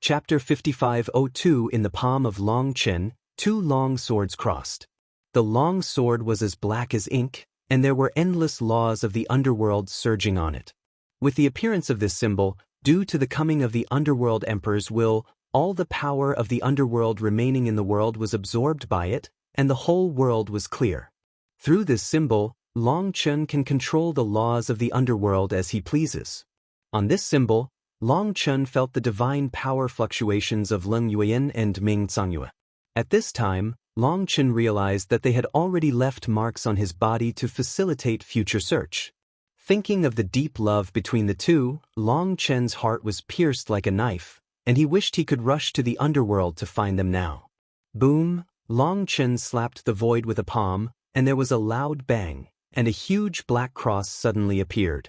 Chapter 5502. In the palm of Long Chen, two long swords crossed. The long sword was as black as ink, and there were endless laws of the underworld surging on it. With the appearance of this symbol, due to the coming of the underworld emperor's will, all the power of the underworld remaining in the world was absorbed by it, and the whole world was clear. Through this symbol, Long Chen can control the laws of the underworld as he pleases. On this symbol, Long Chen felt the divine power fluctuations of Leng Yuan and Ming Cangyue. At this time, Long Chen realized that they had already left marks on his body to facilitate future search. Thinking of the deep love between the two, Long Chen's heart was pierced like a knife, and he wished he could rush to the underworld to find them now. Boom! Long Chen slapped the void with a palm, and there was a loud bang, and a huge black cross suddenly appeared.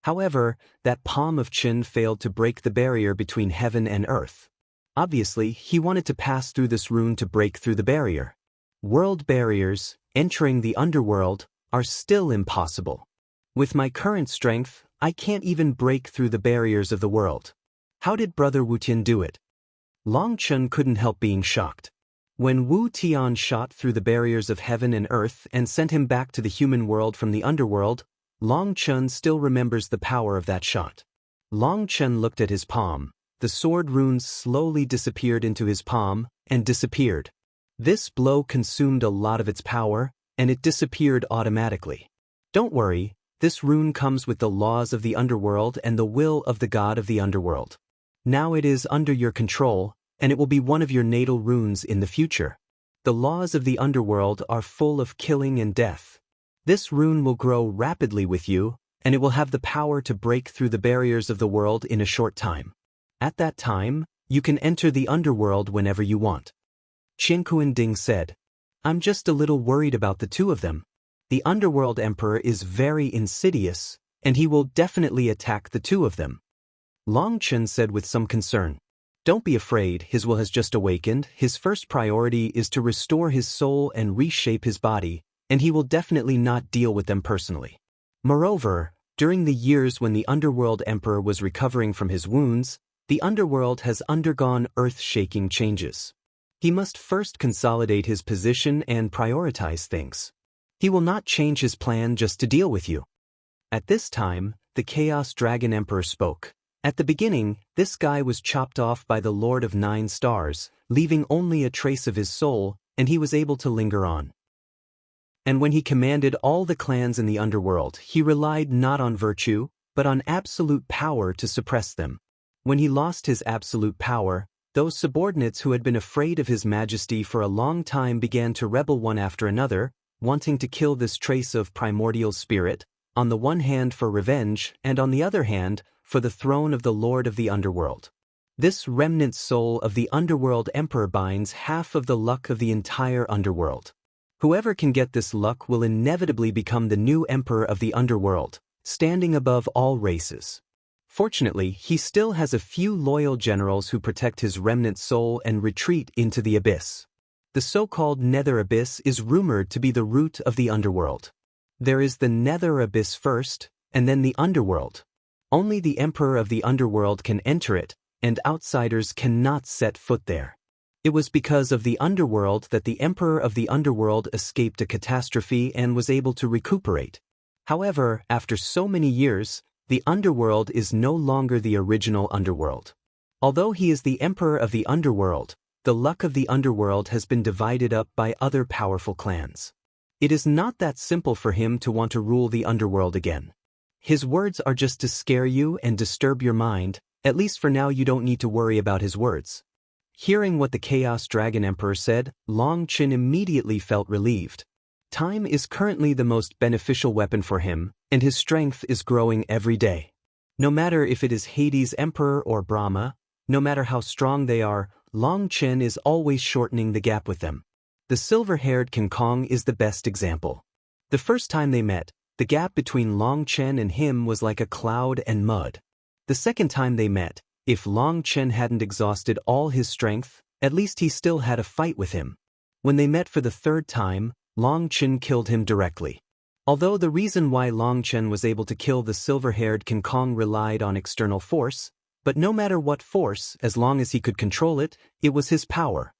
However, that palm of Chen failed to break the barrier between heaven and earth. Obviously, he wanted to pass through this rune to break through the barrier. World barriers, entering the underworld, are still impossible. With my current strength, I can't even break through the barriers of the world. How did Brother Wu Tian do it? Long Chen couldn't help being shocked. When Wu Tian shot through the barriers of heaven and earth and sent him back to the human world from the underworld, Long Chen still remembers the power of that shot. Long Chen looked at his palm. The sword runes slowly disappeared into his palm and disappeared. This blow consumed a lot of its power, and it disappeared automatically. Don't worry, this rune comes with the laws of the underworld and the will of the god of the underworld. Now it is under your control, and it will be one of your natal runes in the future. The laws of the underworld are full of killing and death. This rune will grow rapidly with you, and it will have the power to break through the barriers of the world in a short time. At that time, you can enter the underworld whenever you want. Qin Kuan-ding said, I'm just a little worried about the two of them. The underworld emperor is very insidious, and he will definitely attack the two of them. Long Chen said with some concern, Don't be afraid, his will has just awakened. His first priority is to restore his soul and reshape his body, and he will definitely not deal with them personally. Moreover, during the years when the underworld emperor was recovering from his wounds, the underworld has undergone earth-shaking changes. He must first consolidate his position and prioritize things. He will not change his plan just to deal with you. At this time, the Chaos Dragon Emperor spoke. At the beginning, this guy was chopped off by the Lord of 9 Stars, leaving only a trace of his soul, and he was able to linger on. And when he commanded all the clans in the underworld, he relied not on virtue, but on absolute power to suppress them. When he lost his absolute power, those subordinates who had been afraid of his majesty for a long time began to rebel one after another, wanting to kill this trace of primordial spirit, on the one hand for revenge, and on the other hand, for the throne of the Lord of the Underworld. This remnant soul of the Underworld Emperor binds half of the luck of the entire Underworld. Whoever can get this luck will inevitably become the new Emperor of the Underworld, standing above all races. Fortunately, he still has a few loyal generals who protect his remnant soul and retreat into the abyss. The so-called Nether Abyss is rumored to be the root of the Underworld. There is the Nether Abyss first, and then the Underworld. Only the Emperor of the Underworld can enter it, and outsiders cannot set foot there. It was because of the Underworld that the Emperor of the Underworld escaped a catastrophe and was able to recuperate. However, after so many years, the Underworld is no longer the original Underworld. Although he is the Emperor of the Underworld, the luck of the Underworld has been divided up by other powerful clans. It is not that simple for him to want to rule the Underworld again. His words are just to scare you and disturb your mind. At least for now you don't need to worry about his words. Hearing what the Chaos Dragon Emperor said, Long Chen immediately felt relieved. Time is currently the most beneficial weapon for him, and his strength is growing every day. No matter if it is Hades' Emperor or Brahma, no matter how strong they are, Long Chen is always shortening the gap with them. The silver-haired King Kong is the best example. The first time they met, the gap between Long Chen and him was like a cloud and mud. The second time they met, if Long Chen hadn't exhausted all his strength, at least he still had a fight with him. When they met for the third time, Long Chen killed him directly. Although the reason why Long Chen was able to kill the silver-haired King Kong relied on external force, But no matter what force, as long as he could control it, it was his power.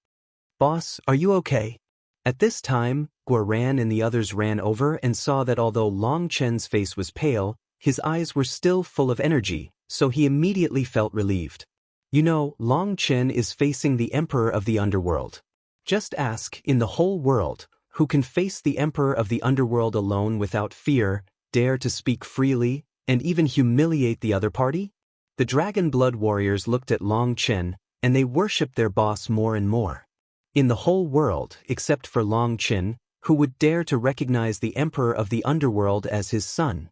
"Boss, are you okay?" At this time, Guoran and the others ran over and saw that although Long Chen's face was pale, his eyes were still full of energy, so he immediately felt relieved. "You know, Long Chen is facing the Emperor of the Underworld. Just ask, in the whole world, who can face the Emperor of the Underworld alone without fear, dare to speak freely, and even humiliate the other party?" The Dragon Blood warriors looked at Long Chen, and they worshipped their boss more and more. In the whole world, except for Long Chen, who would dare to recognize the Emperor of the Underworld as his son?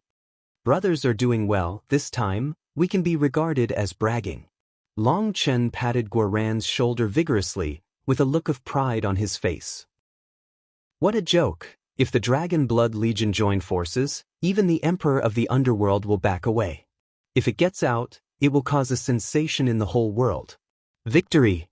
"Brothers are doing well, this time, we can be regarded as bragging." Long Chen patted Guoran's shoulder vigorously, with a look of pride on his face. "What a joke! If the Dragon Blood Legion join forces, even the Emperor of the Underworld will back away. If it gets out, it will cause a sensation in the whole world. Victory!"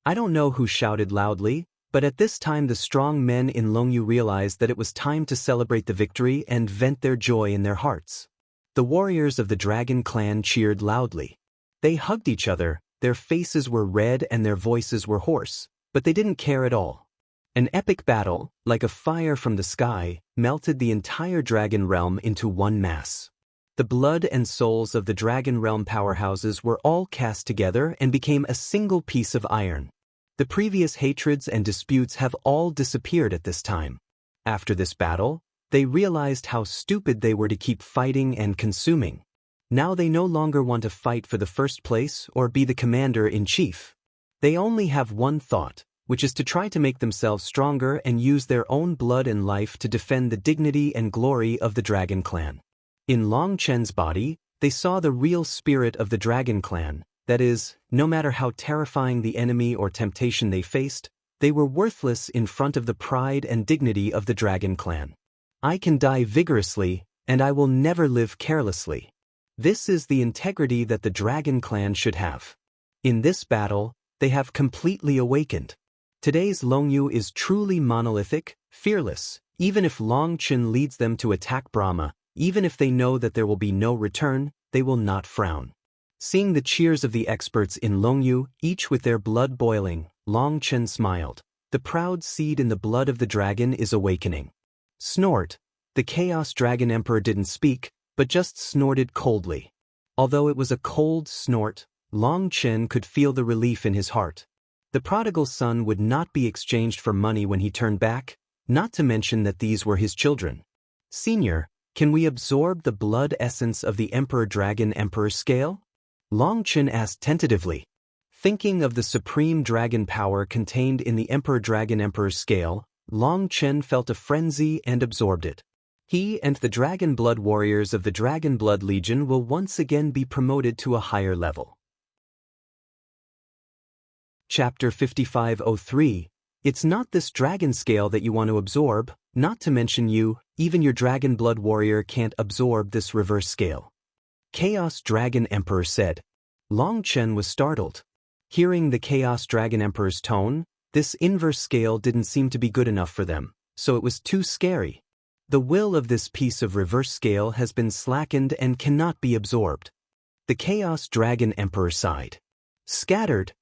I don't know who shouted loudly, but at this time the strong men in Longyu realized that it was time to celebrate the victory and vent their joy in their hearts. The warriors of the Dragon Clan cheered loudly. They hugged each other, their faces were red and their voices were hoarse, but they didn't care at all. An epic battle, like a fire from the sky, melted the entire Dragon Realm into one mass. The blood and souls of the Dragon Realm powerhouses were all cast together and became a single piece of iron. The previous hatreds and disputes have all disappeared at this time. After this battle, they realized how stupid they were to keep fighting and consuming. Now they no longer want to fight for the first place or be the commander-in-chief. They only have one thought, which is to try to make themselves stronger and use their own blood and life to defend the dignity and glory of the Dragon Clan. In Long Chen's body, they saw the real spirit of the Dragon Clan, that is, no matter how terrifying the enemy or temptation they faced, they were worthless in front of the pride and dignity of the Dragon Clan. "I can die vigorously, and I will never live carelessly." This is the integrity that the Dragon Clan should have. In this battle, they have completely awakened. Today's Longyu is truly monolithic, fearless, even if Long Chen leads them to attack Brahma. Even if they know that there will be no return, they will not frown. Seeing the cheers of the experts in Longyu, each with their blood boiling, Long Chen smiled. The proud seed in the blood of the dragon is awakening. Snort. The Chaos Dragon Emperor didn't speak, but just snorted coldly. Although it was a cold snort, Long Chen could feel the relief in his heart. The prodigal son would not be exchanged for money when he turned back, not to mention that these were his children. "Senior, can we absorb the blood essence of the Emperor Dragon Emperor scale?" Long Chen asked tentatively. Thinking of the supreme dragon power contained in the Emperor Dragon Emperor scale, Long Chen felt a frenzy and absorbed it. He and the Dragon Blood warriors of the Dragon Blood Legion will once again be promoted to a higher level. Chapter 5503. It's not this dragon scale that you want to absorb, not to mention you, even your Dragon Blood warrior can't absorb this reverse scale. Chaos Dragon Emperor said. Long Chen was startled. Hearing the Chaos Dragon Emperor's tone, this inverse scale didn't seem to be good enough for them, so it was too scary. The will of this piece of reverse scale has been slackened and cannot be absorbed. The Chaos Dragon Emperor sighed. Scattered.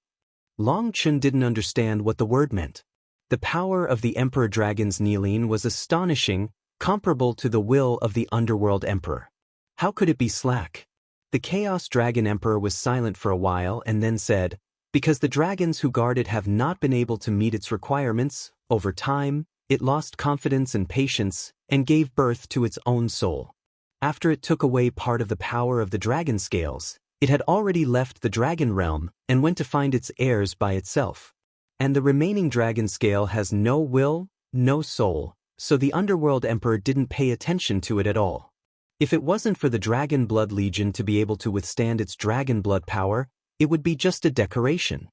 Long Chen didn't understand what the word meant. The power of the Emperor Dragon's Neeline was astonishing, comparable to the will of the Underworld Emperor. How could it be slack? The Chaos Dragon Emperor was silent for a while and then said, because the dragons who guard it have not been able to meet its requirements, over time, it lost confidence and patience, and gave birth to its own soul. After it took away part of the power of the dragon scales, it had already left the dragon realm and went to find its heirs by itself. And the remaining dragon scale has no will, no soul, so the Underworld Emperor didn't pay attention to it at all. If it wasn't for the Dragon Blood Legion to be able to withstand its dragon blood power, it would be just a decoration.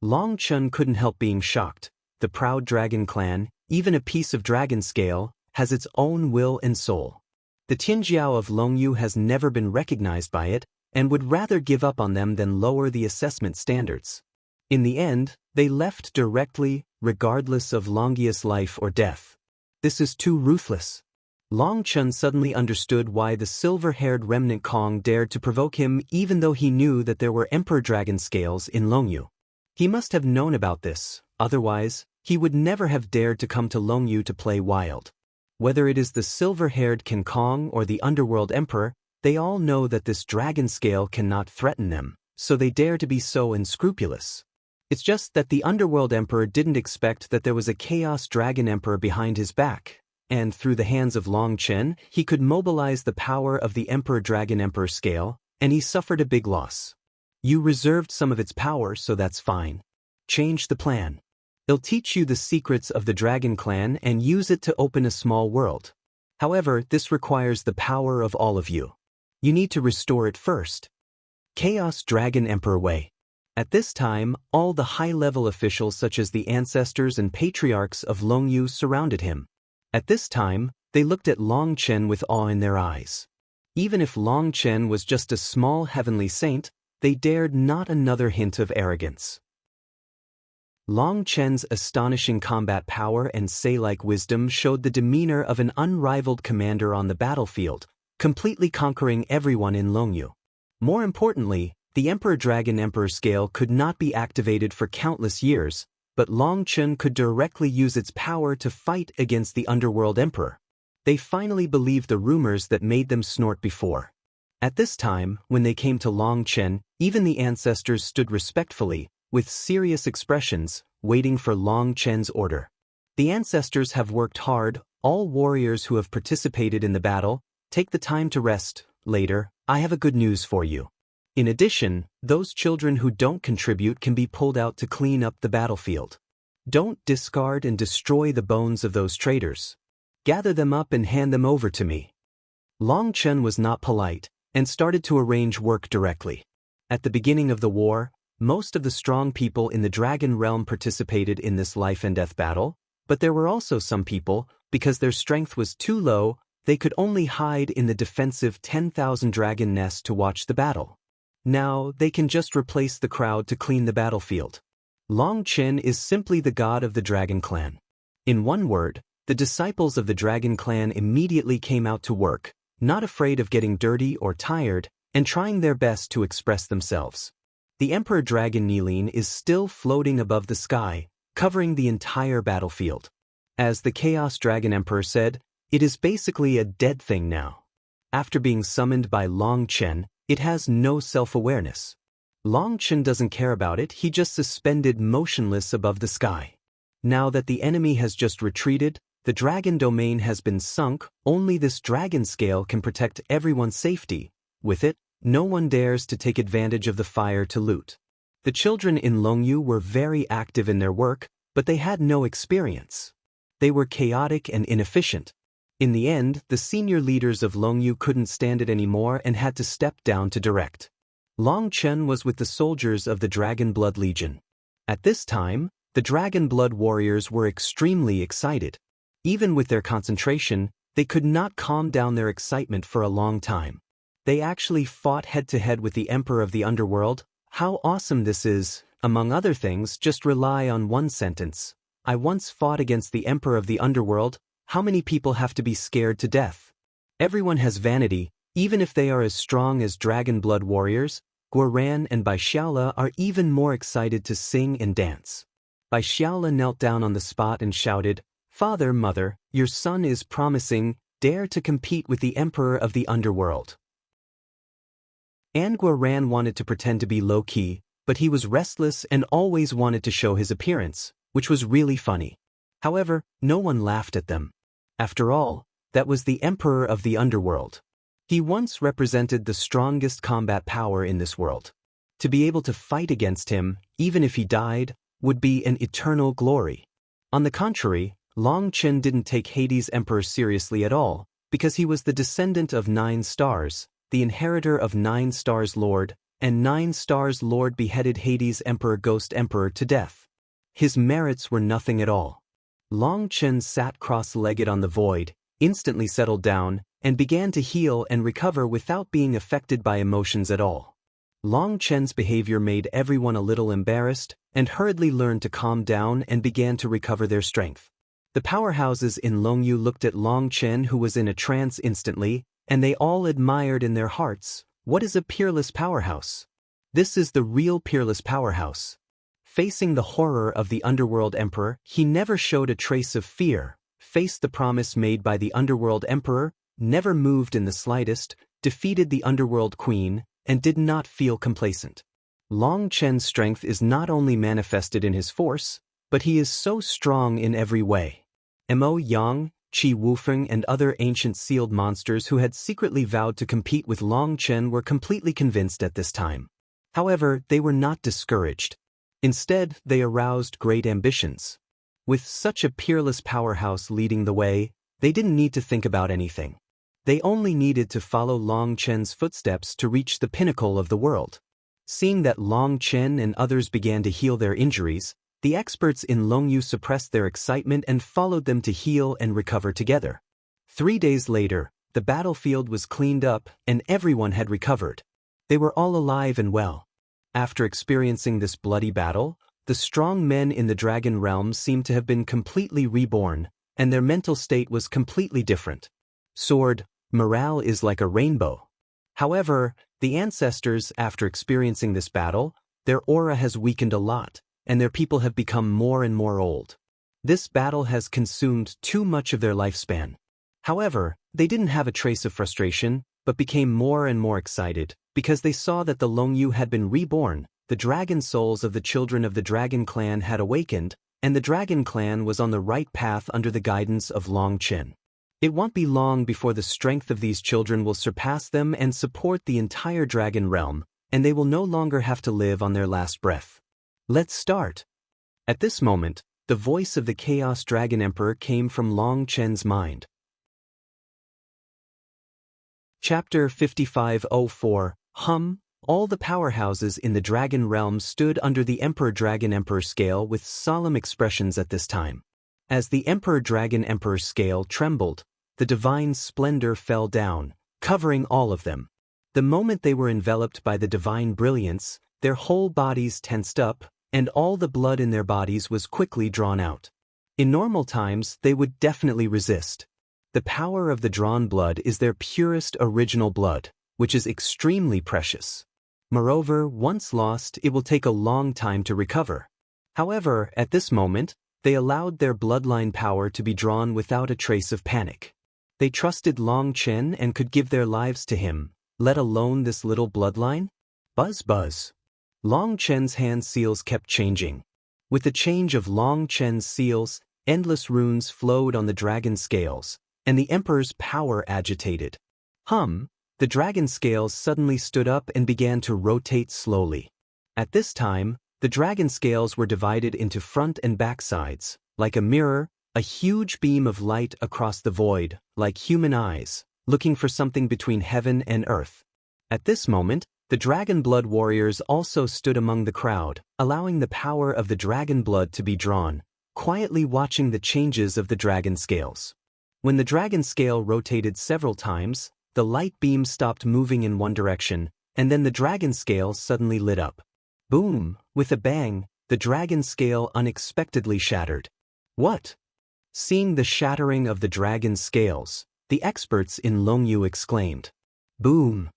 Long Chen couldn't help being shocked. The proud dragon clan, even a piece of dragon scale, has its own will and soul. The Tianjiao of Longyu has never been recognized by it, and would rather give up on them than lower the assessment standards. In the end, they left directly, regardless of Longius' life or death. This is too ruthless. Long Chun suddenly understood why the silver-haired remnant Kong dared to provoke him even though he knew that there were Emperor Dragon scales in Longyu. He must have known about this, otherwise, he would never have dared to come to Longyu to play wild. Whether it is the silver-haired King Kong or the Underworld Emperor, they all know that this dragon scale cannot threaten them, so they dare to be so unscrupulous. It's just that the Underworld Emperor didn't expect that there was a Chaos Dragon Emperor behind his back, and through the hands of Long Chen, he could mobilize the power of the Emperor Dragon Emperor scale, and he suffered a big loss. You reserved some of its power, so that's fine. Change the plan. It'll teach you the secrets of the Dragon Clan and use it to open a small world. However, this requires the power of all of you. You need to restore it first. Chaos Dragon Emperor Way. At this time, all the high-level officials such as the ancestors and patriarchs of Longyu surrounded him. At this time, they looked at Long Chen with awe in their eyes. Even if Long Chen was just a small heavenly saint, they dared not another hint of arrogance. Long Chen's astonishing combat power and Sei-like wisdom showed the demeanor of an unrivaled commander on the battlefield, completely conquering everyone in Longyu. More importantly, the Emperor Dragon Emperor scale could not be activated for countless years, but Long Chen could directly use its power to fight against the Underworld Emperor. They finally believed the rumors that made them snort before. At this time, when they came to Long Chen, even the ancestors stood respectfully, with serious expressions, waiting for Long Chen's order. The ancestors have worked hard. All warriors who have participated in the battle, take the time to rest. Later, I have a good news for you. In addition, those children who don't contribute can be pulled out to clean up the battlefield. Don't discard and destroy the bones of those traitors. Gather them up and hand them over to me. Long Chen was not polite, and started to arrange work directly. At the beginning of the war, most of the strong people in the Dragon Realm participated in this life-and-death battle, but there were also some people, because their strength was too low, they could only hide in the defensive 10,000 dragon nest to watch the battle. Now, they can just replace the crowd to clean the battlefield. Long Chen is simply the god of the Dragon Clan. In one word, the disciples of the Dragon Clan immediately came out to work, not afraid of getting dirty or tired, and trying their best to express themselves. The Emperor Dragon Nilin is still floating above the sky, covering the entire battlefield. As the Chaos Dragon Emperor said, it is basically a dead thing now. After being summoned by Long Chen, it has no self-awareness. Long Chen doesn't care about it, he just suspended motionless above the sky. Now that the enemy has just retreated, the dragon domain has been sunk, only this dragon scale can protect everyone's safety. With it, no one dares to take advantage of the fire to loot. The children in Longyu were very active in their work, but they had no experience. They were chaotic and inefficient. In the end, the senior leaders of Longyu couldn't stand it anymore and had to step down to direct. Long Chen was with the soldiers of the Dragon Blood Legion. At this time, the Dragon Blood warriors were extremely excited. Even with their concentration, they could not calm down their excitement for a long time. They actually fought head-to-head with the Emperor of the Underworld. How awesome this is! Among other things, just rely on one sentence. I once fought against the Emperor of the Underworld. How many people have to be scared to death? Everyone has vanity, even if they are as strong as Dragon Blood warriors. Guoran and Bai Xiaola are even more excited to sing and dance. Bai Xiaola knelt down on the spot and shouted, "Father, Mother, your son is promising, dare to compete with the Emperor of the Underworld." And Guoran wanted to pretend to be low-key, but he was restless and always wanted to show his appearance, which was really funny. However, no one laughed at them. After all, that was the Emperor of the Underworld. He once represented the strongest combat power in this world. To be able to fight against him, even if he died, would be an eternal glory. On the contrary, Long Chen didn't take Hades' Emperor seriously at all, because he was the descendant of 9 stars, the inheritor of 9 stars Lord, and 9 stars Lord beheaded Hades' Emperor Ghost Emperor to death. His merits were nothing at all. Long Chen sat cross-legged on the void, instantly settled down, and began to heal and recover without being affected by emotions at all. Long Chen's behavior made everyone a little embarrassed, and hurriedly learned to calm down and began to recover their strength. The powerhouses in Longyu looked at Long Chen, who was in a trance instantly, and they all admired in their hearts, "What is a peerless powerhouse? This is the real peerless powerhouse." Facing the horror of the Underworld Emperor, he never showed a trace of fear, faced the promise made by the Underworld Emperor, never moved in the slightest, defeated the Underworld Queen, and did not feel complacent. Long Chen's strength is not only manifested in his force, but he is so strong in every way. Mo Yang, Qi Wufeng, and other ancient sealed monsters who had secretly vowed to compete with Long Chen were completely convinced at this time. However, they were not discouraged. Instead, they aroused great ambitions. With such a peerless powerhouse leading the way, they didn't need to think about anything. They only needed to follow Long Chen's footsteps to reach the pinnacle of the world. Seeing that Long Chen and others began to heal their injuries, the experts in Longyu suppressed their excitement and followed them to heal and recover together. 3 days later, the battlefield was cleaned up and everyone had recovered. They were all alive and well. After experiencing this bloody battle, the strong men in the Dragon Realm seemed to have been completely reborn, and their mental state was completely different. Sword, morale is like a rainbow. However, the ancestors, after experiencing this battle, their aura has weakened a lot, and their people have become more and more old. This battle has consumed too much of their lifespan. However, they didn't have a trace of frustration, but became more and more excited, because they saw that the Longyu had been reborn, the dragon souls of the children of the Dragon Clan had awakened, and the Dragon Clan was on the right path under the guidance of Long Chen. It won't be long before the strength of these children will surpass them and support the entire Dragon Realm, and they will no longer have to live on their last breath. Let's start. At this moment, the voice of the Chaos Dragon Emperor came from Long Chen's mind. Chapter 5504, All the powerhouses in the Dragon Realm stood under the Emperor Dragon Emperor scale with solemn expressions at this time. As the Emperor Dragon Emperor scale trembled, the divine splendor fell down, covering all of them. The moment they were enveloped by the divine brilliance, their whole bodies tensed up, and all the blood in their bodies was quickly drawn out. In normal times, they would definitely resist. The power of the drawn blood is their purest original blood, which is extremely precious. Moreover, once lost, it will take a long time to recover. However, at this moment, they allowed their bloodline power to be drawn without a trace of panic. They trusted Long Chen and could give their lives to him, let alone this little bloodline. Buzz buzz. Long Chen's hand seals kept changing. With the change of Long Chen's seals, endless runes flowed on the dragon scales, and the Emperor's power agitated. The dragon scales suddenly stood up and began to rotate slowly. At this time, the dragon scales were divided into front and back sides, like a mirror, a huge beam of light across the void, like human eyes, looking for something between heaven and earth. At this moment, the Dragon Blood warriors also stood among the crowd, allowing the power of the dragon blood to be drawn, quietly watching the changes of the dragon scales. When the dragon scale rotated several times, the light beam stopped moving in one direction, and then the dragon scale suddenly lit up. Boom! With a bang, the dragon scale unexpectedly shattered. What? Seeing the shattering of the dragon scales, the experts in Longyu exclaimed. Boom!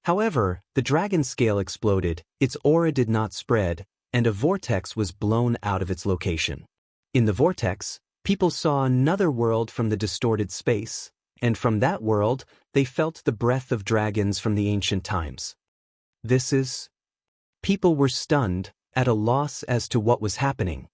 However, the dragon scale exploded, its aura did not spread, and a vortex was blown out of its location. In the vortex, people saw another world from the distorted space, and from that world, they felt the breath of dragons from the ancient times. This is... People were stunned, at a loss as to what was happening.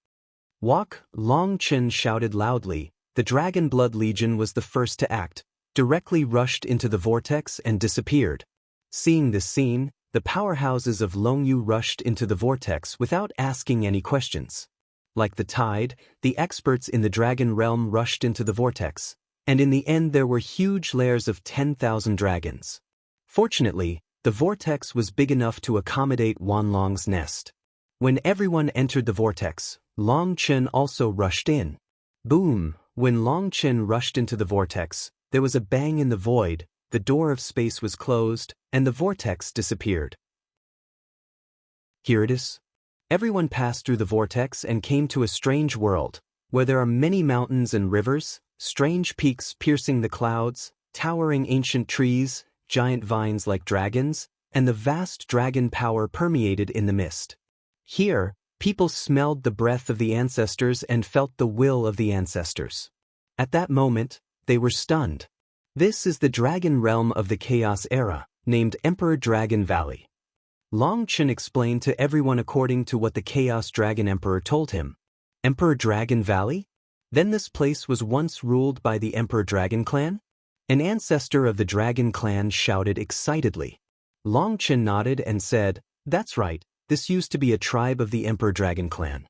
Walk, Long Chen shouted loudly. The Dragon Blood Legion was the first to act, directly rushed into the vortex and disappeared. Seeing this scene, the powerhouses of Longyu rushed into the vortex without asking any questions. Like the tide, the experts in the Dragon Realm rushed into the vortex, and in the end there were huge layers of 10,000 dragons. Fortunately, the vortex was big enough to accommodate Wanlong's nest. When everyone entered the vortex, Long Chen also rushed in. Boom! When Long Chen rushed into the vortex, there was a bang in the void, the door of space was closed, and the vortex disappeared. Here it is. Everyone passed through the vortex and came to a strange world, where there are many mountains and rivers, strange peaks piercing the clouds, towering ancient trees, giant vines like dragons, and the vast dragon power permeated in the mist. Here, people smelled the breath of the ancestors and felt the will of the ancestors. At that moment, they were stunned. This is the dragon realm of the Chaos Era, named Emperor Dragon Valley. Long Chen explained to everyone according to what the Chaos Dragon Emperor told him. Emperor Dragon Valley? Then this place was once ruled by the Emperor Dragon Clan? An ancestor of the Dragon Clan shouted excitedly. Long Chen nodded and said, "That's right, this used to be a tribe of the Emperor Dragon Clan.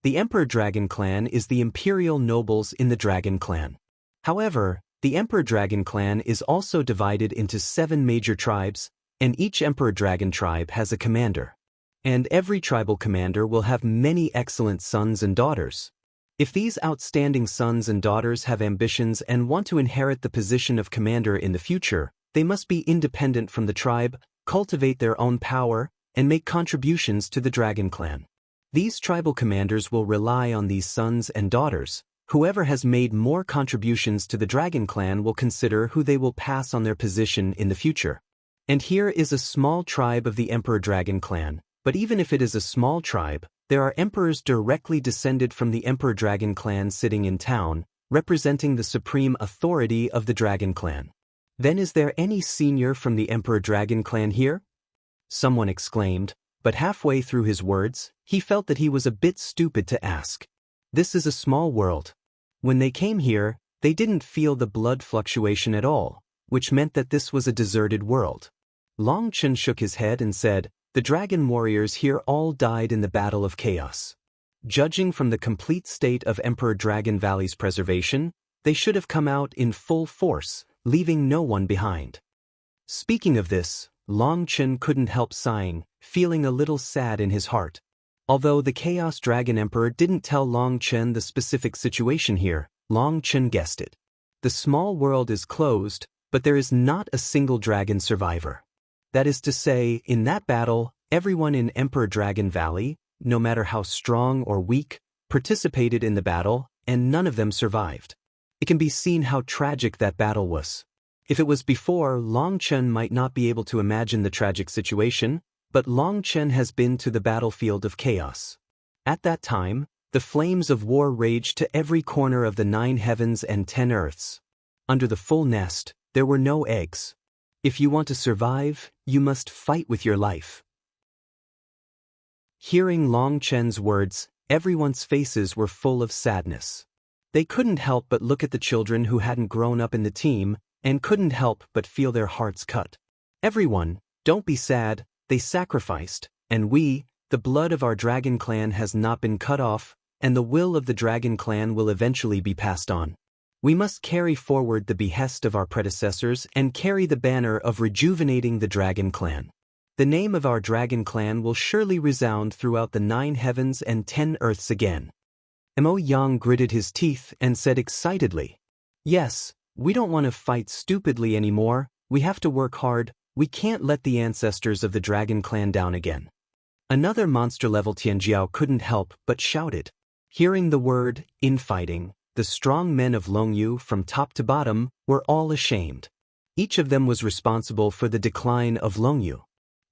The Emperor Dragon Clan is the imperial nobles in the Dragon Clan. However, the Emperor Dragon Clan is also divided into 7 major tribes, and each Emperor Dragon tribe has a commander. And every tribal commander will have many excellent sons and daughters. If these outstanding sons and daughters have ambitions and want to inherit the position of commander in the future, they must be independent from the tribe, cultivate their own power, and make contributions to the Dragon Clan. These tribal commanders will rely on these sons and daughters. Whoever has made more contributions to the Dragon Clan will consider who they will pass on their position in the future. And here is a small tribe of the Emperor Dragon Clan, but even if it is a small tribe, there are emperors directly descended from the Emperor Dragon Clan sitting in town, representing the supreme authority of the Dragon Clan. Then is there any senior from the Emperor Dragon Clan here?" Someone exclaimed, but halfway through his words, he felt that he was a bit stupid to ask. This is a small world. When they came here, they didn't feel the blood fluctuation at all, which meant that this was a deserted world. Long Chen shook his head and said, "The dragon warriors here all died in the Battle of Chaos. Judging from the complete state of Emperor Dragon Valley's preservation, they should have come out in full force, leaving no one behind." Speaking of this, Long Chen couldn't help sighing, feeling a little sad in his heart. Although the Chaos Dragon Emperor didn't tell Long Chen the specific situation here, Long Chen guessed it. The small world is closed, but there is not a single dragon survivor. That is to say, in that battle, everyone in Emperor Dragon Valley, no matter how strong or weak, participated in the battle, and none of them survived. It can be seen how tragic that battle was. If it was before, Long Chen might not be able to imagine the tragic situation, but Long Chen has been to the battlefield of chaos. At that time, the flames of war raged to every corner of the 9 heavens and 10 earths. Under the full nest, there were no eggs. If you want to survive, you must fight with your life. Hearing Long Chen's words, everyone's faces were full of sadness. They couldn't help but look at the children who hadn't grown up in the team, and couldn't help but feel their hearts cut. "Everyone, don't be sad, they sacrificed, and we, the blood of our dragon clan has not been cut off, and the will of the dragon clan will eventually be passed on. We must carry forward the behest of our predecessors and carry the banner of rejuvenating the dragon clan. The name of our dragon clan will surely resound throughout the 9 heavens and 10 earths again." Mo Yang gritted his teeth and said excitedly, "Yes, we don't want to fight stupidly anymore, we have to work hard, we can't let the ancestors of the dragon clan down again." Another monster-level Tianjiao couldn't help but shouted. Hearing the word, infighting, the strong men of Longyu from top to bottom were all ashamed. Each of them was responsible for the decline of Longyu.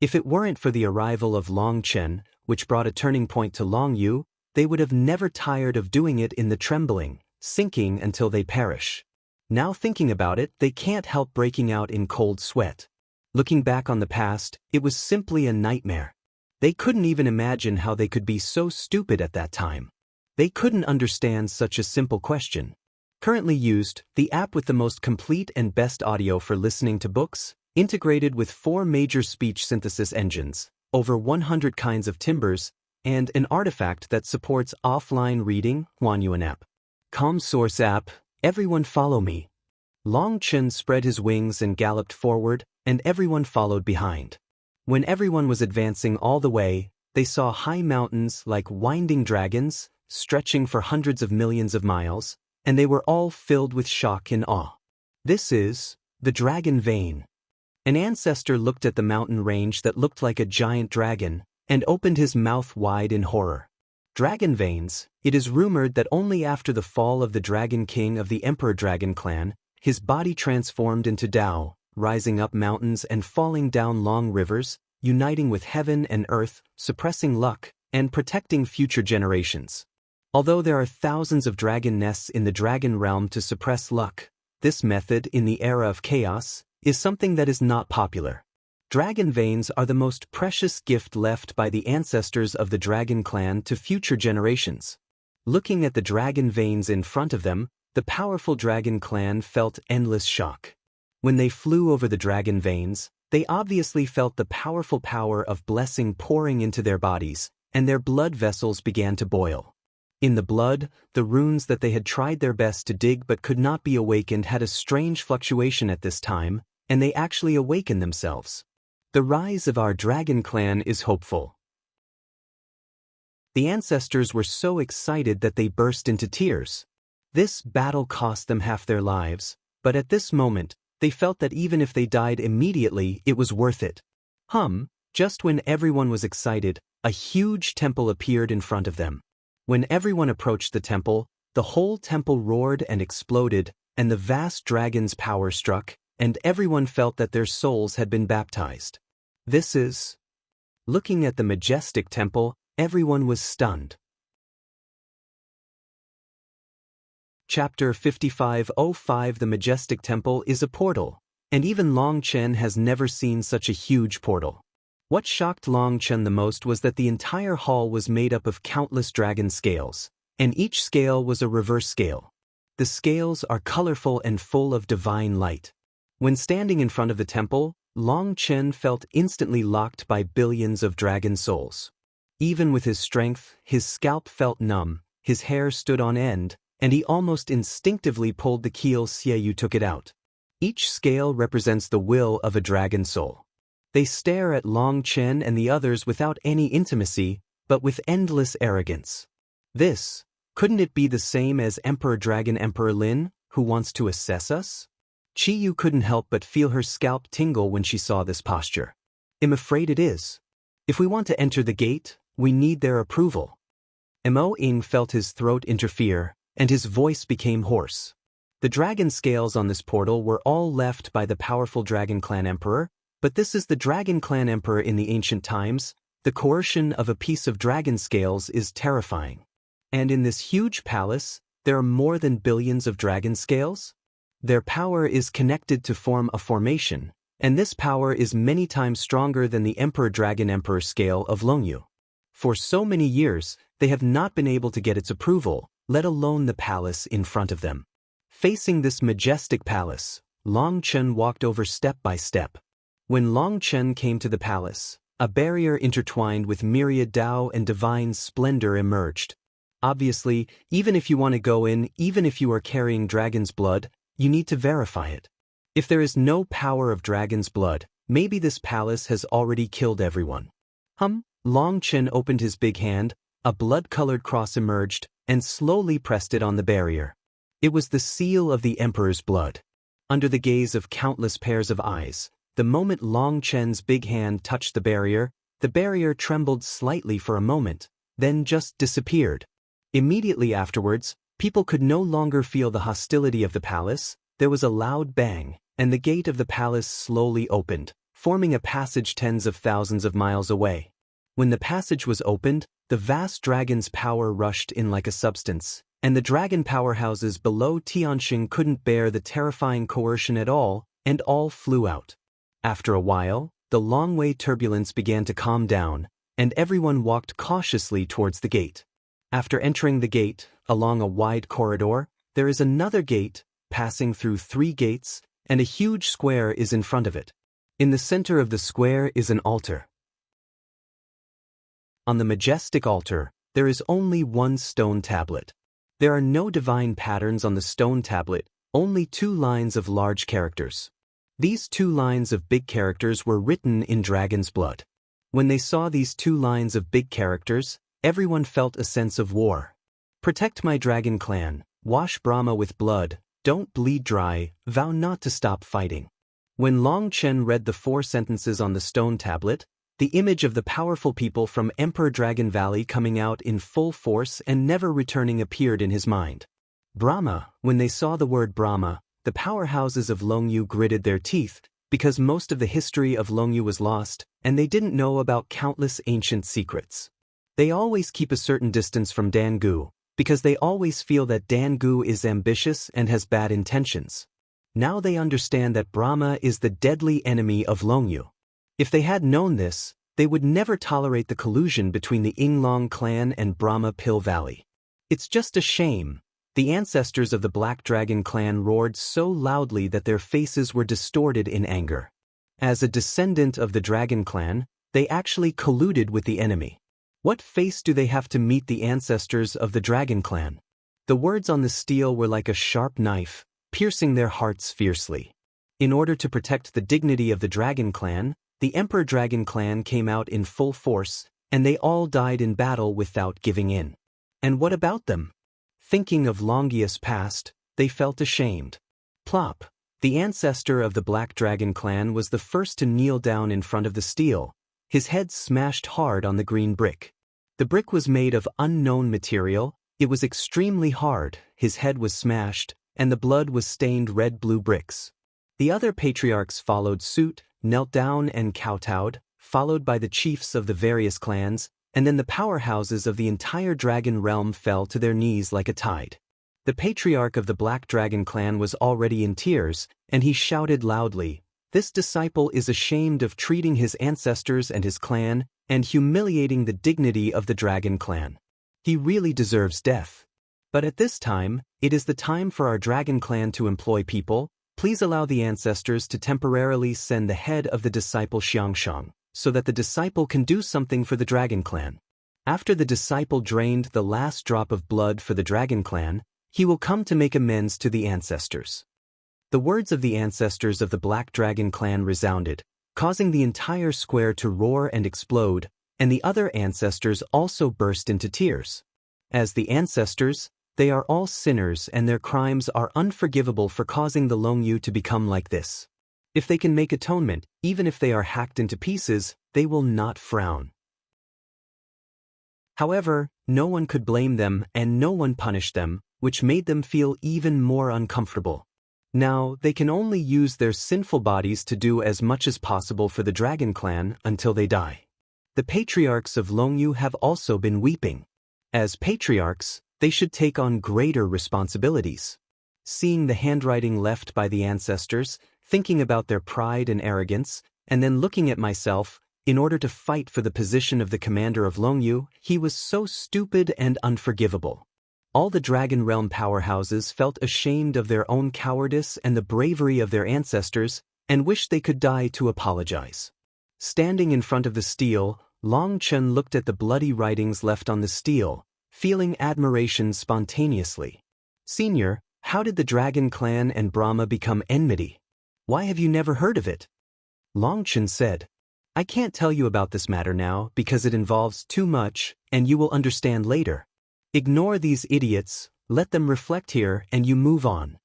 If it weren't for the arrival of Long Chen, which brought a turning point to Longyu, they would have never tired of doing it in the trembling, sinking until they perish. Now thinking about it, they can't help breaking out in cold sweat. Looking back on the past, it was simply a nightmare. They couldn't even imagine how they could be so stupid at that time. They couldn't understand such a simple question. Currently used, the app with the most complete and best audio for listening to books, integrated with 4 major speech synthesis engines, over 100 kinds of timbres, and an artifact that supports offline reading, Huanyuan app. ComSource app, everyone follow me. Long Chen spread his wings and galloped forward, and everyone followed behind. When everyone was advancing all the way, they saw high mountains like winding dragons, stretching for hundreds of millions of miles, and they were all filled with shock and awe. This is the Dragon Vein. An ancestor looked at the mountain range that looked like a giant dragon, and opened his mouth wide in horror. Dragon veins. It is rumored that only after the fall of the Dragon King of the Emperor Dragon clan, his body transformed into Tao, rising up mountains and falling down long rivers, uniting with heaven and earth, suppressing luck, and protecting future generations. Although there are thousands of dragon nests in the dragon realm to suppress luck, this method, in the era of chaos, is something that is not popular. Dragon veins are the most precious gift left by the ancestors of the dragon clan to future generations. Looking at the dragon veins in front of them, the powerful dragon clan felt endless shock. When they flew over the dragon veins, they obviously felt the powerful power of blessing pouring into their bodies, and their blood vessels began to boil. In the blood, the runes that they had tried their best to dig but could not be awakened had a strange fluctuation at this time, and they actually awakened themselves. The rise of our dragon clan is hopeful. The ancestors were so excited that they burst into tears. This battle cost them half their lives, but at this moment, they felt that even if they died immediately, it was worth it. Just when everyone was excited, a huge temple appeared in front of them. When everyone approached the temple, the whole temple roared and exploded, and the vast dragon's power struck, and everyone felt that their souls had been baptized. Looking at the majestic temple, everyone was stunned. Chapter 5505. The majestic temple is a portal, and even Long Chen has never seen such a huge portal. What shocked Long Chen the most was that the entire hall was made up of countless dragon scales, and each scale was a reverse scale. The scales are colorful and full of divine light. When standing in front of the temple, Long Chen felt instantly locked by billions of dragon souls. Even with his strength, his scalp felt numb, his hair stood on end, and he almost instinctively pulled the keel. Xiaoyu took it out. Each scale represents the will of a dragon soul. They stare at Long Chen and the others without any intimacy, but with endless arrogance. Couldn't it be the same as Emperor Dragon Emperor Lin, who wants to assess us? Qiyu couldn't help but feel her scalp tingle when she saw this posture. I'm afraid it is. If we want to enter the gate, we need their approval. Mo Ying felt his throat interfere, and his voice became hoarse. The dragon scales on this portal were all left by the powerful Dragon Clan Emperor, but this is the Dragon Clan Emperor in the ancient times. The coercion of a piece of dragon scales is terrifying. And in this huge palace, there are more than billions of dragon scales? Their power is connected to form a formation, and this power is many times stronger than the Emperor Dragon Emperor scale of Longyu. For so many years, they have not been able to get its approval, let alone the palace in front of them. Facing this majestic palace, Long Chen walked over step by step. When Long Chen came to the palace, a barrier intertwined with myriad Tao and divine splendor emerged. Obviously, even if you want to go in, even if you are carrying dragon's blood, you need to verify it. If there is no power of dragon's blood, maybe this palace has already killed everyone. Long Chen opened his big hand, a blood-colored cross emerged, and slowly pressed it on the barrier. It was the seal of the Emperor's blood. Under the gaze of countless pairs of eyes, the moment Long Chen's big hand touched the barrier trembled slightly for a moment, then just disappeared. Immediately afterwards, people could no longer feel the hostility of the palace. There was a loud bang, and the gate of the palace slowly opened, forming a passage tens of thousands of miles away. When the passage was opened, the vast dragon's power rushed in like a substance, and the dragon powerhouses below Tianxing couldn't bear the terrifying coercion at all, and all flew out. After a while, the long-way turbulence began to calm down, and everyone walked cautiously towards the gate. After entering the gate, along a wide corridor, there is another gate, passing through 3 gates, and a huge square is in front of it. In the center of the square is an altar. On the majestic altar, there is only one stone tablet. There are no divine patterns on the stone tablet, only 2 lines of large characters. These 2 lines of big characters were written in dragon's blood. When they saw these 2 lines of big characters, everyone felt a sense of war. Protect my dragon clan, wash Brahma with blood, don't bleed dry, vow not to stop fighting. When Long Chen read the 4 sentences on the stone tablet, the image of the powerful people from Emperor Dragon Valley coming out in full force and never returning appeared in his mind. Brahma, when they saw the word Brahma, the powerhouses of Longyu gritted their teeth, because most of the history of Longyu was lost, and they didn't know about countless ancient secrets. They always keep a certain distance from Dangu, because they always feel that Dangu is ambitious and has bad intentions. Now they understand that Brahma is the deadly enemy of Longyu. If they had known this, they would never tolerate the collusion between the Yinglong clan and Brahma Pill Valley. It's just a shame. The ancestors of the Black Dragon clan roared so loudly that their faces were distorted in anger. As a descendant of the Dragon clan, they actually colluded with the enemy. What face do they have to meet the ancestors of the Dragon clan? The words on the steel were like a sharp knife, piercing their hearts fiercely. In order to protect the dignity of the Dragon clan, the Emperor Dragon clan came out in full force, and they all died in battle without giving in. And what about them? Thinking of Longius' past, they felt ashamed. Plop! The ancestor of the Black Dragon clan was the first to kneel down in front of the steel, his head smashed hard on the green brick. The brick was made of unknown material, it was extremely hard, his head was smashed, and the blood was stained red-blue bricks. The other patriarchs followed suit, knelt down and kowtowed, followed by the chiefs of the various clans, and then the powerhouses of the entire dragon realm fell to their knees like a tide. The patriarch of the Black Dragon clan was already in tears, and he shouted loudly, "This disciple is ashamed of treating his ancestors and his clan, and humiliating the dignity of the Dragon clan. He really deserves death. But at this time, it is the time for our Dragon clan to employ people. Please allow the ancestors to temporarily send the head of the disciple Xiangshang, so that the disciple can do something for the Dragon clan. After the disciple drained the last drop of blood for the Dragon clan, he will come to make amends to the ancestors." The words of the ancestors of the Black Dragon clan resounded, causing the entire square to roar and explode, and the other ancestors also burst into tears. As the ancestors, they are all sinners and their crimes are unforgivable for causing the Longyu to become like this. If they can make atonement, even if they are hacked into pieces, they will not frown. However, no one could blame them and no one punished them, which made them feel even more uncomfortable. Now, they can only use their sinful bodies to do as much as possible for the Dragon clan until they die. The patriarchs of Longyu have also been weeping. As patriarchs, they should take on greater responsibilities. Seeing the handwriting left by the ancestors, thinking about their pride and arrogance, and then looking at myself, in order to fight for the position of the commander of Longyu, he was so stupid and unforgivable. All the Dragon Realm powerhouses felt ashamed of their own cowardice and the bravery of their ancestors, and wished they could die to apologize. Standing in front of the steel, Long Chen looked at the bloody writings left on the steel, feeling admiration spontaneously. "Senior, how did the Dragon clan and Brahma become enmity? Why have you never heard of it?" Long Chen said, "I can't tell you about this matter now because it involves too much, and you will understand later. Ignore these idiots, let them reflect here and you move on."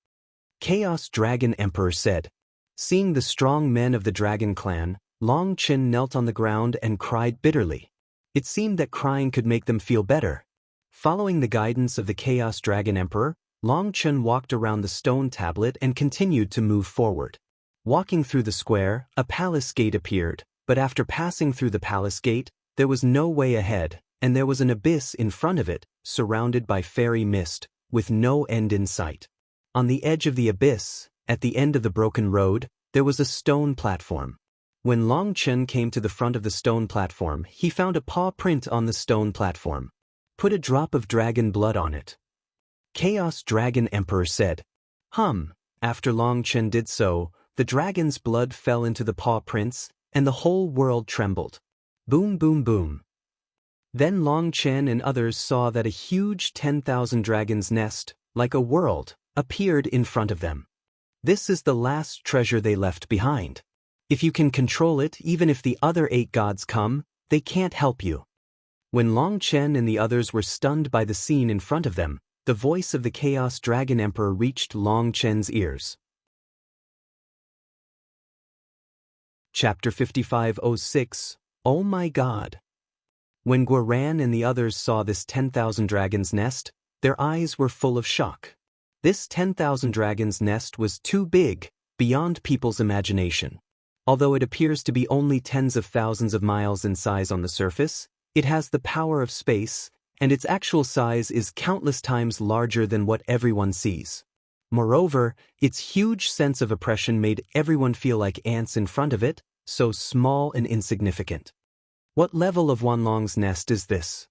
Chaos Dragon Emperor said. Seeing the strong men of the Dragon clan, Long Chen knelt on the ground and cried bitterly. It seemed that crying could make them feel better. Following the guidance of the Chaos Dragon Emperor, Long Chen walked around the stone tablet and continued to move forward. Walking through the square, a palace gate appeared, but after passing through the palace gate, there was no way ahead, and there was an abyss in front of it, surrounded by fairy mist, with no end in sight. On the edge of the abyss, at the end of the broken road, there was a stone platform. When Long Chen came to the front of the stone platform, he found a paw print on the stone platform. "Put a drop of dragon blood on it." Chaos Dragon Emperor said. After Long Chen did so, the dragon's blood fell into the paw prints, and the whole world trembled. Boom, boom, boom. Then Long Chen and others saw that a huge 10,000 dragons' nest, like a world, appeared in front of them. This is the last treasure they left behind. If you can control it, even if the other 8 gods come, they can't help you. When Long Chen and the others were stunned by the scene in front of them, the voice of the Chaos Dragon Emperor reached Long Chen's ears. Chapter 5506, Oh my God! When Guoran and the others saw this 10,000 dragons nest, their eyes were full of shock. This 10,000 dragons nest was too big, beyond people's imagination. Although it appears to be only tens of thousands of miles in size on the surface, it has the power of space, and its actual size is countless times larger than what everyone sees. Moreover, its huge sense of oppression made everyone feel like ants in front of it, so small and insignificant. What level of Wanlong's nest is this?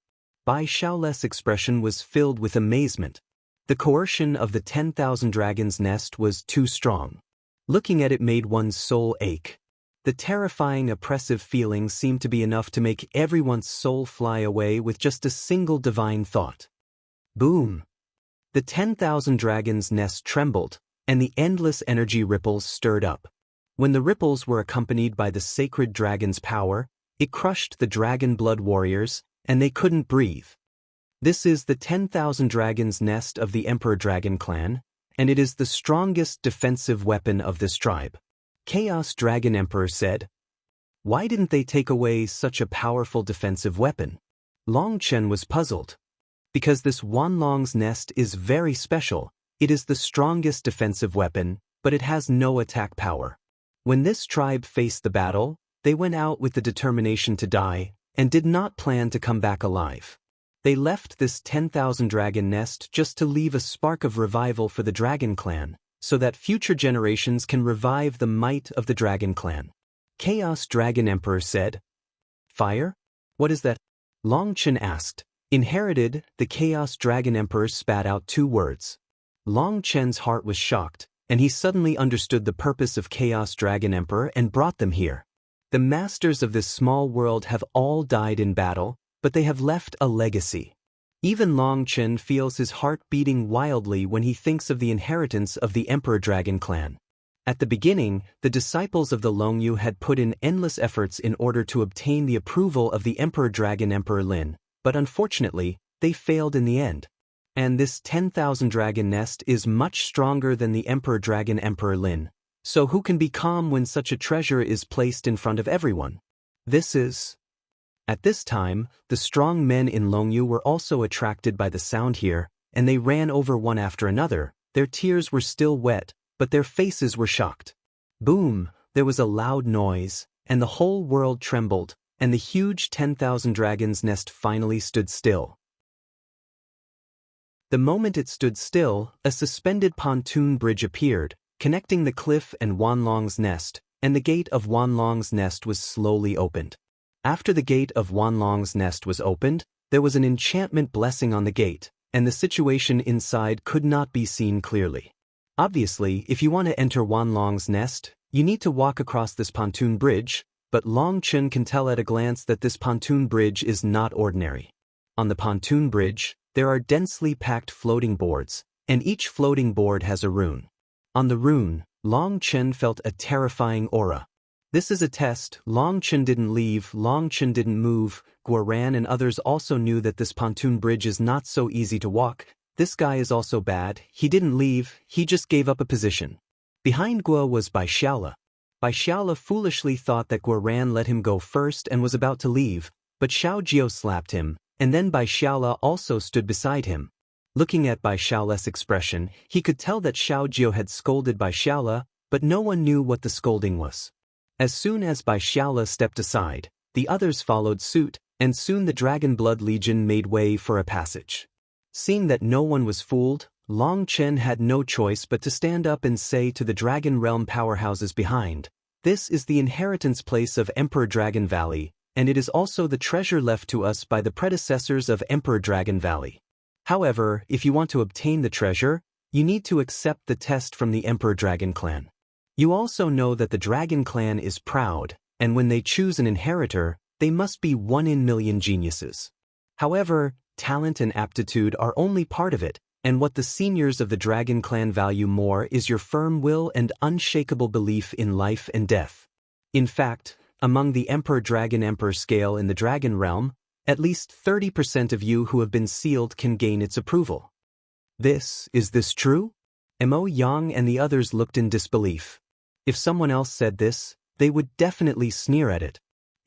Bai Xiaole's expression was filled with amazement. The coercion of the 10,000 dragons nest was too strong. Looking at it made one's soul ache. The terrifying, oppressive feeling seemed to be enough to make everyone's soul fly away with just a single divine thought. Boom! The 10,000 dragons nest trembled, and the endless energy ripples stirred up. When the ripples were accompanied by the sacred dragon's power, it crushed the dragon blood warriors, and they couldn't breathe. This is the 10,000 dragons nest of the Emperor Dragon clan, and it is the strongest defensive weapon of this tribe. Chaos Dragon Emperor said. Why didn't they take away such a powerful defensive weapon? Long Chen was puzzled. Because this Wanlong's nest is very special, it is the strongest defensive weapon, but it has no attack power. When this tribe faced the battle, they went out with the determination to die, and did not plan to come back alive. They left this 10,000 dragon nest just to leave a spark of revival for the Dragon Clan, so that future generations can revive the might of the Dragon Clan. Chaos Dragon Emperor said. Fire? What is that? Long Chen asked. Inherited, the Chaos Dragon Emperor spat out 2 words. Long Chen's heart was shocked, and he suddenly understood the purpose of Chaos Dragon Emperor and brought them here. The masters of this small world have all died in battle, but they have left a legacy. Even Long Chen feels his heart beating wildly when he thinks of the inheritance of the Emperor Dragon clan. At the beginning, the disciples of the Longyu had put in endless efforts in order to obtain the approval of the Emperor Dragon Emperor Lin, but unfortunately, they failed in the end. And this 10,000 dragon nest is much stronger than the Emperor Dragon Emperor Lin. So who can be calm when such a treasure is placed in front of everyone? At this time, the strong men in Longyu were also attracted by the sound here, and they ran over one after another. Their tears were still wet, but their faces were shocked. Boom! There was a loud noise, and the whole world trembled, and the huge 10,000 dragons nest finally stood still. The moment it stood still, a suspended pontoon bridge appeared, connecting the cliff and Wanlong's nest, and the gate of Wanlong's nest was slowly opened. After the gate of Wanlong's nest was opened, there was an enchantment blessing on the gate, and the situation inside could not be seen clearly. Obviously, if you want to enter Wanlong's nest, you need to walk across this pontoon bridge, but Long Chen can tell at a glance that this pontoon bridge is not ordinary. On the pontoon bridge, there are densely packed floating boards, and each floating board has a rune. On the rune, Long Chen felt a terrifying aura. This is a test. Long Chen didn't leave, Long Chen didn't move. Guoran and others also knew that this pontoon bridge is not so easy to walk. This guy is also bad. He didn't leave, he just gave up a position. Behind Guo was Bai Xiaole. Bai Xiaole foolishly thought that Guoran let him go first and was about to leave, but Xiao Jiao slapped him, and then Bai Xiaole also stood beside him. Looking at Bai Xiaole's expression, he could tell that Xiao Jiao had scolded Bai Xiaole, but no one knew what the scolding was. As soon as Bai Xiaole stepped aside, the others followed suit, and soon the Dragon Blood Legion made way for a passage. Seeing that no one was fooled, Long Chen had no choice but to stand up and say to the Dragon Realm powerhouses behind, "This is the inheritance place of Emperor Dragon Valley, and it is also the treasure left to us by the predecessors of Emperor Dragon Valley. However, if you want to obtain the treasure, you need to accept the test from the Emperor Dragon clan. You also know that the Dragon clan is proud, and when they choose an inheritor, they must be 1 in million geniuses. However, talent and aptitude are only part of it, and what the seniors of the Dragon clan value more is your firm will and unshakable belief in life and death. In fact, among the Emperor Dragon Emperor scale in the Dragon Realm, at least 30% of you who have been sealed can gain its approval." Is this true? Mo Yang and the others looked in disbelief. If someone else said this, they would definitely sneer at it.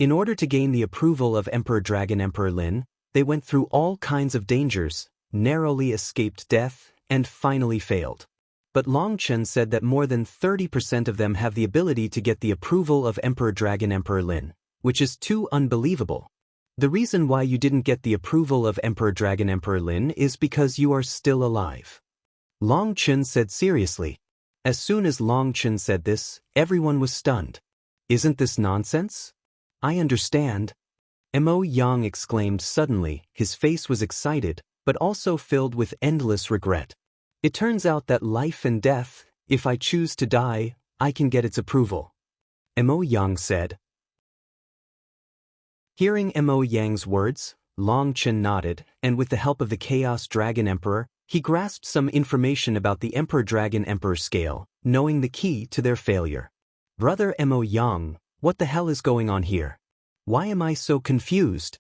In order to gain the approval of Emperor Dragon Emperor Lin, they went through all kinds of dangers, narrowly escaped death, and finally failed. But Long Chen said that more than 30% of them have the ability to get the approval of Emperor Dragon Emperor Lin, which is too unbelievable. The reason why you didn't get the approval of Emperor Dragon Emperor Lin is because you are still alive. Long Chen said seriously. As soon as Long Chen said this, everyone was stunned. Isn't this nonsense? I understand. Mo Yang exclaimed suddenly. His face was excited, but also filled with endless regret. It turns out that life and death, if I choose to die, I can get its approval. Mo Yang said. Hearing Mo Yang's words, Long Chen nodded, and with the help of the Chaos Dragon Emperor, he grasped some information about the Emperor Dragon Emperor scale, knowing the key to their failure. Brother Mo Yang, what the hell is going on here? Why am I so confused?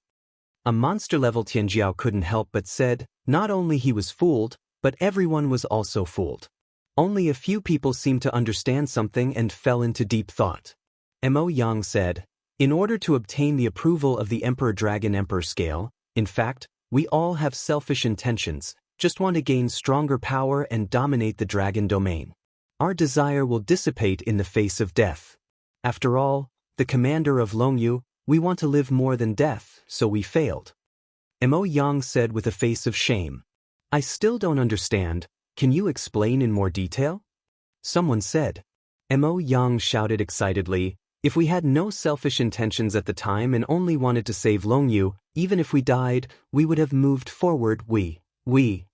A monster-level Tianjiao couldn't help but said, not only he was fooled, but everyone was also fooled. Only a few people seemed to understand something and fell into deep thought. Mo Yang said, in order to obtain the approval of the Emperor Dragon Emperor scale, in fact, we all have selfish intentions, just want to gain stronger power and dominate the dragon domain. Our desire will dissipate in the face of death. After all, the commander of Longyu, we want to live more than death, so we failed. Mo Yang said with a face of shame. I still don't understand, can you explain in more detail? Someone said. Mo Yang shouted excitedly, if we had no selfish intentions at the time and only wanted to save Longyu, even if we died, we would have moved forward, we.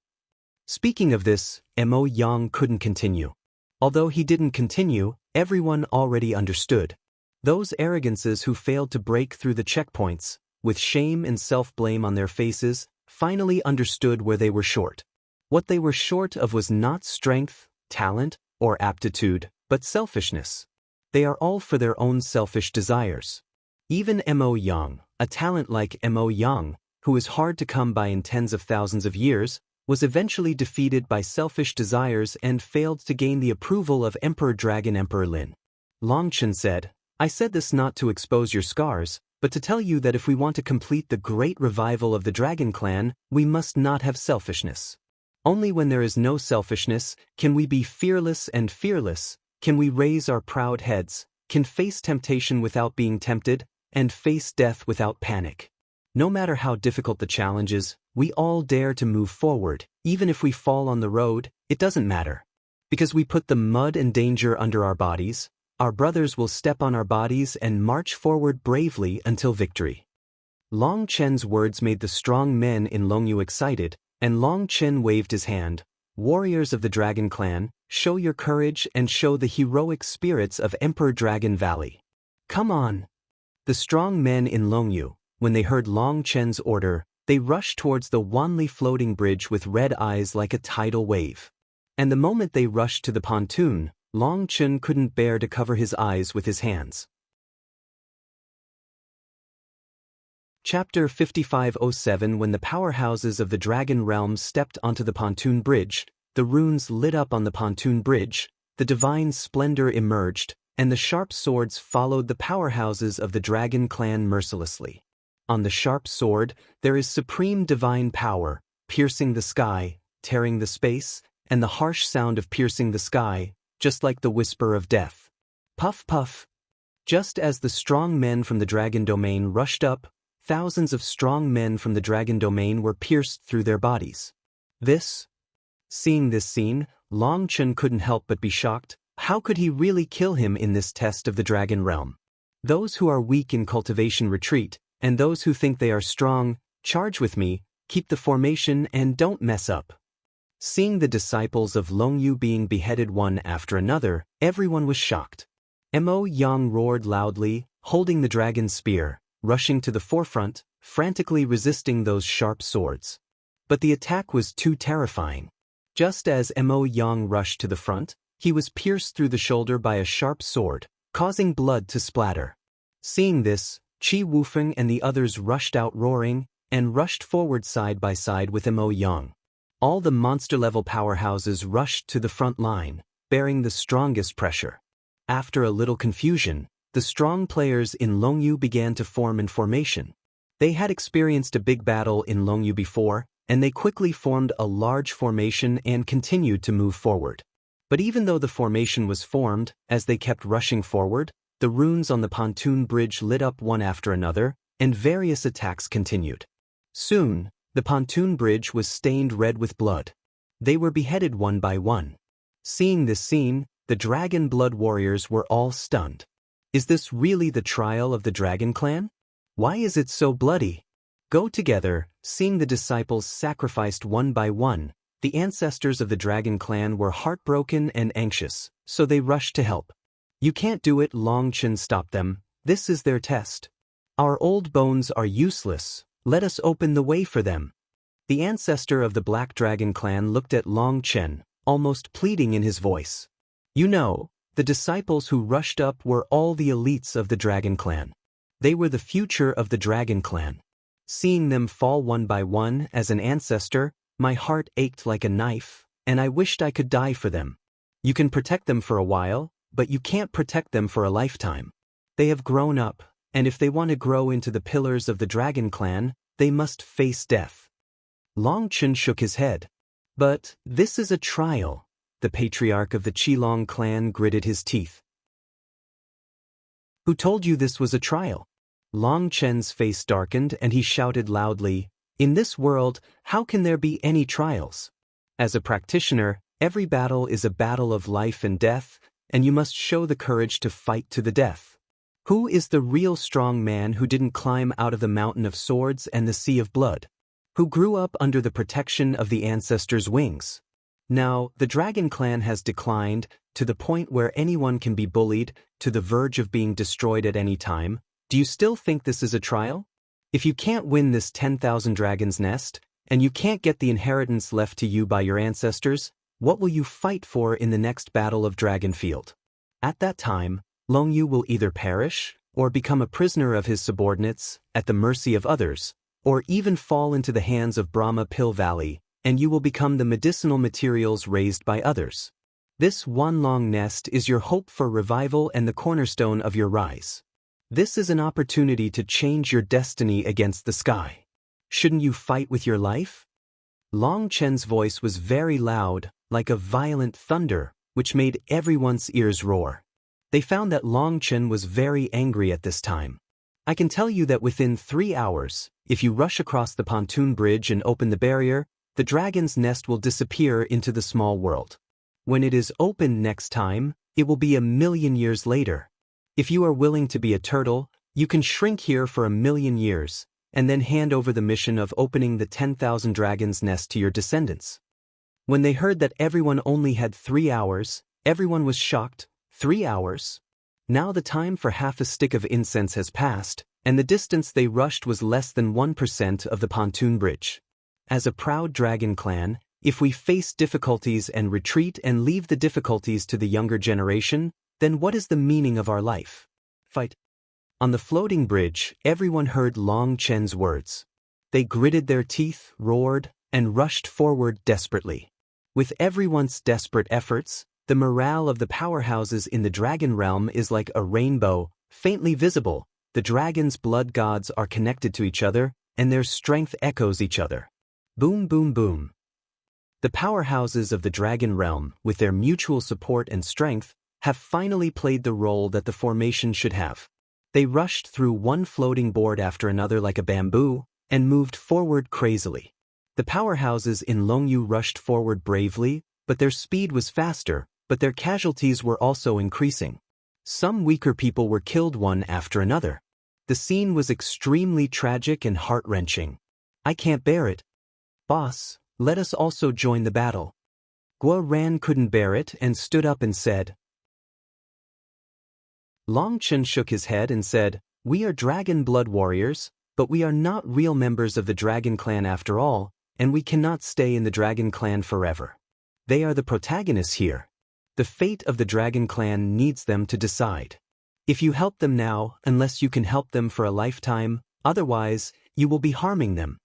Speaking of this, Mo Yang couldn't continue. Although he didn't continue, everyone already understood. Those arrogances who failed to break through the checkpoints, with shame and self-blame on their faces, finally understood where they were short. What they were short of was not strength, talent, or aptitude, but selfishness. They are all for their own selfish desires. Even Mo Yang, a talent like Mo Yang, who is hard to come by in tens of thousands of years, was eventually defeated by selfish desires and failed to gain the approval of Emperor Dragon Emperor Lin. Long Chen said, I said this not to expose your scars, but to tell you that if we want to complete the great revival of the Dragon Clan, we must not have selfishness. Only when there is no selfishness can we be fearless and fearless, can we raise our proud heads, can face temptation without being tempted, and face death without panic. No matter how difficult the challenges, we all dare to move forward, even if we fall on the road, it doesn't matter. Because we put the mud and danger under our bodies, our brothers will step on our bodies and march forward bravely until victory. Long Chen's words made the strong men in Longyu excited, and Long Chen waved his hand. Warriors of the Dragon Clan, show your courage and show the heroic spirits of Emperor Dragon Valley. Come on! The strong men in Longyu, when they heard Long Chen's order, they rushed towards the Wanli floating bridge with red eyes like a tidal wave. And the moment they rushed to the pontoon, Long Chen couldn't bear to cover his eyes with his hands. Chapter 5507. When the powerhouses of the Dragon Realm stepped onto the pontoon bridge, the runes lit up on the pontoon bridge, the divine splendor emerged, and the sharp swords followed the powerhouses of the Dragon Clan mercilessly. On the sharp sword, there is supreme divine power, piercing the sky, tearing the space, and the harsh sound of piercing the sky, just like the whisper of death. Puff puff. Just as the strong men from the Dragon Domain rushed up, thousands of strong men from the Dragon Domain were pierced through their bodies. Seeing this scene, Long Chen couldn't help but be shocked. How could he really kill him in this test of the Dragon Realm? Those who are weak in cultivation retreat, and those who think they are strong, charge with me, keep the formation and don't mess up. Seeing the disciples of Longyu being beheaded one after another, everyone was shocked. Mo Yang roared loudly, holding the dragon spear, rushing to the forefront, frantically resisting those sharp swords. But the attack was too terrifying. Just as Mo Yang rushed to the front, he was pierced through the shoulder by a sharp sword, causing blood to splatter. Seeing this, Qi Wufeng and the others rushed out roaring, and rushed forward side by side with Mo Yang. All the monster-level powerhouses rushed to the front line, bearing the strongest pressure. After a little confusion, the the strong players in Longyu began to form in formation. They had experienced a big battle in Longyu before, and they quickly formed a large formation and continued to move forward. But even though the formation was formed, as they kept rushing forward, the runes on the pontoon bridge lit up one after another, and various attacks continued. Soon, the pontoon bridge was stained red with blood. They were beheaded one by one. Seeing this scene, the Dragon Blood warriors were all stunned. Is this really the trial of the Dragon Clan? Why is it so bloody? Go together, seeing the disciples sacrificed one by one. The ancestors of the Dragon Clan were heartbroken and anxious, so they rushed to help. You can't do it, Long Chen stopped them. This is their test. Our old bones are useless. Let us open the way for them. The ancestor of the Black Dragon Clan looked at Long Chen, almost pleading in his voice. You know, the disciples who rushed up were all the elites of the Dragon Clan. They were the future of the Dragon Clan. Seeing them fall one by one as an ancestor, my heart ached like a knife, and I wished I could die for them. You can protect them for a while, but you can't protect them for a lifetime. They have grown up, and if they want to grow into the pillars of the Dragon Clan, they must face death. Long Chen shook his head. But this is a trial. The patriarch of the Qilong clan gritted his teeth. Who told you this was a trial? Long Chen's face darkened and he shouted loudly, In this world, how can there be any trials? As a practitioner, every battle is a battle of life and death, and you must show the courage to fight to the death. Who is the real strong man who didn't climb out of the mountain of swords and the sea of blood? Who grew up under the protection of the ancestors' wings? Now, the Dragon Clan has declined, to the point where anyone can be bullied, to the verge of being destroyed at any time. Do you still think this is a trial? If you can't win this 10,000 dragons' nest, and you can't get the inheritance left to you by your ancestors, what will you fight for in the next battle of Dragonfield? At that time, Longyu will either perish, or become a prisoner of his subordinates, at the mercy of others, or even fall into the hands of Brahma Pill Valley, and you will become the medicinal materials raised by others. This Wanlong nest is your hope for revival and the cornerstone of your rise. This is an opportunity to change your destiny against the sky. Shouldn't you fight with your life? Long Chen's voice was very loud, like a violent thunder, which made everyone's ears roar. They found that Long Chen was very angry at this time. I can tell you that within 3 hours, if you rush across the pontoon bridge and open the barrier, the dragon's nest will disappear into the small world. When it is opened next time, it will be 1,000,000 years later. If you are willing to be a turtle, you can shrink here for 1,000,000 years, and then hand over the mission of opening the 10,000 dragons' nest to your descendants. When they heard that everyone only had 3 hours, everyone was shocked. 3 hours? Now the time for half a stick of incense has passed, and the distance they rushed was less than 1% of the pontoon bridge. As a proud dragon clan, if we face difficulties and retreat and leave the difficulties to the younger generation, then what is the meaning of our life? Fight. On the floating bridge, everyone heard Long Chen's words. They gritted their teeth, roared, and rushed forward desperately. With everyone's desperate efforts, the morale of the powerhouses in the dragon realm is like a rainbow, faintly visible. The dragon's blood gods are connected to each other, and their strength echoes each other. Boom, boom, boom. The powerhouses of the dragon realm, with their mutual support and strength, have finally played the role that the formation should have. They rushed through one floating board after another like a bamboo, and moved forward crazily. The powerhouses in Longyu rushed forward bravely, but their speed was faster, but their casualties were also increasing. Some weaker people were killed one after another. The scene was extremely tragic and heart-wrenching. I can't bear it. Boss, let us also join the battle. Guo Ran couldn't bear it and stood up and said. Long Chen shook his head and said, We are dragon blood warriors, but we are not real members of the dragon clan after all, and we cannot stay in the dragon clan forever. They are the protagonists here. The fate of the dragon clan needs them to decide. If you help them now, unless you can help them for a lifetime, otherwise, you will be harming them.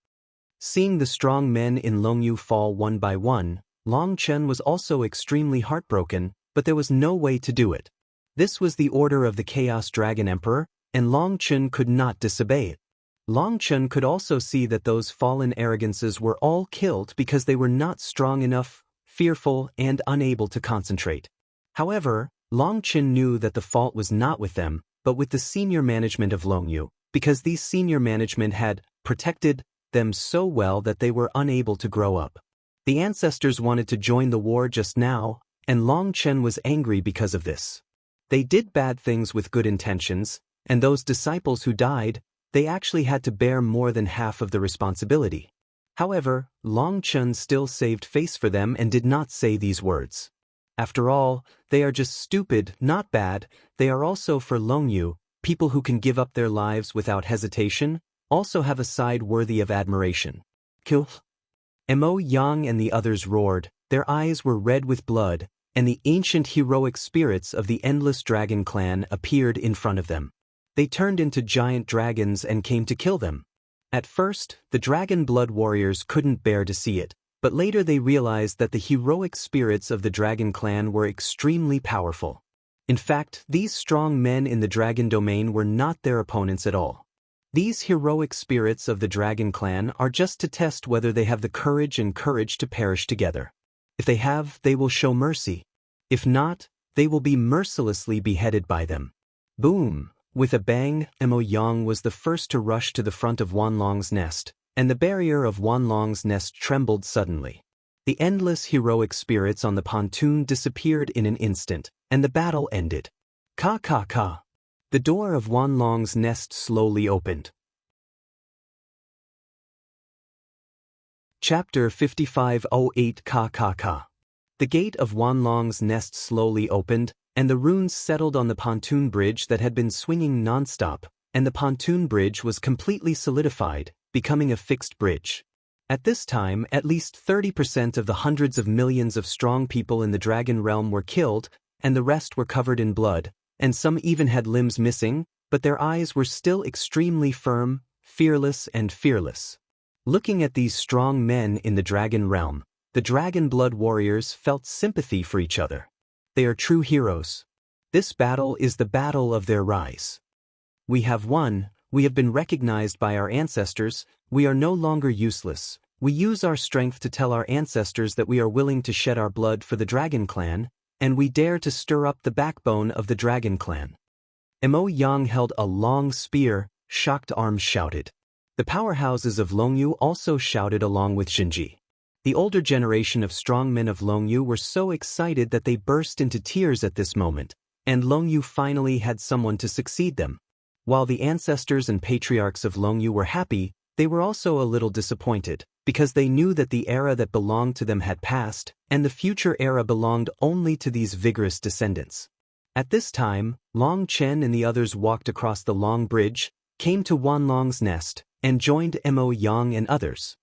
Seeing the strong men in Longyu fall one by one, Long Chen was also extremely heartbroken, but there was no way to do it. This was the order of the Chaos Dragon Emperor, and Long Chen could not disobey it. Long Chen could also see that those fallen arrogances were all killed because they were not strong enough, fearful, and unable to concentrate. However, Long Chen knew that the fault was not with them, but with the senior management of Longyu, because these senior management had protected them so well that they were unable to grow up. The ancestors wanted to join the war just now, and Long Chen was angry because of this. They did bad things with good intentions, and those disciples who died, they actually had to bear more than half of the responsibility. However, Long Chen still saved face for them and did not say these words. After all, they are just stupid, not bad. They are also for Longyu, people who can give up their lives without hesitation, also have a side worthy of admiration. Kill. Mo Yang and the others roared, their eyes were red with blood, and the ancient heroic spirits of the Endless Dragon clan appeared in front of them. They turned into giant dragons and came to kill them. At first, the Dragon Blood Warriors couldn't bear to see it, but later they realized that the heroic spirits of the Dragon clan were extremely powerful. In fact, these strong men in the Dragon domain were not their opponents at all. These heroic spirits of the Dragon clan are just to test whether they have the courage to perish together. If they have, they will show mercy. If not, they will be mercilessly beheaded by them. Boom! With a bang, Mo Yang was the first to rush to the front of Wanlong's nest, and the barrier of Wanlong's nest trembled suddenly. The endless heroic spirits on the pontoon disappeared in an instant, and the battle ended. Ka ka ka. The door of Wanlong's nest slowly opened. Chapter 5508 Ka Ka Ka. The gate of Wanlong's nest slowly opened, and the runes settled on the pontoon bridge that had been swinging non-stop, and the pontoon bridge was completely solidified, becoming a fixed bridge. At this time, at least 30% of the hundreds of millions of strong people in the Dragon realm were killed, and the rest were covered in blood, and some even had limbs missing, but their eyes were still extremely firm, fearless. Looking at these strong men in the Dragon realm, the Dragon Blood Warriors felt sympathy for each other. They are true heroes. This battle is the battle of their rise. We have won, we have been recognized by our ancestors, we are no longer useless. We use our strength to tell our ancestors that we are willing to shed our blood for the Dragon clan, and we dare to stir up the backbone of the Dragon clan. Mo Yang held a long spear, shocked arms shouted. The powerhouses of Longyu also shouted along with Shinji. The older generation of strong men of Longyu were so excited that they burst into tears at this moment, and Longyu finally had someone to succeed them. While the ancestors and patriarchs of Longyu were happy, they were also a little disappointed, because they knew that the era that belonged to them had passed, and the future era belonged only to these vigorous descendants. At this time, Long Chen and the others walked across the long bridge, came to Wanlong's nest, and joined Mo Yang and others.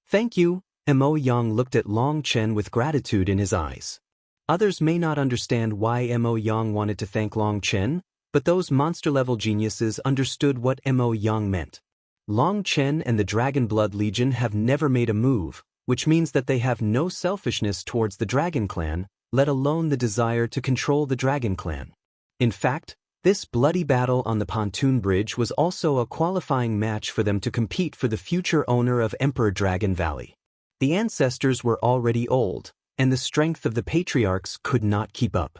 Thank you. Mo Yang looked at Long Chen with gratitude in his eyes. Others may not understand why Mo Yang wanted to thank Long Chen, but those monster-level geniuses understood what Mo Yang meant. Long Chen and the Dragon Blood Legion have never made a move, which means that they have no selfishness towards the Dragon clan, let alone the desire to control the Dragon clan. In fact, this bloody battle on the pontoon bridge was also a qualifying match for them to compete for the future owner of Emperor Dragon Valley. The ancestors were already old, and the strength of the patriarchs could not keep up.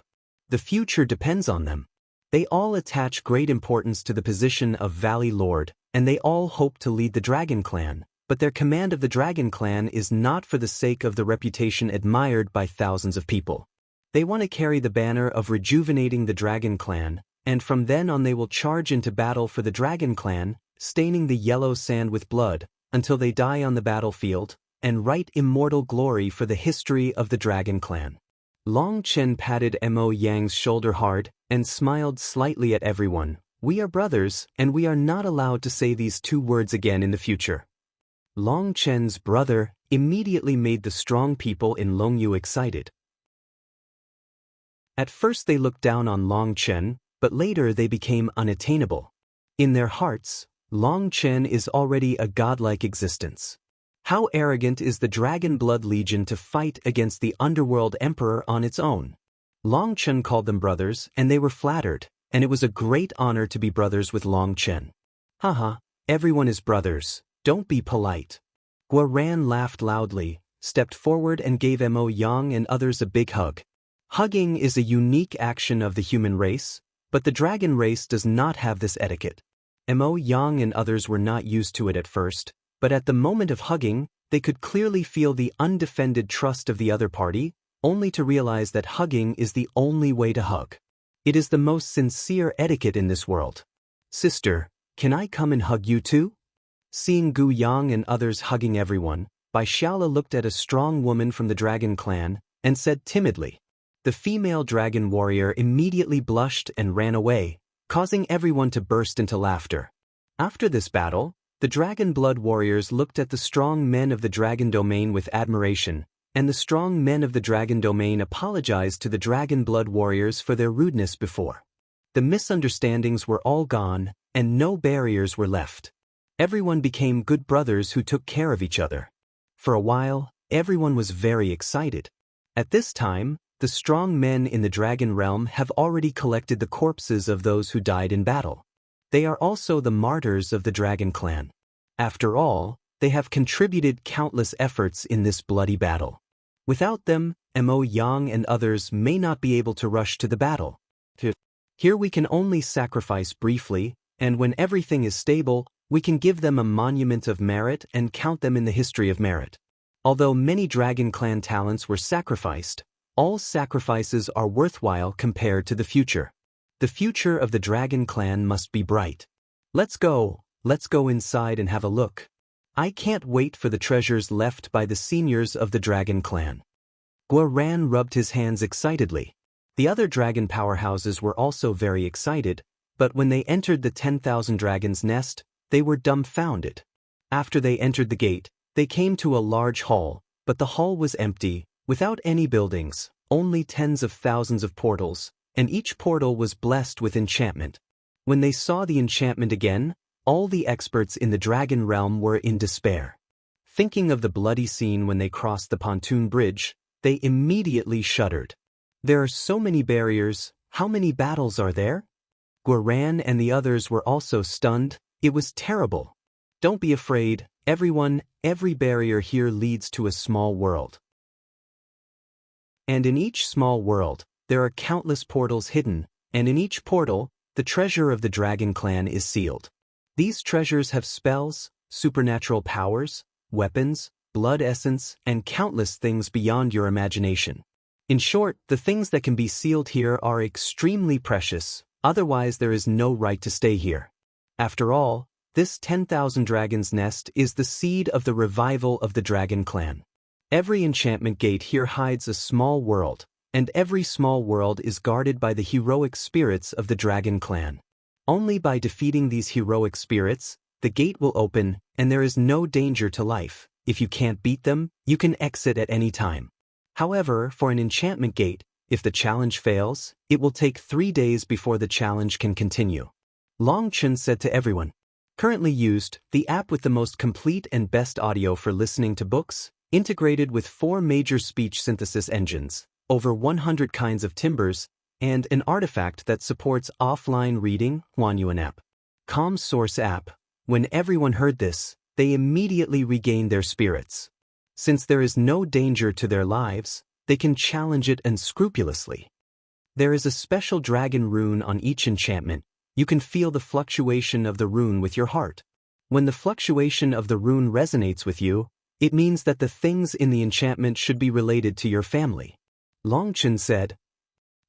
The future depends on them. They all attach great importance to the position of Valley Lord, and they all hope to lead the Dragon clan, but their command of the Dragon clan is not for the sake of the reputation admired by thousands of people. They want to carry the banner of rejuvenating the Dragon clan, and from then on they will charge into battle for the Dragon clan, staining the yellow sand with blood, until they die on the battlefield, and write immortal glory for the history of the Dragon clan. Long Chen patted Mo Yang's shoulder hard, and smiled slightly at everyone. We are brothers, and we are not allowed to say these two words again in the future. Long Chen's brother immediately made the strong people in Longyu excited. At first they looked down on Long Chen, but later they became unattainable. In their hearts, Long Chen is already a godlike existence. How arrogant is the Dragon Blood Legion to fight against the Underworld Emperor on its own? Long Chen called them brothers, and they were flattered, and it was a great honor to be brothers with Long Chen. Haha, everyone is brothers, don't be polite. Guoran laughed loudly, stepped forward and gave Mo Yang and others a big hug. Hugging is a unique action of the human race, but the dragon race does not have this etiquette. Mo Yang and others were not used to it at first, but at the moment of hugging, they could clearly feel the undefended trust of the other party, only to realize that hugging is the only way to hug. It is the most sincere etiquette in this world. Sister, can I come and hug you too? Seeing Gu Yang and others hugging everyone, Bai Xiaola looked at a strong woman from the dragon clan and said timidly. The female dragon warrior immediately blushed and ran away, causing everyone to burst into laughter. After this battle, the dragon blood warriors looked at the strong men of the dragon domain with admiration, and the strong men of the dragon domain apologized to the dragon blood warriors for their rudeness before. The misunderstandings were all gone, and no barriers were left. Everyone became good brothers who took care of each other. For a while, everyone was very excited. At this time, the strong men in the dragon realm have already collected the corpses of those who died in battle. They are also the martyrs of the dragon clan. After all, they have contributed countless efforts in this bloody battle. Without them, Mo Yang and others may not be able to rush to the battle. Here we can only sacrifice briefly, and when everything is stable, we can give them a monument of merit and count them in the history of merit. Although many dragon clan talents were sacrificed, all sacrifices are worthwhile compared to the future. The future of the dragon clan must be bright. Let's go inside and have a look. I can't wait for the treasures left by the seniors of the dragon clan. Guoran rubbed his hands excitedly. The other dragon powerhouses were also very excited, but when they entered the 10,000 dragons nest, they were dumbfounded. After they entered the gate, they came to a large hall, but the hall was empty, without any buildings, only tens of thousands of portals, and each portal was blessed with enchantment. When they saw the enchantment again, all the experts in the dragon realm were in despair. Thinking of the bloody scene when they crossed the pontoon bridge, they immediately shuddered. There are so many barriers, how many battles are there? Guoran and the others were also stunned. It was terrible. Don't be afraid, everyone, every barrier here leads to a small world. And in each small world, there are countless portals hidden, and in each portal, the treasure of the dragon clan is sealed. These treasures have spells, supernatural powers, weapons, blood essence, and countless things beyond your imagination. In short, the things that can be sealed here are extremely precious, otherwise there is no right to stay here. After all, this 10,000 dragons nest is the seed of the revival of the dragon clan. Every enchantment gate here hides a small world, and every small world is guarded by the heroic spirits of the dragon clan. Only by defeating these heroic spirits, the gate will open, and there is no danger to life. If you can't beat them, you can exit at any time. However, for an enchantment gate, if the challenge fails, it will take 3 days before the challenge can continue. Long Chen said to everyone. Currently used, the app with the most complete and best audio for listening to books, integrated with 4 major speech synthesis engines, over 100 kinds of timbers, and an artifact that supports offline reading, Huanyuan app. Calm Source app. When everyone heard this, they immediately regained their spirits. Since there is no danger to their lives, they can challenge it unscrupulously. There is a special dragon rune on each enchantment. You can feel the fluctuation of the rune with your heart. When the fluctuation of the rune resonates with you, it means that the things in the enchantment should be related to your family. Long Chen said,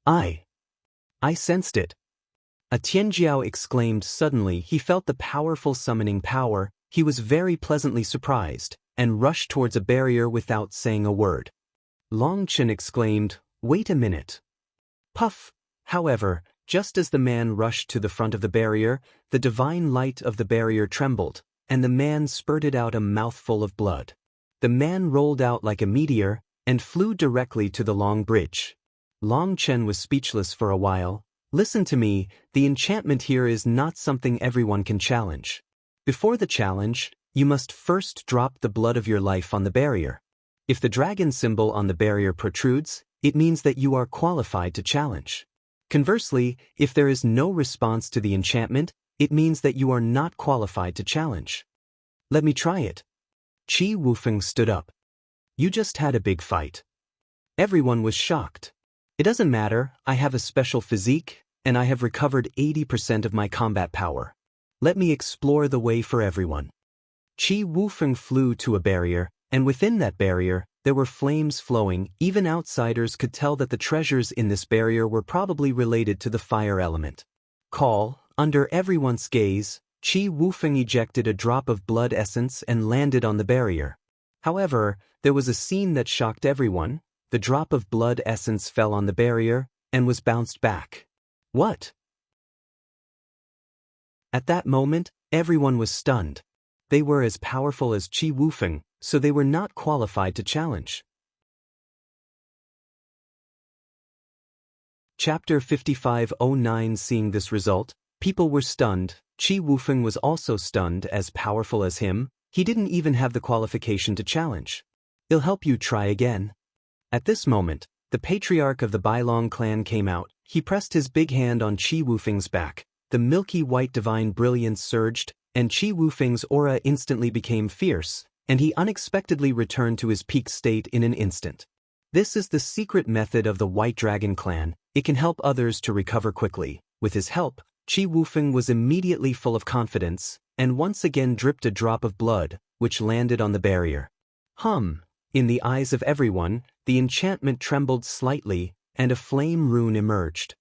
I sensed it. A Tianjiao exclaimed suddenly. He felt the powerful summoning power. He was very pleasantly surprised, and rushed towards a barrier without saying a word. Long Chen exclaimed, wait a minute. Puff! However, just as the man rushed to the front of the barrier, the divine light of the barrier trembled, and the man spurted out a mouthful of blood. The man rolled out like a meteor, and flew directly to the long bridge. Long Chen was speechless for a while. Listen to me, the enchantment here is not something everyone can challenge. Before the challenge, you must first drop the blood of your life on the barrier. If the dragon symbol on the barrier protrudes, it means that you are qualified to challenge. Conversely, if there is no response to the enchantment, it means that you are not qualified to challenge. Let me try it. Qi Wufeng stood up. You just had a big fight. Everyone was shocked. It doesn't matter, I have a special physique, and I have recovered 80% of my combat power. Let me explore the way for everyone. Qi Wufeng flew to a barrier, and within that barrier, there were flames flowing. Even outsiders could tell that the treasures in this barrier were probably related to the fire element. Under everyone's gaze, Qi Wufeng ejected a drop of blood essence and landed on the barrier. However, there was a scene that shocked everyone. The drop of blood essence fell on the barrier and was bounced back. What? At that moment, everyone was stunned. They were as powerful as Qi Wufeng, so they were not qualified to challenge. Chapter 5509. Seeing this result, people were stunned. Qi Wufeng was also stunned. As powerful as him, he didn't even have the qualification to challenge. I'll help you try again. At this moment, the patriarch of the Bailong clan came out. He pressed his big hand on Qi Wufeng's back. The milky white divine brilliance surged, and Qi Wufeng's aura instantly became fierce, and he unexpectedly returned to his peak state in an instant. This is the secret method of the White Dragon clan. It can help others to recover quickly. With his help, Qi Wufeng was immediately full of confidence, and once again dripped a drop of blood, which landed on the barrier. In the eyes of everyone, the enchantment trembled slightly, and a flame rune emerged.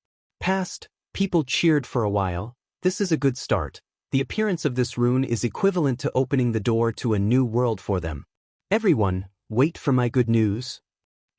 People cheered for a while. This is a good start. The appearance of this rune is equivalent to opening the door to a new world for them. Everyone, wait for my good news.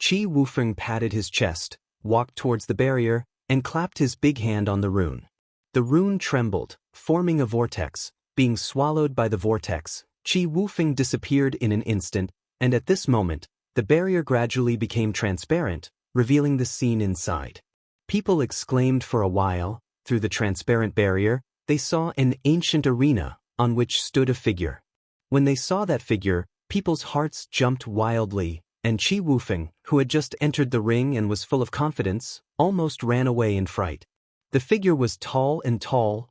Qi Wufeng patted his chest, walked towards the barrier, and clapped his big hand on the rune. The rune trembled, forming a vortex. Being swallowed by the vortex, Qi Wufeng disappeared in an instant, and at this moment, the barrier gradually became transparent, revealing the scene inside. People exclaimed for a while. Through the transparent barrier, they saw an ancient arena, on which stood a figure. When they saw that figure, people's hearts jumped wildly, and Qi Wufeng, who had just entered the ring and was full of confidence, almost ran away in fright. The figure was tall,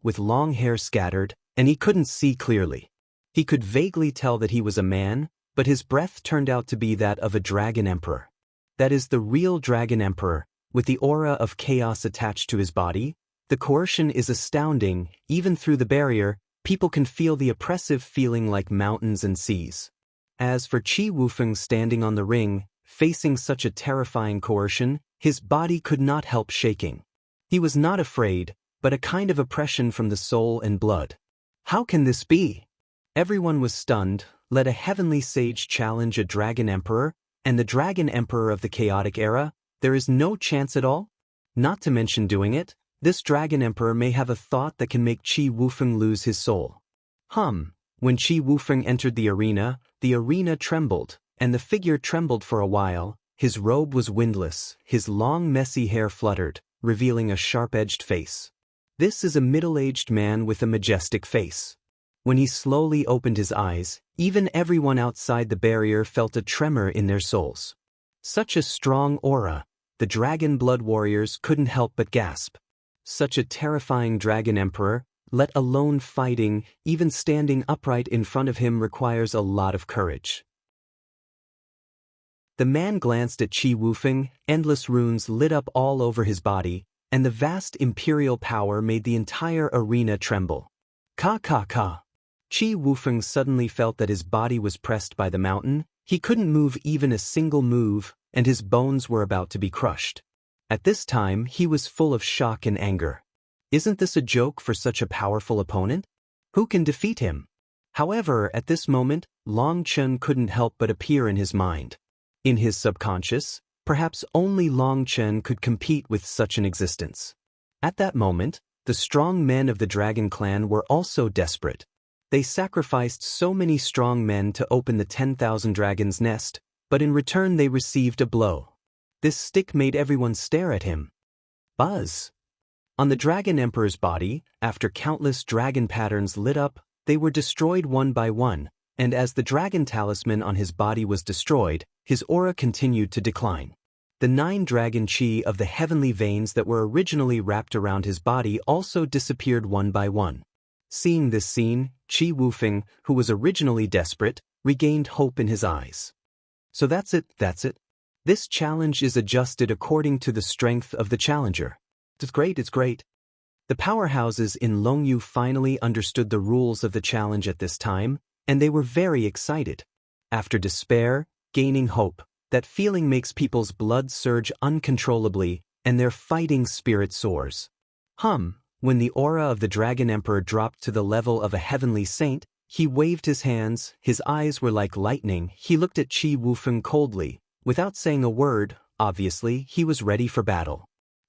with long hair scattered, and he couldn't see clearly. He could vaguely tell that he was a man, but his breath turned out to be that of a dragon emperor. That is the real dragon emperor, with the aura of chaos attached to his body. The coercion is astounding. Even through the barrier, people can feel the oppressive feeling like mountains and seas. As for Qi Wufeng standing on the ring, facing such a terrifying coercion, his body could not help shaking. He was not afraid, but a kind of oppression from the soul and blood. How can this be? Everyone was stunned. Let a heavenly sage challenge a dragon emperor, and the dragon emperor of the chaotic era? There is no chance at all? Not to mention doing it, this dragon emperor may have a thought that can make Qi Wufeng lose his soul. When Qi Wufeng entered the arena trembled, and the figure trembled for a while. His robe was windless, his long messy hair fluttered, revealing a sharp-edged face. This is a middle-aged man with a majestic face. When he slowly opened his eyes, even everyone outside the barrier felt a tremor in their souls. Such a strong aura, the dragon blood warriors couldn't help but gasp. Such a terrifying dragon emperor, let alone fighting, even standing upright in front of him requires a lot of courage. The man glanced at Qi Wufeng. Endless runes lit up all over his body, and the vast imperial power made the entire arena tremble. Ka. Qi Wufeng suddenly felt that his body was pressed by the mountain. He couldn't move even a single move, and his bones were about to be crushed. At this time, he was full of shock and anger. Isn't this a joke for such a powerful opponent? Who can defeat him? However, at this moment, Long Chen couldn't help but appear in his mind. In his subconscious, perhaps only Long Chen could compete with such an existence. At that moment, the strong men of the Dragon Clan were also desperate. They sacrificed so many strong men to open the 10,000 dragons' nest, but in return they received a blow. This stick made everyone stare at him. Buzz! On the Dragon Emperor's body, after countless dragon patterns lit up, they were destroyed one by one, and as the dragon talisman on his body was destroyed, his aura continued to decline. The 9 dragon chi of the heavenly veins that were originally wrapped around his body also disappeared one by one. Seeing this scene, Qi Wufeng, who was originally desperate, regained hope in his eyes. So that's it. This challenge is adjusted according to the strength of the challenger. It's great. The powerhouses in Longyu finally understood the rules of the challenge at this time, and they were very excited. After despair, gaining hope. That feeling makes people's blood surge uncontrollably, and their fighting spirit soars. When the aura of the Dragon Emperor dropped to the level of a heavenly saint, he waved his hands, his eyes were like lightning, he looked at Qi Wufeng coldly. Without saying a word, obviously, he was ready for battle.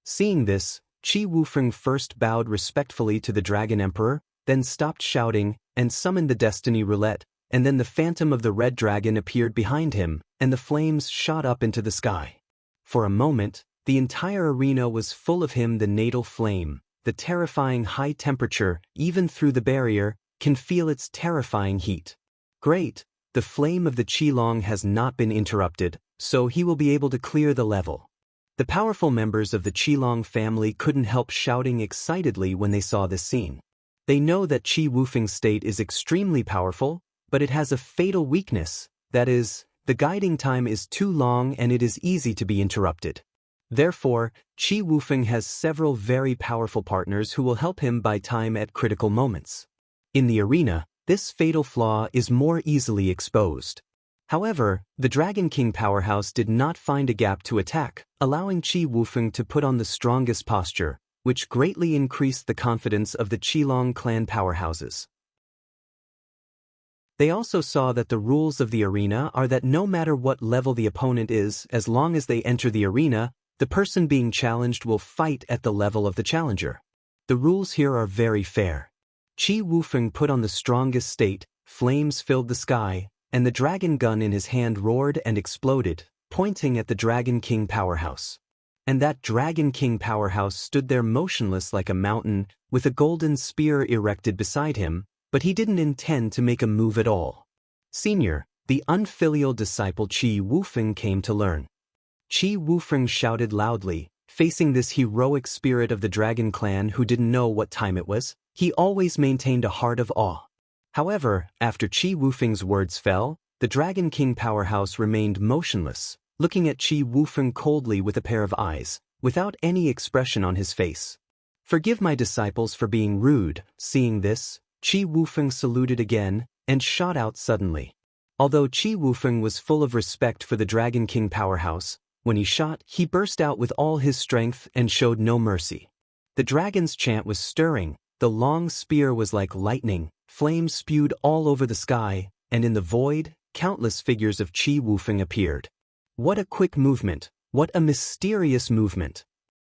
Seeing this, Qi Wufeng first bowed respectfully to the Dragon Emperor, then stopped shouting, and summoned the Destiny Roulette, and then the phantom of the red dragon appeared behind him, and the flames shot up into the sky. For a moment, the entire arena was full of him. The natal flame, the terrifying high temperature, even through the barrier, can feel its terrifying heat. Great, the flame of the Qilong has not been interrupted, so he will be able to clear the level. The powerful members of the Qilong family couldn't help shouting excitedly when they saw this scene. They know that Qi Wufeng's state is extremely powerful, but it has a fatal weakness, that is, the guiding time is too long and it is easy to be interrupted. Therefore, Qi Wufeng has several very powerful partners who will help him buy time at critical moments. In the arena, this fatal flaw is more easily exposed. However, the Dragon King powerhouse did not find a gap to attack, allowing Qi Wufeng to put on the strongest posture, which greatly increased the confidence of the Qilong clan powerhouses. They also saw that the rules of the arena are that no matter what level the opponent is, as long as they enter the arena, the person being challenged will fight at the level of the challenger. The rules here are very fair. Qi Wufeng put on the strongest state, flames filled the sky, and the dragon gun in his hand roared and exploded, pointing at the Dragon King powerhouse. And that Dragon King powerhouse stood there motionless like a mountain, with a golden spear erected beside him, but he didn't intend to make a move at all. Senior, the unfilial disciple Qi Wufeng came to learn. Qi Wufeng shouted loudly, facing this heroic spirit of the Dragon Clan who didn't know what time it was. He always maintained a heart of awe. However, after Qi Wufeng's words fell, the Dragon King powerhouse remained motionless, looking at Qi Wufeng coldly with a pair of eyes, without any expression on his face. Forgive my disciples for being rude. Seeing this, Qi Wufeng saluted again, and shot out suddenly. Although Qi Wufeng was full of respect for the Dragon King powerhouse, when he shot, he burst out with all his strength and showed no mercy. The dragon's chant was stirring, the long spear was like lightning, flames spewed all over the sky, and in the void, countless figures of Qi Wufeng appeared. What a quick movement, what a mysterious movement.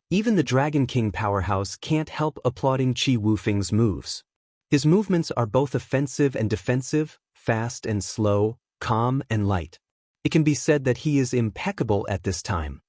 Even the Dragon King powerhouse can't help applauding Qi Wufeng's moves. His movements are both offensive and defensive, fast and slow, calm and light. It can be said that he is impeccable at this time.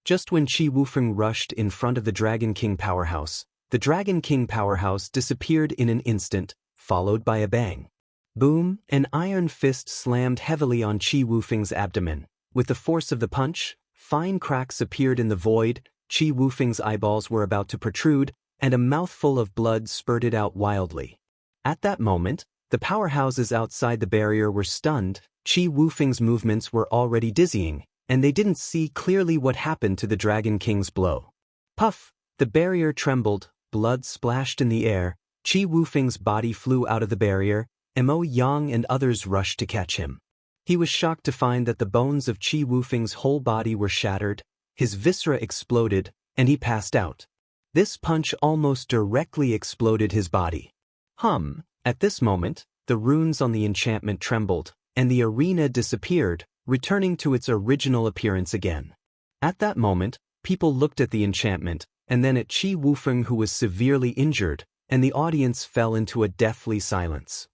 Just when Qi Wufeng rushed in front of the Dragon King powerhouse, the Dragon King powerhouse disappeared in an instant, followed by a bang. Boom, an iron fist slammed heavily on Qi Wufeng's abdomen. With the force of the punch, fine cracks appeared in the void, Qi Wufeng's eyeballs were about to protrude, and a mouthful of blood spurted out wildly. At that moment, the powerhouses outside the barrier were stunned. Qi Wufeng's movements were already dizzying, and they didn't see clearly what happened to the Dragon King's blow. Puff! The barrier trembled, blood splashed in the air, Qi Wufeng's body flew out of the barrier, Mo Yang and others rushed to catch him. He was shocked to find that the bones of Qi Wufeng's whole body were shattered, his viscera exploded, and he passed out. This punch almost directly exploded his body. At this moment, the runes on the enchantment trembled, and the arena disappeared, returning to its original appearance again. At that moment, people looked at the enchantment, and then at Qi Wufeng who was severely injured, and the audience fell into a deathly silence.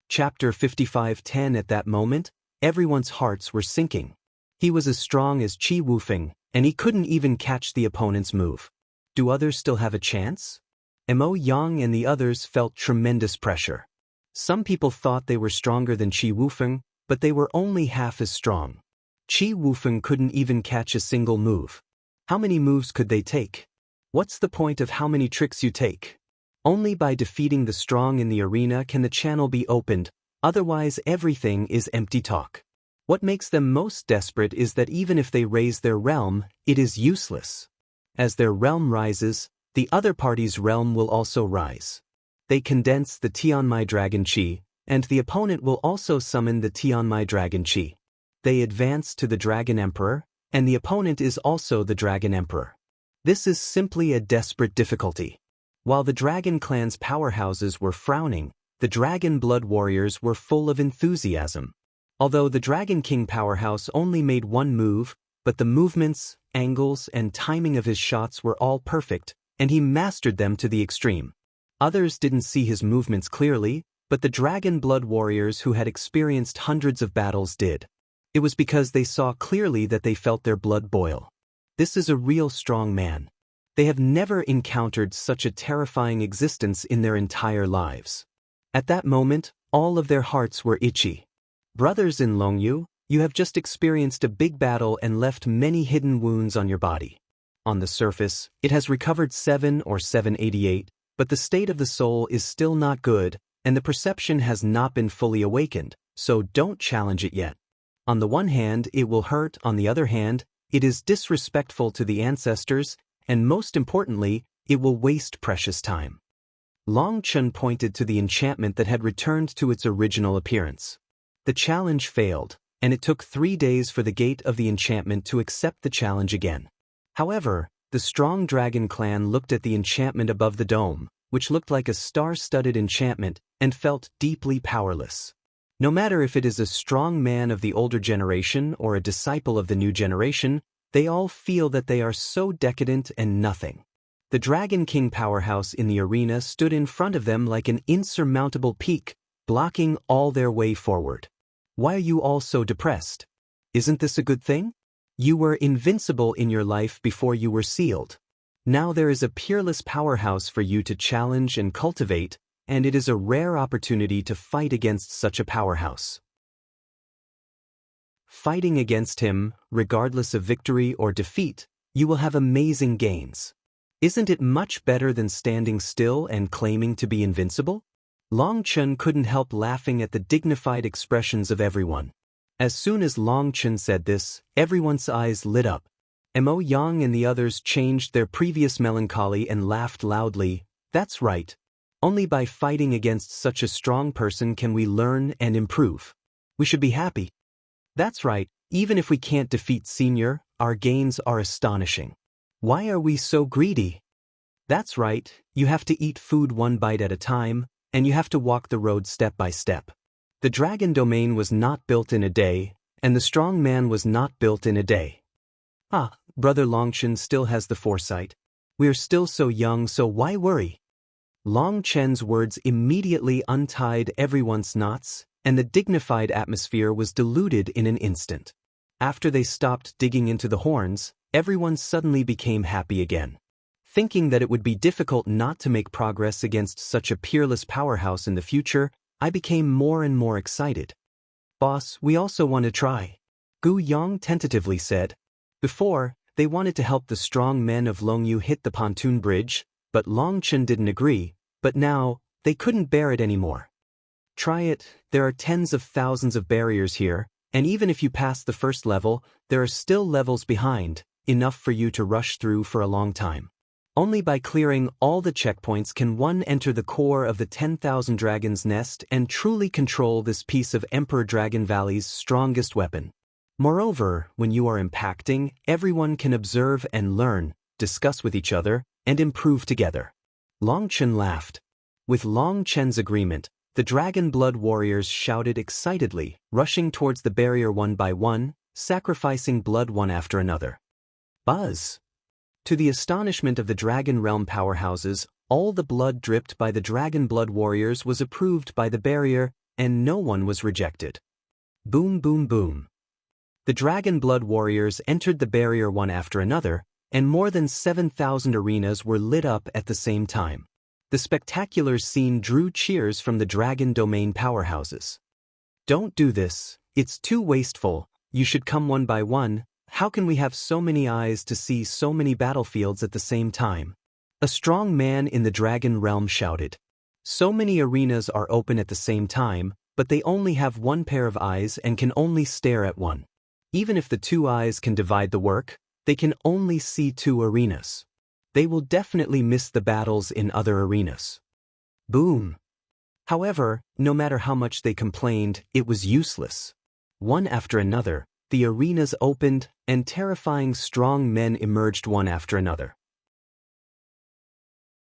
Chapter 55:10 At that moment, everyone's hearts were sinking. He was as strong as Qi Wufeng, and he couldn't even catch the opponent's move. Do others still have a chance? Mo Yang and the others felt tremendous pressure. Some people thought they were stronger than Qi Wufeng, but they were only half as strong. Qi Wufeng couldn't even catch a single move. How many moves could they take? What's the point of how many tricks you take? Only by defeating the strong in the arena can the channel be opened, otherwise everything is empty talk. What makes them most desperate is that even if they raise their realm, it is useless. As their realm rises, the other party's realm will also rise. They condense the Tianmai Dragon Qi, and the opponent will also summon the Tianmai Dragon Qi. They advance to the Dragon Emperor, and the opponent is also the Dragon Emperor. This is simply a desperate difficulty. While the Dragon Clan's powerhouses were frowning, the Dragon Blood Warriors were full of enthusiasm. Although the Dragon King powerhouse only made one move, but the movements, angles, and timing of his shots were all perfect, and he mastered them to the extreme. Others didn't see his movements clearly, but the Dragon Blood Warriors who had experienced hundreds of battles did. It was because they saw clearly that they felt their blood boil. This is a real strong man. They have never encountered such a terrifying existence in their entire lives. At that moment, all of their hearts were itchy. Brothers in Longyu, you have just experienced a big battle and left many hidden wounds on your body. On the surface, it has recovered 7 or 788, but the state of the soul is still not good, and the perception has not been fully awakened, so don't challenge it yet. On the one hand, it will hurt, on the other hand, it is disrespectful to the ancestors, and most importantly, it will waste precious time. Long Chen pointed to the enchantment that had returned to its original appearance. The challenge failed, and it took 3 days for the gate of the enchantment to accept the challenge again. However, the strong Dragon Clan looked at the enchantment above the dome, which looked like a star-studded enchantment, and felt deeply powerless. No matter if it is a strong man of the older generation or a disciple of the new generation, they all feel that they are so decadent and nothing. The Dragon King powerhouse in the arena stood in front of them like an insurmountable peak, blocking all their way forward. Why are you all so depressed? Isn't this a good thing? You were invincible in your life before you were sealed. Now there is a peerless powerhouse for you to challenge and cultivate, and it is a rare opportunity to fight against such a powerhouse. Fighting against him, regardless of victory or defeat, you will have amazing gains. Isn't it much better than standing still and claiming to be invincible? Long Chen couldn't help laughing at the dignified expressions of everyone. As soon as Long Chen said this, everyone's eyes lit up. Mo Yang and the others changed their previous melancholy and laughed loudly. That's right. Only by fighting against such a strong person can we learn and improve. We should be happy. That's right, even if we can't defeat Senior, our gains are astonishing. Why are we so greedy? That's right, you have to eat food one bite at a time, and you have to walk the road step by step. The Dragon Domain was not built in a day, and the strong man was not built in a day. Ah, Brother Longchen still has the foresight. We're still so young, so why worry? Long Chen's words immediately untied everyone's knots, and the dignified atmosphere was diluted in an instant. After they stopped digging into the horns, everyone suddenly became happy again. Thinking that it would be difficult not to make progress against such a peerless powerhouse in the future, I became more and more excited. Boss, we also want to try. Gu Yang tentatively said. Before, they wanted to help the strong men of Longyu hit the pontoon bridge, but Long Chen didn't agree, but now, they couldn't bear it anymore. Try it, there are tens of thousands of barriers here, and even if you pass the first level, there are still levels behind, enough for you to rush through for a long time. Only by clearing all the checkpoints can one enter the core of the 10,000 Dragons' nest and truly control this piece of Emperor Dragon Valley's strongest weapon. Moreover, when you are impacting, everyone can observe and learn, discuss with each other, and improve together. Long Chen laughed. With Long Chen's agreement, the Dragon Blood Warriors shouted excitedly, rushing towards the barrier one by one, sacrificing blood one after another. Buzz! To the astonishment of the Dragon Realm powerhouses, all the blood dripped by the Dragon Blood Warriors was approved by the barrier, and no one was rejected. Boom boom boom. The Dragon Blood Warriors entered the barrier one after another, and more than 7,000 arenas were lit up at the same time. The spectacular scene drew cheers from the Dragon Domain powerhouses. Don't do this, It's too wasteful, you should come one by one. How can we have so many eyes to see so many battlefields at the same time? A strong man in the dragon realm shouted. So many arenas are open at the same time, but they only have one pair of eyes and can only stare at one. Even if the two eyes can divide the work, they can only see two arenas. They will definitely miss the battles in other arenas. Boom. However, no matter how much they complained, it was useless. One after another, the arenas opened, and terrifying strong men emerged one after another.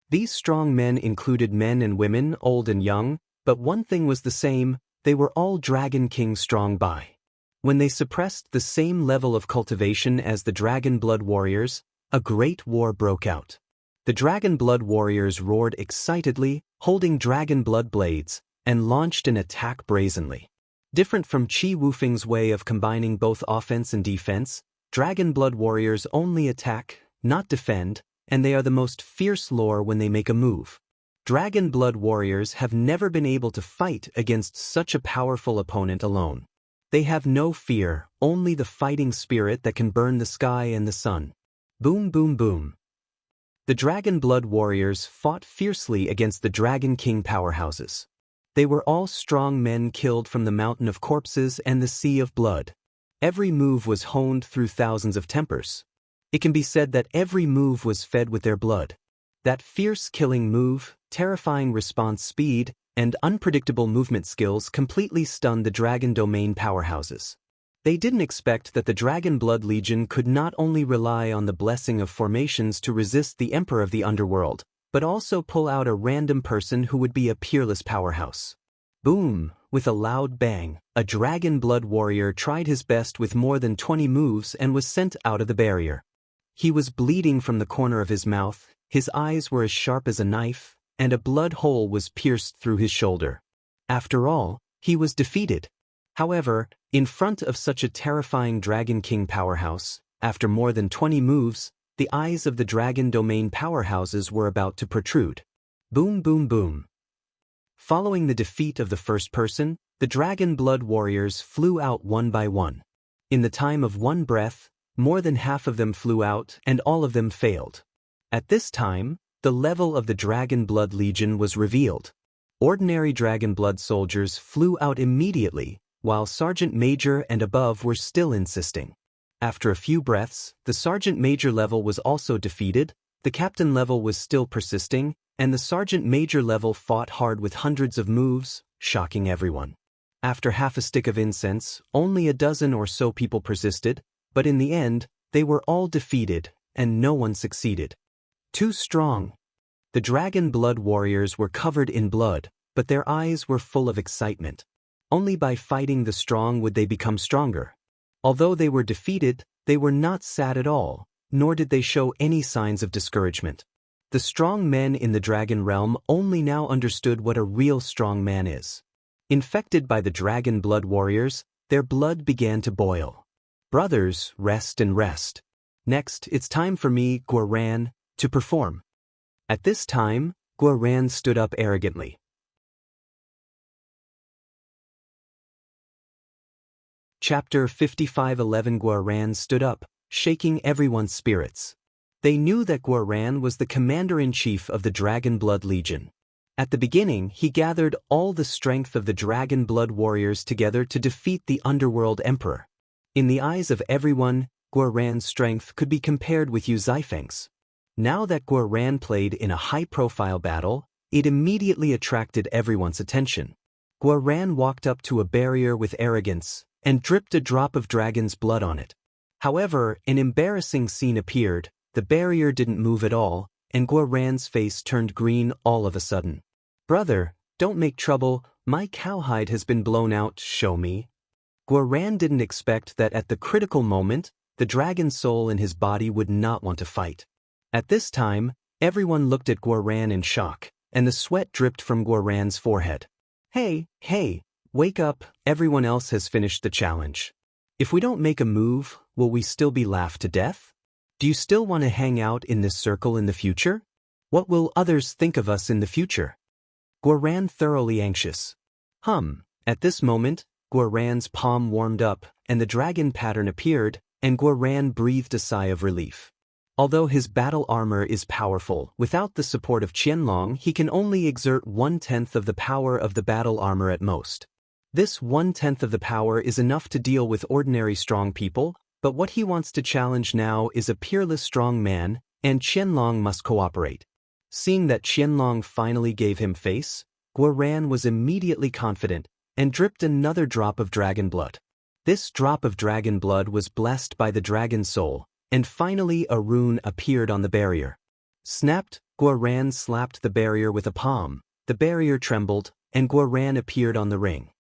These strong men included men and women, old and young, but one thing was the same, they were all Dragon King strong by. When they suppressed the same level of cultivation as the Dragon Blood Warriors, a great war broke out. The Dragon Blood Warriors roared excitedly, holding dragon blood blades, and launched an attack brazenly. Different from Qi Wufeng's way of combining both offense and defense, Dragon Blood Warriors only attack, not defend, and they are the most fierce lore when they make a move. Dragon Blood Warriors have never been able to fight against such a powerful opponent alone. They have no fear, only the fighting spirit that can burn the sky and the sun. Boom boom boom. The Dragon Blood Warriors fought fiercely against the Dragon King powerhouses. They were all strong men killed from the mountain of corpses and the sea of blood. Every move was honed through thousands of tempers. It can be said that every move was fed with their blood. That fierce killing move, terrifying response speed, and unpredictable movement skills completely stunned the Dragon Domain powerhouses. They didn't expect that the Dragon Blood Legion could not only rely on the blessing of formations to resist the Emperor of the Underworld, but also pull out a random person who would be a peerless powerhouse. Boom! With a loud bang, a Dragon Blood Warrior tried his best with more than 20 moves and was sent out of the barrier. He was bleeding from the corner of his mouth, his eyes were as sharp as a knife, and a blood hole was pierced through his shoulder. After all, he was defeated. However, in front of such a terrifying Dragon King powerhouse, after more than 20 moves, the eyes of the Dragon Domain powerhouses were about to protrude. Boom boom boom. Following the defeat of the first person, the Dragon Blood Warriors flew out one by one. In the time of one breath, more than half of them flew out and all of them failed. At this time, the level of the Dragon Blood Legion was revealed. Ordinary Dragon Blood soldiers flew out immediately, while Sergeant Major and above were still insisting. After a few breaths, the Sergeant Major level was also defeated, the Captain level was still persisting, and the Sergeant Major level fought hard with hundreds of moves, shocking everyone. After half a stick of incense, only a dozen or so people persisted, but in the end, they were all defeated, and no one succeeded. Too strong. The Dragon Blood Warriors were covered in blood, but their eyes were full of excitement. Only by fighting the strong would they become stronger. Although they were defeated, they were not sad at all, nor did they show any signs of discouragement. The strong men in the Dragon Realm only now understood what a real strong man is. Infected by the Dragon Blood Warriors, their blood began to boil. Brothers, rest and rest. Next, it's time for me, Guoran, to perform. At this time, Guoran stood up arrogantly. Chapter 55:11 Guoran stood up, shaking everyone's spirits. They knew that Guoran was the commander-in-chief of the Dragon Blood Legion. At the beginning, he gathered all the strength of the Dragon Blood Warriors together to defeat the Underworld Emperor. In the eyes of everyone, Guoran's strength could be compared with Yu Zifeng's. Now that Guoran played in a high-profile battle, it immediately attracted everyone's attention. Guoran walked up to a barrier with arrogance, and dripped a drop of dragon's blood on it. However, an embarrassing scene appeared, the barrier didn't move at all, and Guoran's face turned green all of a sudden. "Brother, don't make trouble, my cowhide has been blown out, show me." Guoran didn't expect that at the critical moment, the dragon soul in his body would not want to fight. At this time, everyone looked at Guoran in shock, and the sweat dripped from Guoran's forehead. Hey, wake up, everyone else has finished the challenge. If we don't make a move, will we still be laughed to death? Do you still want to hang out in this circle in the future? What will others think of us in the future? Guoran thoroughly anxious. At this moment, Guoran's palm warmed up, and the dragon pattern appeared, and Guoran breathed a sigh of relief. Although his battle armor is powerful, without the support of Qianlong he can only exert 1/10 of the power of the battle armor at most. This 1/10 of the power is enough to deal with ordinary strong people, but what he wants to challenge now is a peerless strong man, and Qianlong must cooperate. Seeing that Qianlong finally gave him face, Guoran was immediately confident, and dripped another drop of dragon blood. This drop of dragon blood was blessed by the dragon soul, and finally a rune appeared on the barrier. Snapped, Guoran slapped the barrier with a palm, the barrier trembled, and Guoran appeared on the ring.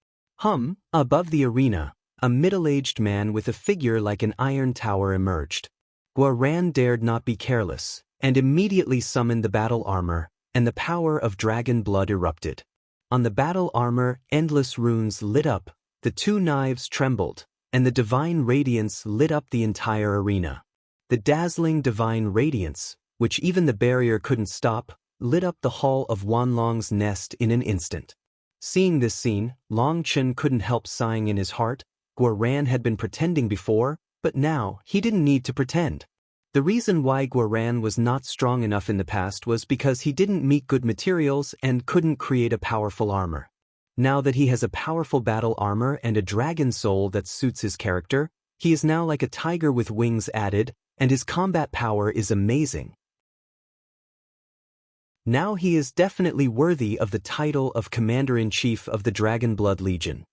Above the arena, a middle-aged man with a figure like an iron tower emerged. Guoran dared not be careless, and immediately summoned the battle armor, and the power of dragon blood erupted. On the battle armor, endless runes lit up, the two knives trembled, and the divine radiance lit up the entire arena. The dazzling divine radiance, which even the barrier couldn't stop, lit up the hall of Wanlong's nest in an instant. Seeing this scene, Long Chen couldn't help sighing in his heart. Guoran had been pretending before, but now he didn't need to pretend. The reason why Guoran was not strong enough in the past was because he didn't meet good materials and couldn't create a powerful armor. Now that he has a powerful battle armor and a dragon soul that suits his character, he is now like a tiger with wings added, and his combat power is amazing. Now he is definitely worthy of the title of Commander-in-Chief of the Dragon Blood Legion.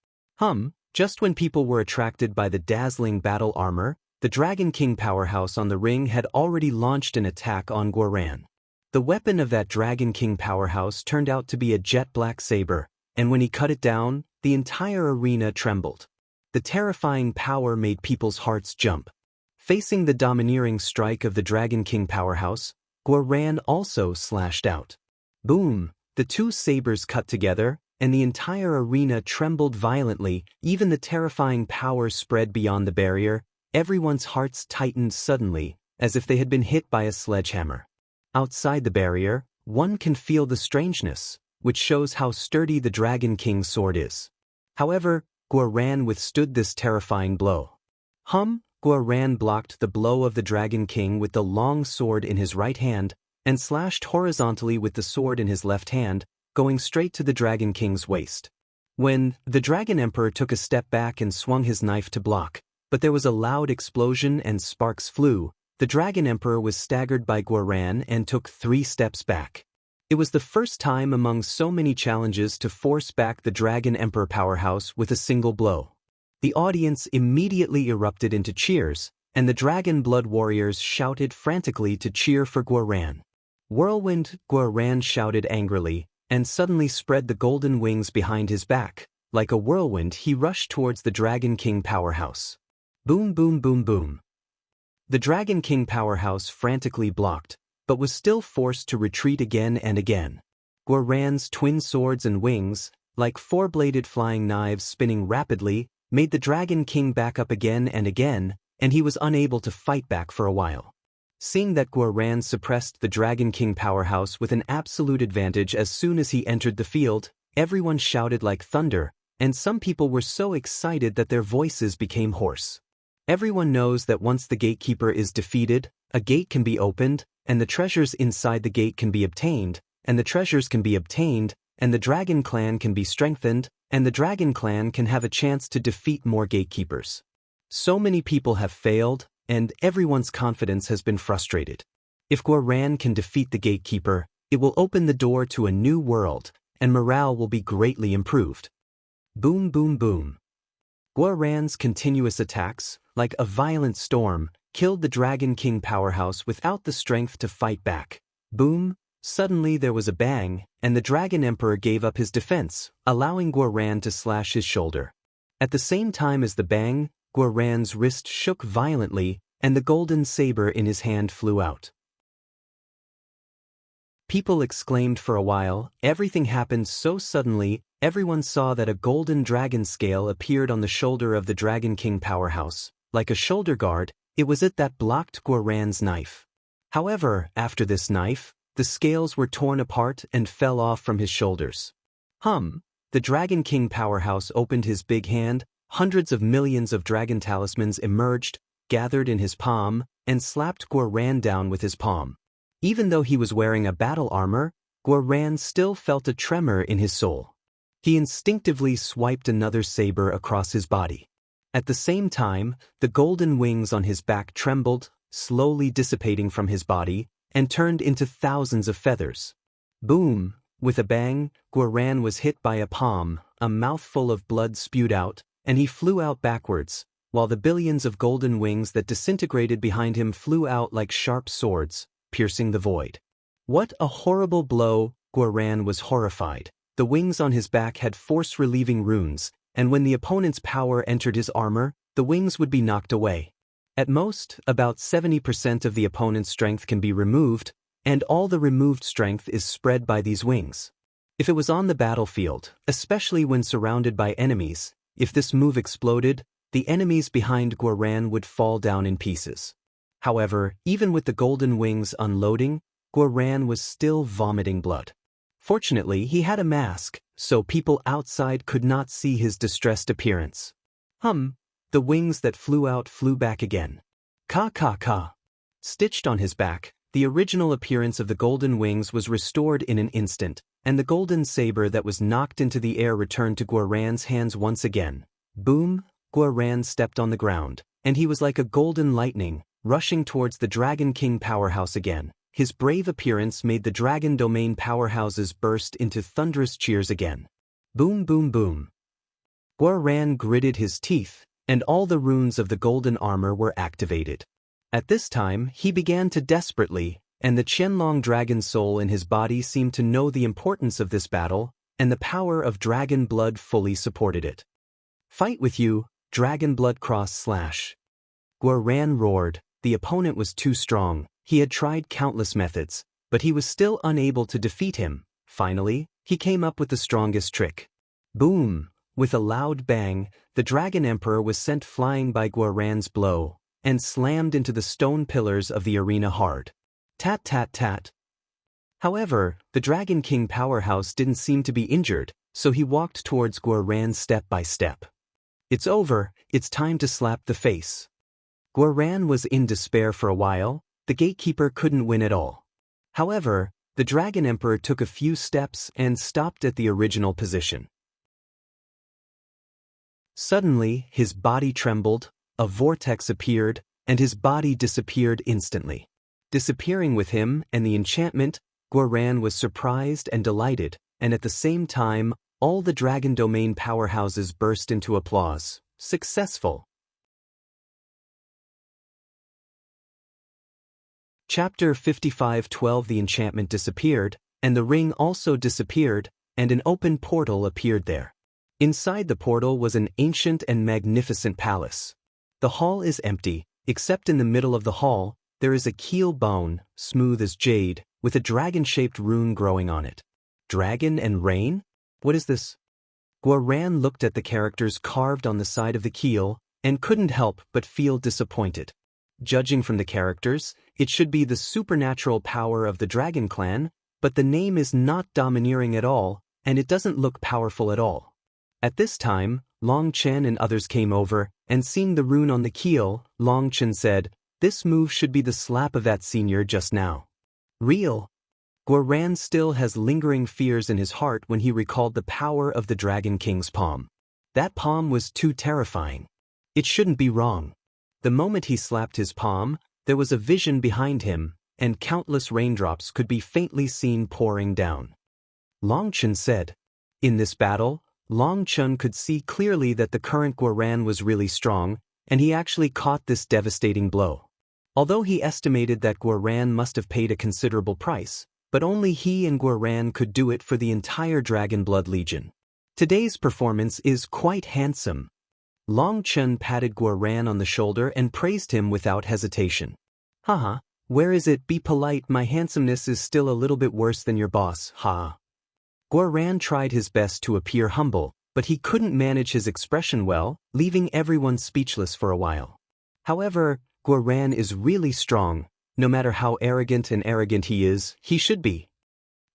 Just when people were attracted by the dazzling battle armor, the Dragon King powerhouse on the ring had already launched an attack on Guoran. The weapon of that Dragon King powerhouse turned out to be a jet black saber, and when he cut it down, the entire arena trembled. The terrifying power made people's hearts jump. Facing the domineering strike of the Dragon King powerhouse, Guoran also slashed out. Boom! The two sabers cut together, and the entire arena trembled violently. Even the terrifying power spread beyond the barrier. Everyone's hearts tightened suddenly, as if they had been hit by a sledgehammer. Outside the barrier, one can feel the strangeness, which shows how sturdy the Dragon King's sword is. However, Guoran withstood this terrifying blow. Guoran blocked the blow of the Dragon King with the long sword in his right hand, and slashed horizontally with the sword in his left hand, going straight to the Dragon King's waist. When the Dragon Emperor took a step back and swung his knife to block, but there was a loud explosion and sparks flew, the Dragon Emperor was staggered by Guoran and took 3 steps back. It was the first time among so many challenges to force back the Dragon Emperor powerhouse with a single blow. The audience immediately erupted into cheers, and the Dragon Blood warriors shouted frantically to cheer for Guoran. Whirlwind, Guoran shouted angrily, and suddenly spread the golden wings behind his back. Like a whirlwind he rushed towards the Dragon King powerhouse. Boom boom boom boom. The Dragon King powerhouse frantically blocked, but was still forced to retreat again and again. Guoran's twin swords and wings, like 4-bladed flying knives spinning rapidly, made the Dragon King back up again and again, and he was unable to fight back for a while. Seeing that Guoran suppressed the Dragon King powerhouse with an absolute advantage as soon as he entered the field, everyone shouted like thunder, and some people were so excited that their voices became hoarse. Everyone knows that once the gatekeeper is defeated, a gate can be opened, and the treasures inside the gate can be obtained, and the treasures can be obtained, and the Dragon Clan can be strengthened, and the Dragon Clan can have a chance to defeat more gatekeepers. So many people have failed, and everyone's confidence has been frustrated. If Guoran can defeat the gatekeeper, it will open the door to a new world, and morale will be greatly improved. Boom boom boom. Guoran's continuous attacks, like a violent storm, killed the Dragon King powerhouse without the strength to fight back. Boom! Suddenly there was a bang, and the Dragon Emperor gave up his defense, allowing Guoran to slash his shoulder. At the same time as the bang, Guoran's wrist shook violently, and the golden saber in his hand flew out. People exclaimed for a while. Everything happened so suddenly. Everyone saw that a golden dragon scale appeared on the shoulder of the Dragon King powerhouse. Like a shoulder guard, it was it that blocked Guoran's knife. However, after this knife, the scales were torn apart and fell off from his shoulders. The Dragon King powerhouse opened his big hand, hundreds of millions of dragon talismans emerged, gathered in his palm, and slapped Guoran down with his palm. Even though he was wearing a battle armor, Guoran still felt a tremor in his soul. He instinctively swiped another saber across his body. At the same time, the golden wings on his back trembled, slowly dissipating from his body, and turned into thousands of feathers. Boom! With a bang, Guoran was hit by a palm, a mouthful of blood spewed out, and he flew out backwards, while the billions of golden wings that disintegrated behind him flew out like sharp swords, piercing the void. What a horrible blow! Guoran was horrified. The wings on his back had force-relieving runes, and when the opponent's power entered his armor, the wings would be knocked away. At most, about 70% of the opponent's strength can be removed, and all the removed strength is spread by these wings. If it was on the battlefield, especially when surrounded by enemies, if this move exploded, the enemies behind Guoran would fall down in pieces. However, even with the golden wings unloading, Guoran was still vomiting blood. Fortunately, he had a mask, so people outside could not see his distressed appearance. The wings that flew out flew back again. Ka ka ka. Stitched on his back, the original appearance of the golden wings was restored in an instant, and the golden saber that was knocked into the air returned to Guoran's hands once again. Boom! Guoran stepped on the ground, and he was like a golden lightning, rushing towards the Dragon King powerhouse again. His brave appearance made the Dragon Domain powerhouses burst into thunderous cheers again. Boom boom boom. Guoran gritted his teeth, and all the runes of the golden armor were activated. At this time, he began to desperately, and the Qianlong dragon soul in his body seemed to know the importance of this battle, and the power of dragon blood fully supported it. Fight with you, dragon blood cross / Guoran roared. The opponent was too strong. He had tried countless methods, but he was still unable to defeat him. Finally, he came up with the strongest trick. Boom! With a loud bang, the Dragon Emperor was sent flying by Guoran's blow, and slammed into the stone pillars of the arena hard. Tat tat tat. However, the Dragon King powerhouse didn't seem to be injured, so he walked towards Guoran step by step. It's over, it's time to slap the face. Guoran was in despair for a while. The gatekeeper couldn't win at all. However, the Dragon Emperor took a few steps and stopped at the original position. Suddenly, his body trembled, a vortex appeared, and his body disappeared instantly. Disappearing with him and the enchantment, Guoran was surprised and delighted, and at the same time, all the Dragon Domain powerhouses burst into applause. Successful! Chapter 55:12 The enchantment disappeared, and the ring also disappeared, and an open portal appeared there. Inside the portal was an ancient and magnificent palace. The hall is empty, except in the middle of the hall, there is a keel bone, smooth as jade, with a dragon-shaped rune growing on it. Dragon and rain? What is this? Guoran looked at the characters carved on the side of the keel, and couldn't help but feel disappointed. Judging from the characters, it should be the supernatural power of the Dragon Clan, but the name is not domineering at all, and it doesn't look powerful at all. At this time, Long Chen and others came over, and seeing the rune on the keel, Long Chen said, "This move should be the slap of that senior just now." Real. Guoran still has lingering fears in his heart when he recalled the power of the Dragon King's palm. That palm was too terrifying. It shouldn't be wrong. The moment he slapped his palm, there was a vision behind him, and countless raindrops could be faintly seen pouring down. Long Chen said. In this battle, Long Chen could see clearly that the current Guoran was really strong, and he actually caught this devastating blow. Although he estimated that Guoran must have paid a considerable price, but only he and Guoran could do it for the entire Dragon Blood Legion. Today's performance is quite handsome. Long Chen patted Guoran on the shoulder and praised him without hesitation. Haha, where is it? Be polite, my handsomeness is still a little bit worse than your boss, ha. Guoran tried his best to appear humble, but he couldn't manage his expression well, leaving everyone speechless for a while. However, Guoran is really strong. No matter how arrogant he is, he should be.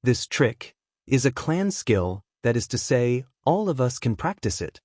This trick is a clan skill, that is to say, All of us can practice it.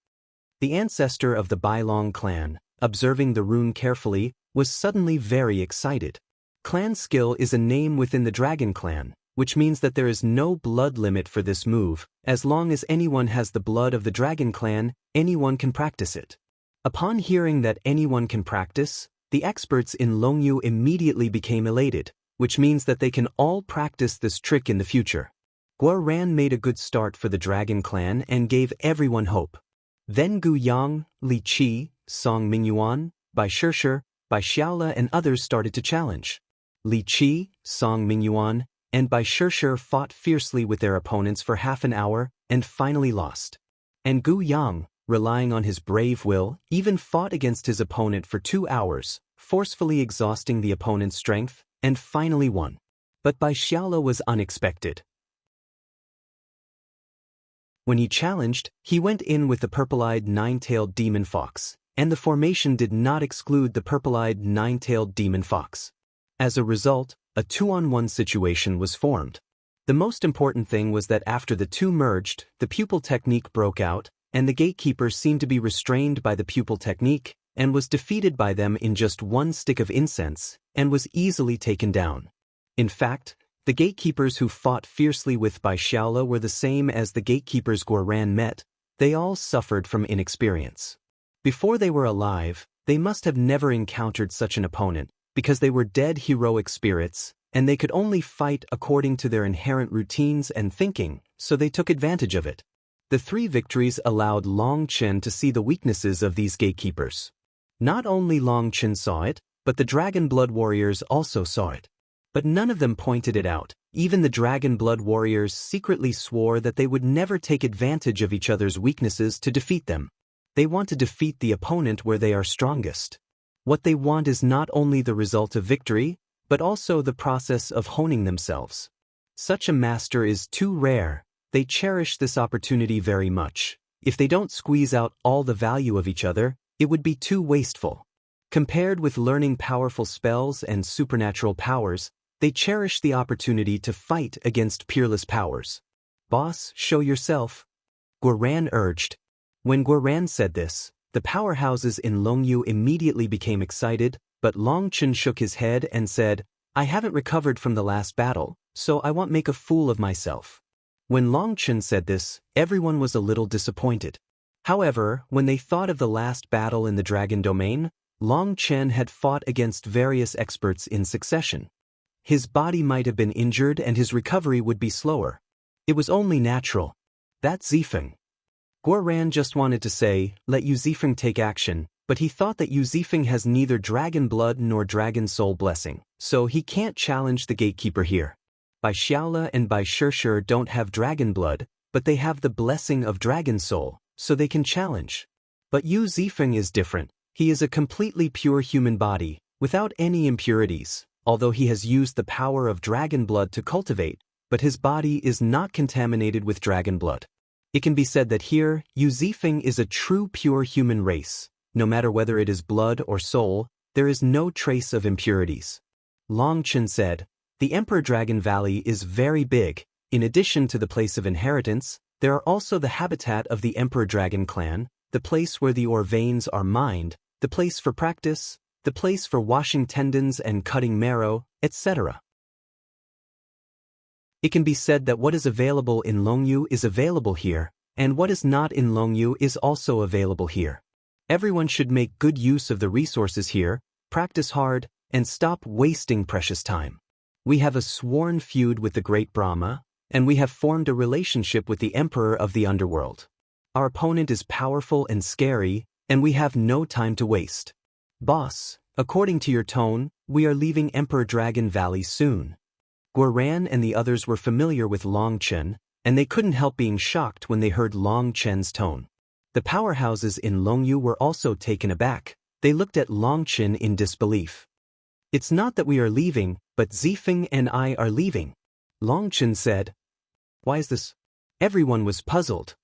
The ancestor of the Bailong clan, observing the rune carefully, was suddenly very excited. Clan skill is a name within the dragon clan, which means that there is no blood limit for this move. As long as anyone has the blood of the dragon clan, anyone can practice it. Upon hearing that anyone can practice, the experts in Longyu immediately became elated, which means that they can all practice this trick in the future. Guoran made a good start for the dragon clan and gave everyone hope. Then Gu Yang, Li Qi, Song Mingyuan, Bai Shishir, Bai Xiaola and others started to challenge. Li Qi, Song Mingyuan, and Bai Shishir fought fiercely with their opponents for half an hour and finally lost. And Gu Yang, relying on his brave will, even fought against his opponent for 2 hours, forcefully exhausting the opponent's strength, and finally won. But Bai Xiaola was unexpected. When he challenged, he went in with the purple-eyed nine-tailed demon fox, and the formation did not exclude the purple-eyed nine-tailed demon fox. As a result, a 2-on-1 situation was formed. The most important thing was that after the two merged, the pupil technique broke out, and the gatekeeper seemed to be restrained by the pupil technique, and was defeated by them in just one stick of incense, and was easily taken down. In fact, the gatekeepers who fought fiercely with Bai Xiaola were the same as the gatekeepers Guoran met. They all suffered from inexperience. Before they were alive, they must have never encountered such an opponent, because they were dead heroic spirits, and they could only fight according to their inherent routines and thinking, so they took advantage of it. The 3 victories allowed Long Chen to see the weaknesses of these gatekeepers. Not only Long Chen saw it, but the Dragon Blood Warriors also saw it. But none of them pointed it out. Even the Dragon Blood Warriors secretly swore that they would never take advantage of each other's weaknesses to defeat them. They want to defeat the opponent where they are strongest. What they want is not only the result of victory, but also the process of honing themselves. Such a master is too rare. They cherish this opportunity very much. If they don't squeeze out all the value of each other, it would be too wasteful. Compared with learning powerful spells and supernatural powers, they cherish the opportunity to fight against peerless powers. Boss, show yourself, Guoran urged. When Guoran said this, the powerhouses in Longyu immediately became excited, but Long Chen shook his head and said, I haven't recovered from the last battle, so I won't make a fool of myself. When Long Chen said this, everyone was a little disappointed. However, when they thought of the last battle in the Dragon Domain, Long Chen had fought against various experts in succession. His body might have been injured and his recovery would be slower. It was only natural. That's Zifeng. Guoran just wanted to say, let Yu Zifeng take action, but he thought that Yu Zifeng has neither dragon blood nor dragon soul blessing, so he can't challenge the gatekeeper here. Bai Xiaola and Bai Shishir don't have dragon blood, but they have the blessing of dragon soul, so they can challenge. But Yu Zifeng is different. He is a completely pure human body, without any impurities, although he has used the power of dragon blood to cultivate, but his body is not contaminated with dragon blood. It can be said that here, Yu Zifeng is a true pure human race. No matter whether it is blood or soul, there is no trace of impurities. Long Chen said, the Emperor Dragon Valley is very big. In addition to the place of inheritance, there are also the habitat of the Emperor Dragon clan, the place where the ore veins are mined, the place for practice, the place for washing tendons and cutting marrow, etc. It can be said that what is available in Longyu is available here, and what is not in Longyu is also available here. Everyone should make good use of the resources here, practice hard, and stop wasting precious time. We have a sworn feud with the great Brahma, and we have formed a relationship with the Emperor of the Underworld. Our opponent is powerful and scary, and we have no time to waste. Boss, according to your tone, we are leaving Emperor Dragon Valley soon. Guoran and the others were familiar with Long Chen, and they couldn't help being shocked when they heard Long Chen's tone. The powerhouses in Longyu were also taken aback. They looked at Long Chen in disbelief. It's not that we are leaving, but Zifeng and I are leaving. Long Chen said. Why is this? Everyone was puzzled.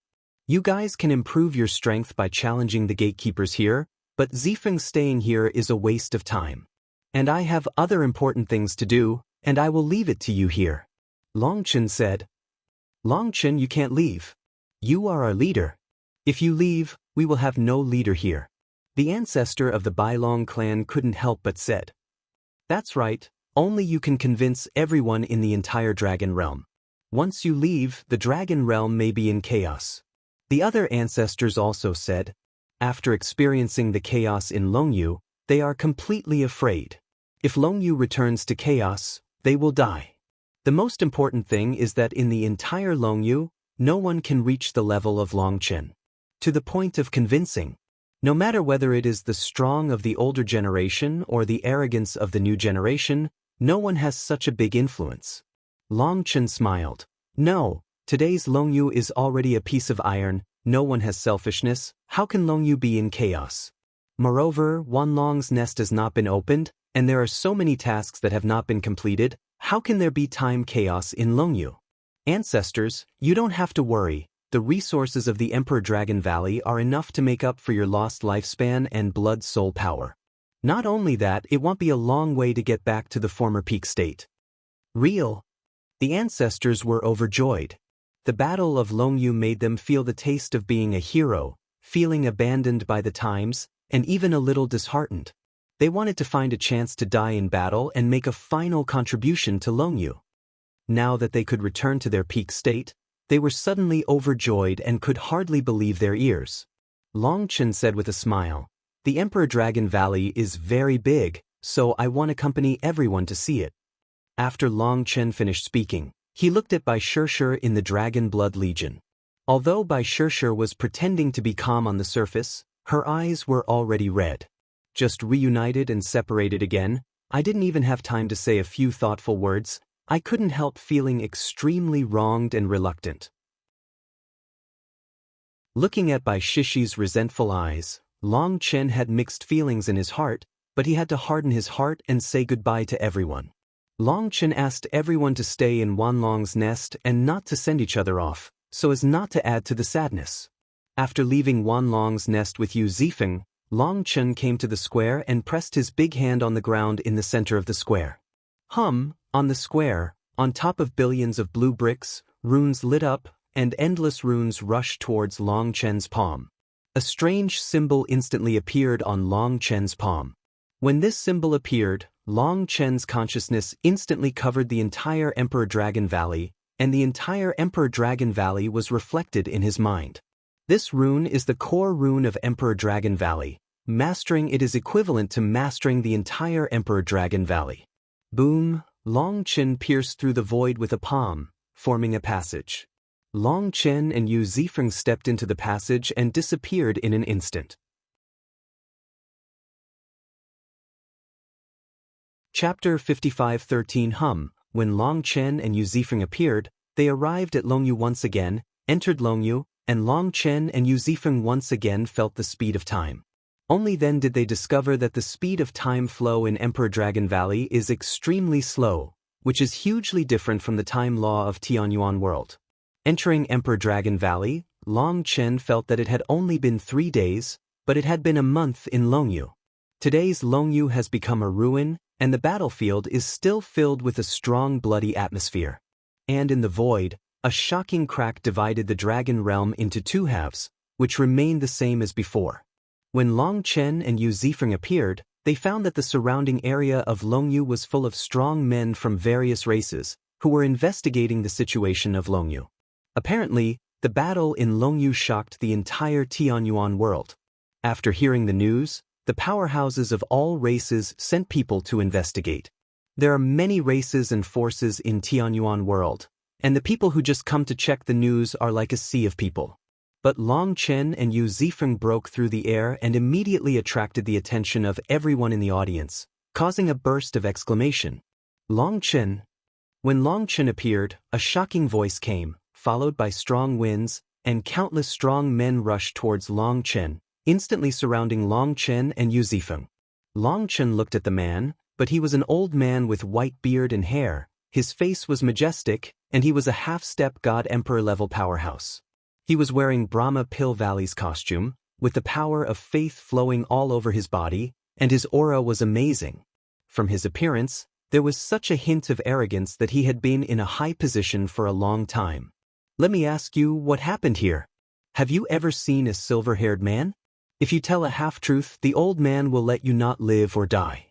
You guys can improve your strength by challenging the gatekeepers here, but Zifeng staying here is a waste of time. And I have other important things to do, and I will leave it to you here. Long Chen said. Long Chen, you can't leave. You are our leader. If you leave, we will have no leader here. The ancestor of the Bailong clan couldn't help but said. That's right, only you can convince everyone in the entire dragon realm. Once you leave, the dragon realm may be in chaos. The other ancestors also said. After experiencing the chaos in Longyu, they are completely afraid. If Longyu returns to chaos, they will die. The most important thing is that in the entire Longyu, no one can reach the level of Longchen. To the point of convincing. No matter whether it is the strong of the older generation or the arrogance of the new generation, no one has such a big influence. Longchen smiled. No, today's Longyu is already a piece of iron, no one has selfishness, how can Longyu be in chaos? Moreover, Wanlong's nest has not been opened, and there are so many tasks that have not been completed, how can there be time chaos in Longyu? Ancestors, you don't have to worry, the resources of the Emperor Dragon Valley are enough to make up for your lost lifespan and blood soul power. Not only that, it won't be a long way to get back to the former peak state. Real. The ancestors were overjoyed. The Battle of Longyu made them feel the taste of being a hero, feeling abandoned by the times, and even a little disheartened. They wanted to find a chance to die in battle and make a final contribution to Longyu. Now that they could return to their peak state, they were suddenly overjoyed and could hardly believe their ears. Longchen said with a smile, "The Emperor Dragon Valley is very big, so I want to accompany everyone to see it." After Longchen finished speaking, he looked at Bai Shirshir in the Dragon Blood Legion. Although Bai Shirshir was pretending to be calm on the surface, her eyes were already red. Just reunited and separated again, I didn't even have time to say a few thoughtful words, I couldn't help feeling extremely wronged and reluctant. Looking at Bai Shishi's resentful eyes, Longchen had mixed feelings in his heart, but he had to harden his heart and say goodbye to everyone. Longchen asked everyone to stay in Wanlong's nest and not to send each other off, so as not to add to the sadness. After leaving Wanlong's nest with Yu Zifeng, Longchen came to the square and pressed his big hand on the ground in the center of the square. On the square, on top of billions of blue bricks, runes lit up, and endless runes rushed towards Longchen's palm. A strange symbol instantly appeared on Longchen's palm. When this symbol appeared, Longchen's consciousness instantly covered the entire Emperor Dragon Valley, and the entire Emperor Dragon Valley was reflected in his mind. This rune is the core rune of Emperor Dragon Valley. Mastering it is equivalent to mastering the entire Emperor Dragon Valley. Boom! Longchen pierced through the void with a palm, forming a passage. Longchen and Yu Zifeng stepped into the passage and disappeared in an instant. Chapter 55:13 When Longchen and Yu Zifeng appeared, they arrived at Longyu once again, entered Longyu, and Longchen and Yu Zifeng once again felt the speed of time. Only then did they discover that the speed of time flow in Emperor Dragon Valley is extremely slow, which is hugely different from the time law of Tianyuan world. Entering Emperor Dragon Valley, Longchen felt that it had only been 3 days, but it had been a month in Longyu. Today's Longyu has become a ruin, and the battlefield is still filled with a strong bloody atmosphere. And in the void, a shocking crack divided the dragon realm into 2 halves, which remained the same as before. When Longchen and Yu Zifeng appeared, they found that the surrounding area of Longyu was full of strong men from various races, who were investigating the situation of Longyu. Apparently, the battle in Longyu shocked the entire Tianyuan world. After hearing the news, the powerhouses of all races sent people to investigate. There are many races and forces in Tianyuan world, and the people who just come to check the news are like a sea of people. But Longchen and Yu Zifeng broke through the air and immediately attracted the attention of everyone in the audience, causing a burst of exclamation. Longchen! When Longchen appeared, a shocking voice came, followed by strong winds, and countless strong men rushed towards Longchen, instantly surrounding Longchen and Yu Zifeng. Longchen looked at the man, but he was an old man with white beard and hair, his face was majestic, and he was a half-step god-emperor level powerhouse. He was wearing Brahma Pill Valley's costume, with the power of faith flowing all over his body, and his aura was amazing. From his appearance, there was such a hint of arrogance that he had been in a high position for a long time. "Let me ask you what happened here?" Have you ever seen a silver-haired man? If you tell a half-truth, the old man will let you not live or die.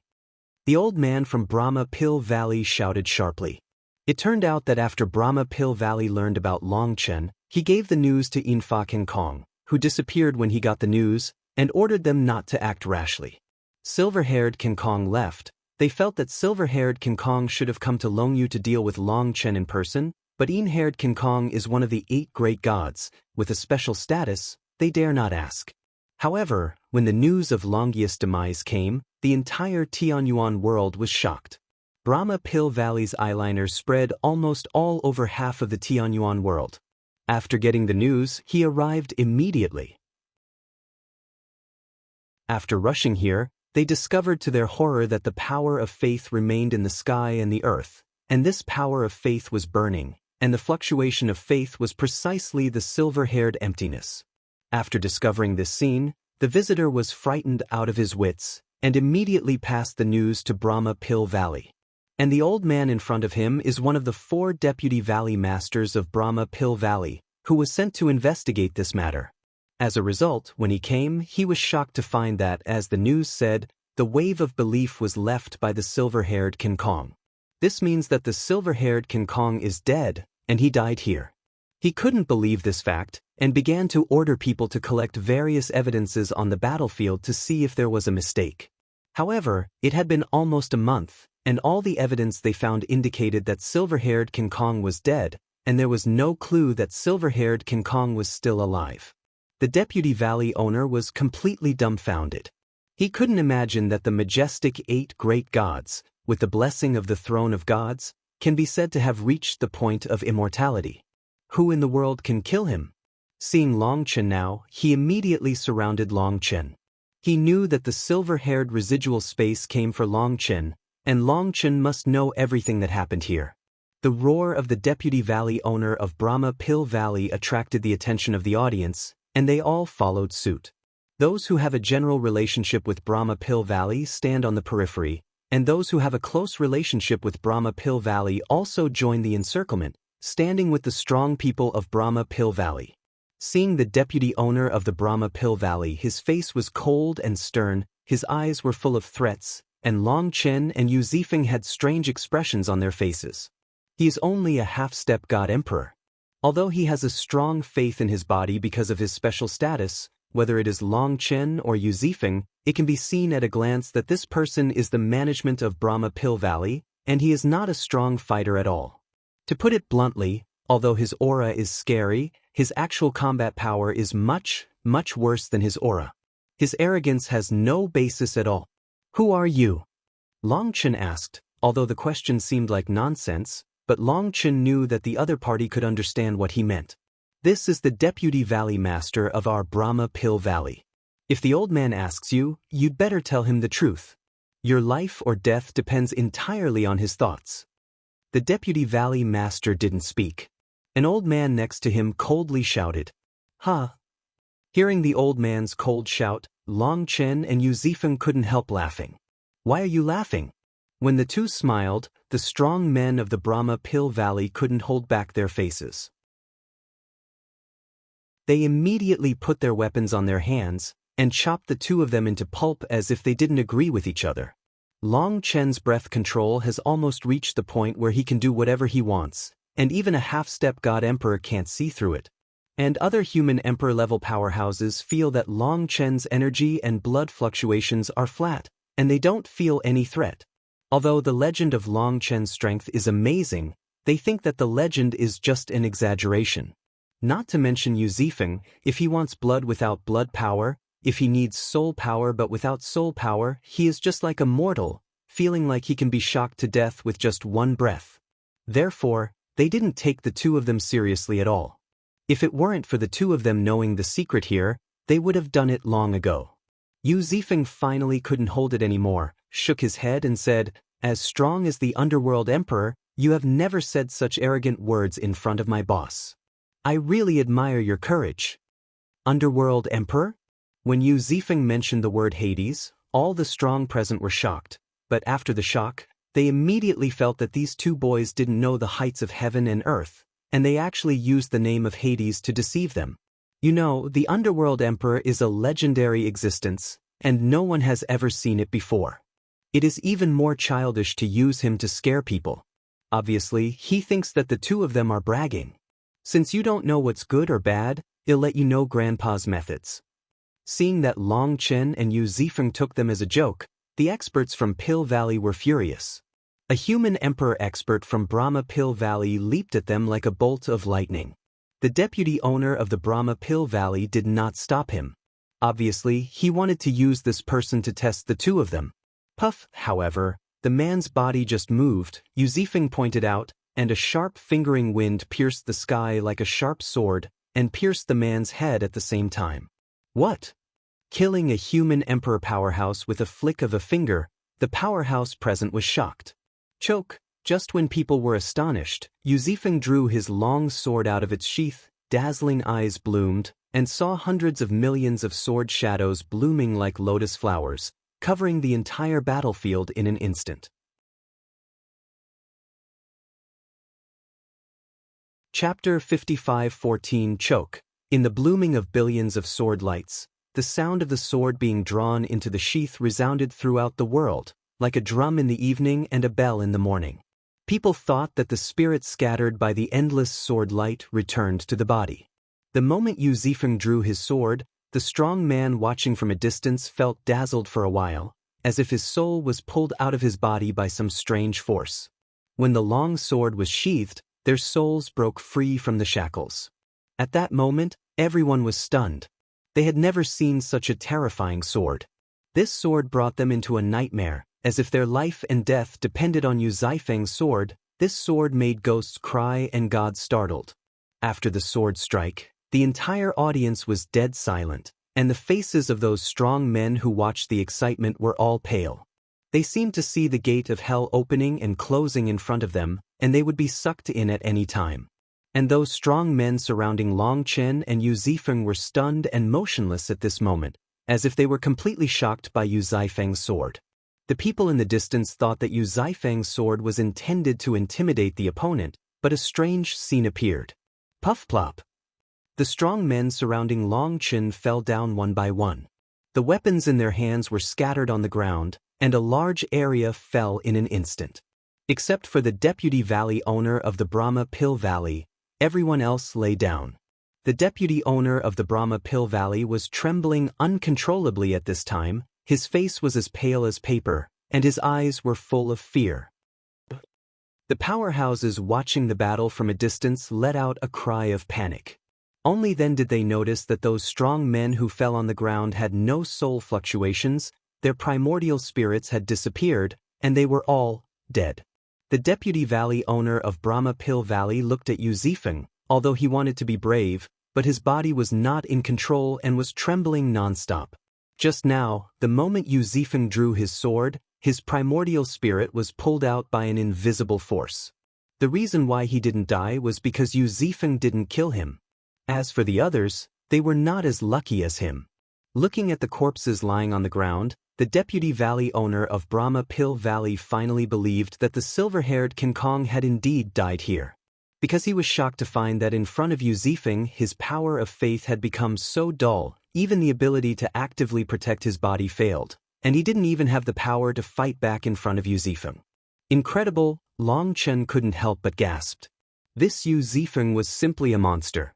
The old man from Brahma Pil Valley shouted sharply. It turned out that after Brahma Pil Valley learned about Longchen, he gave the news to Infa King Kong, who disappeared when he got the news, and ordered them not to act rashly. Silver-haired King Kong left. They felt that silver-haired King Kong should have come to Longyu to deal with Longchen in person, but Yin-haired King Kong is one of the 8 great gods, with a special status, they dare not ask. However, when the news of Longyu's demise came, the entire Tianyuan world was shocked. Brahma Pil Valley's eyeliner spread almost all over half of the Tianyuan world. After getting the news, he arrived immediately. After rushing here, they discovered to their horror that the power of faith remained in the sky and the earth, and this power of faith was burning, and the fluctuation of faith was precisely the silver-haired emptiness. After discovering this scene, the visitor was frightened out of his wits, and immediately passed the news to Brahma Pil Valley. And the old man in front of him is one of the 4 deputy valley masters of Brahma Pil Valley, who was sent to investigate this matter. As a result, when he came, he was shocked to find that, as the news said, the wave of belief was left by the silver-haired King Kong. This means that the silver-haired King Kong is dead, and he died here. He couldn't believe this fact, and began to order people to collect various evidences on the battlefield to see if there was a mistake. However, it had been almost a month, and all the evidence they found indicated that silver-haired King Kong was dead, and there was no clue that silver-haired King Kong was still alive. The deputy valley owner was completely dumbfounded. He couldn't imagine that the majestic 8 great gods, with the blessing of the throne of gods, can be said to have reached the point of immortality. Who in the world can kill him? Seeing Longchen now, he immediately surrounded Longchen. He knew that the silver-haired residual space came for Longchen, and Longchen must know everything that happened here. The roar of the deputy valley owner of Brahma Pil Valley attracted the attention of the audience, and they all followed suit. Those who have a general relationship with Brahma Pil Valley stand on the periphery, and those who have a close relationship with Brahma Pil Valley also join the encirclement, standing with the strong people of Brahma Pil Valley. Seeing the deputy owner of the Brahma Pil Valley, his face was cold and stern, his eyes were full of threats, and Longchen and Yu Zifeng had strange expressions on their faces. He is only a half-step god emperor. Although he has a strong faith in his body because of his special status, whether it is Longchen or Yu Zifeng, it can be seen at a glance that this person is the management of Brahma Pil Valley, and he is not a strong fighter at all. To put it bluntly, although his aura is scary, his actual combat power is much, much worse than his aura. His arrogance has no basis at all. Who are you? Longchen asked, although the question seemed like nonsense, but Longchen knew that the other party could understand what he meant. This is the deputy valley master of our Brahma Pil Valley. If the old man asks you, you'd better tell him the truth. Your life or death depends entirely on his thoughts. The deputy valley master didn't speak. An old man next to him coldly shouted, "Ha!" Hearing the old man's cold shout, Longchen and Yu Zifeng couldn't help laughing. Why are you laughing? When the two smiled, the strong men of the Brahma Pil Valley couldn't hold back their faces. They immediately put their weapons on their hands, and chopped the two of them into pulp as if they didn't agree with each other. Longchen's breath control has almost reached the point where he can do whatever he wants, and even a half-step god emperor can't see through it. And other human emperor-level powerhouses feel that Longchen's energy and blood fluctuations are flat, and they don't feel any threat. Although the legend of Longchen's strength is amazing, they think that the legend is just an exaggeration. Not to mention Yu Zifeng, if he wants blood without blood power, if he needs soul power but without soul power, he is just like a mortal, feeling like he can be shocked to death with just one breath. Therefore, they didn't take the two of them seriously at all. If it weren't for the two of them knowing the secret here, they would have done it long ago. Yu Zifeng finally couldn't hold it anymore, shook his head and said, "As strong as the underworld emperor, you have never said such arrogant words in front of my boss. I really admire your courage." Underworld emperor? When Yu Zifeng mentioned the word Hades, all the strong present were shocked, but after the shock, they immediately felt that these two boys didn't know the heights of heaven and earth, and they actually used the name of Hades to deceive them. You know, the Underworld Emperor is a legendary existence, and no one has ever seen it before. It is even more childish to use him to scare people. Obviously, he thinks that the two of them are bragging. Since you don't know what's good or bad, he'll let you know Grandpa's methods. Seeing that Long Chen and Yu Zifeng took them as a joke, the experts from Pill Valley were furious. A human emperor expert from Brahma Pill Valley leaped at them like a bolt of lightning. The deputy owner of the Brahma Pill Valley did not stop him. Obviously, he wanted to use this person to test the two of them. Puff, however, the man's body just moved, Yu Zifeng pointed out, and a sharp fingering wind pierced the sky like a sharp sword, and pierced the man's head at the same time. What? Killing a human emperor powerhouse with a flick of a finger, the powerhouse present was shocked. Choke, just when people were astonished, Yu Zifeng drew his long sword out of its sheath, dazzling eyes bloomed, and saw hundreds of millions of sword shadows blooming like lotus flowers, covering the entire battlefield in an instant. Chapter 55:14 Choke. In the blooming of billions of sword lights, the sound of the sword being drawn into the sheath resounded throughout the world, like a drum in the evening and a bell in the morning. People thought that the spirit scattered by the endless sword light returned to the body. The moment Yu Zifeng drew his sword, the strong man watching from a distance felt dazzled for a while, as if his soul was pulled out of his body by some strange force. When the long sword was sheathed, their souls broke free from the shackles. At that moment, everyone was stunned. They had never seen such a terrifying sword. This sword brought them into a nightmare, as if their life and death depended on Yu Zifeng's sword. This sword made ghosts cry and gods startled. After the sword strike, the entire audience was dead silent, and the faces of those strong men who watched the excitement were all pale. They seemed to see the gate of hell opening and closing in front of them, and they would be sucked in at any time. And those strong men surrounding Long Chen and Yu Zifeng were stunned and motionless at this moment, as if they were completely shocked by Yu Zifeng's sword. The people in the distance thought that Yu Zifeng's sword was intended to intimidate the opponent, but a strange scene appeared. Puff plop. The strong men surrounding Long Chen fell down one by one. The weapons in their hands were scattered on the ground, and a large area fell in an instant. Except for the deputy valley owner of the Brahma Pill Valley, everyone else lay down. The deputy owner of the Brahma Pill Valley was trembling uncontrollably at this time. His face was as pale as paper, and his eyes were full of fear. The powerhouses watching the battle from a distance let out a cry of panic. Only then did they notice that those strong men who fell on the ground had no soul fluctuations, their primordial spirits had disappeared, and they were all dead. The deputy valley owner of Brahma Pill Valley looked at Yu Zifeng, although he wanted to be brave, but his body was not in control and was trembling non-stop. Just now, the moment Yu Zifeng drew his sword, his primordial spirit was pulled out by an invisible force. The reason why he didn't die was because Yu Zifeng didn't kill him. As for the others, they were not as lucky as him. Looking at the corpses lying on the ground, the deputy valley owner of Brahma Pill Valley finally believed that the silver-haired King Kong had indeed died here. Because he was shocked to find that in front of Yu Zifeng, his power of faith had become so dull, even the ability to actively protect his body failed, and he didn't even have the power to fight back in front of Yu Zifeng. Incredible, Long Chen couldn't help but gasp. This Yu Zifeng was simply a monster.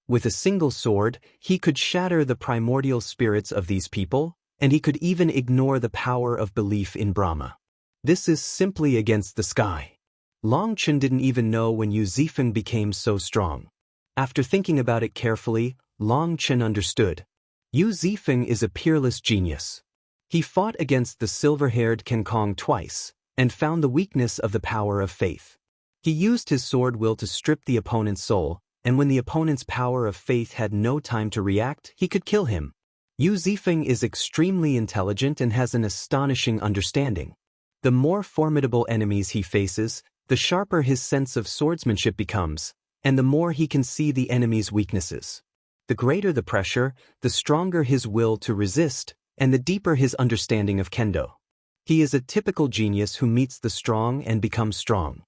With a single sword, he could shatter the primordial spirits of these people, and he could even ignore the power of belief in Brahma. This is simply against the sky. Long Chen didn't even know when Yu Zifeng became so strong. After thinking about it carefully, Long Chen understood. Yu Zifeng is a peerless genius. He fought against the silver-haired King Kong twice, and found the weakness of the power of faith. He used his sword will to strip the opponent's soul, and when the opponent's power of faith had no time to react, he could kill him. Yu Zifeng is extremely intelligent and has an astonishing understanding. The more formidable enemies he faces, the sharper his sense of swordsmanship becomes, and the more he can see the enemy's weaknesses. The greater the pressure, the stronger his will to resist, and the deeper his understanding of kendo. He is a typical genius who meets the strong and becomes strong.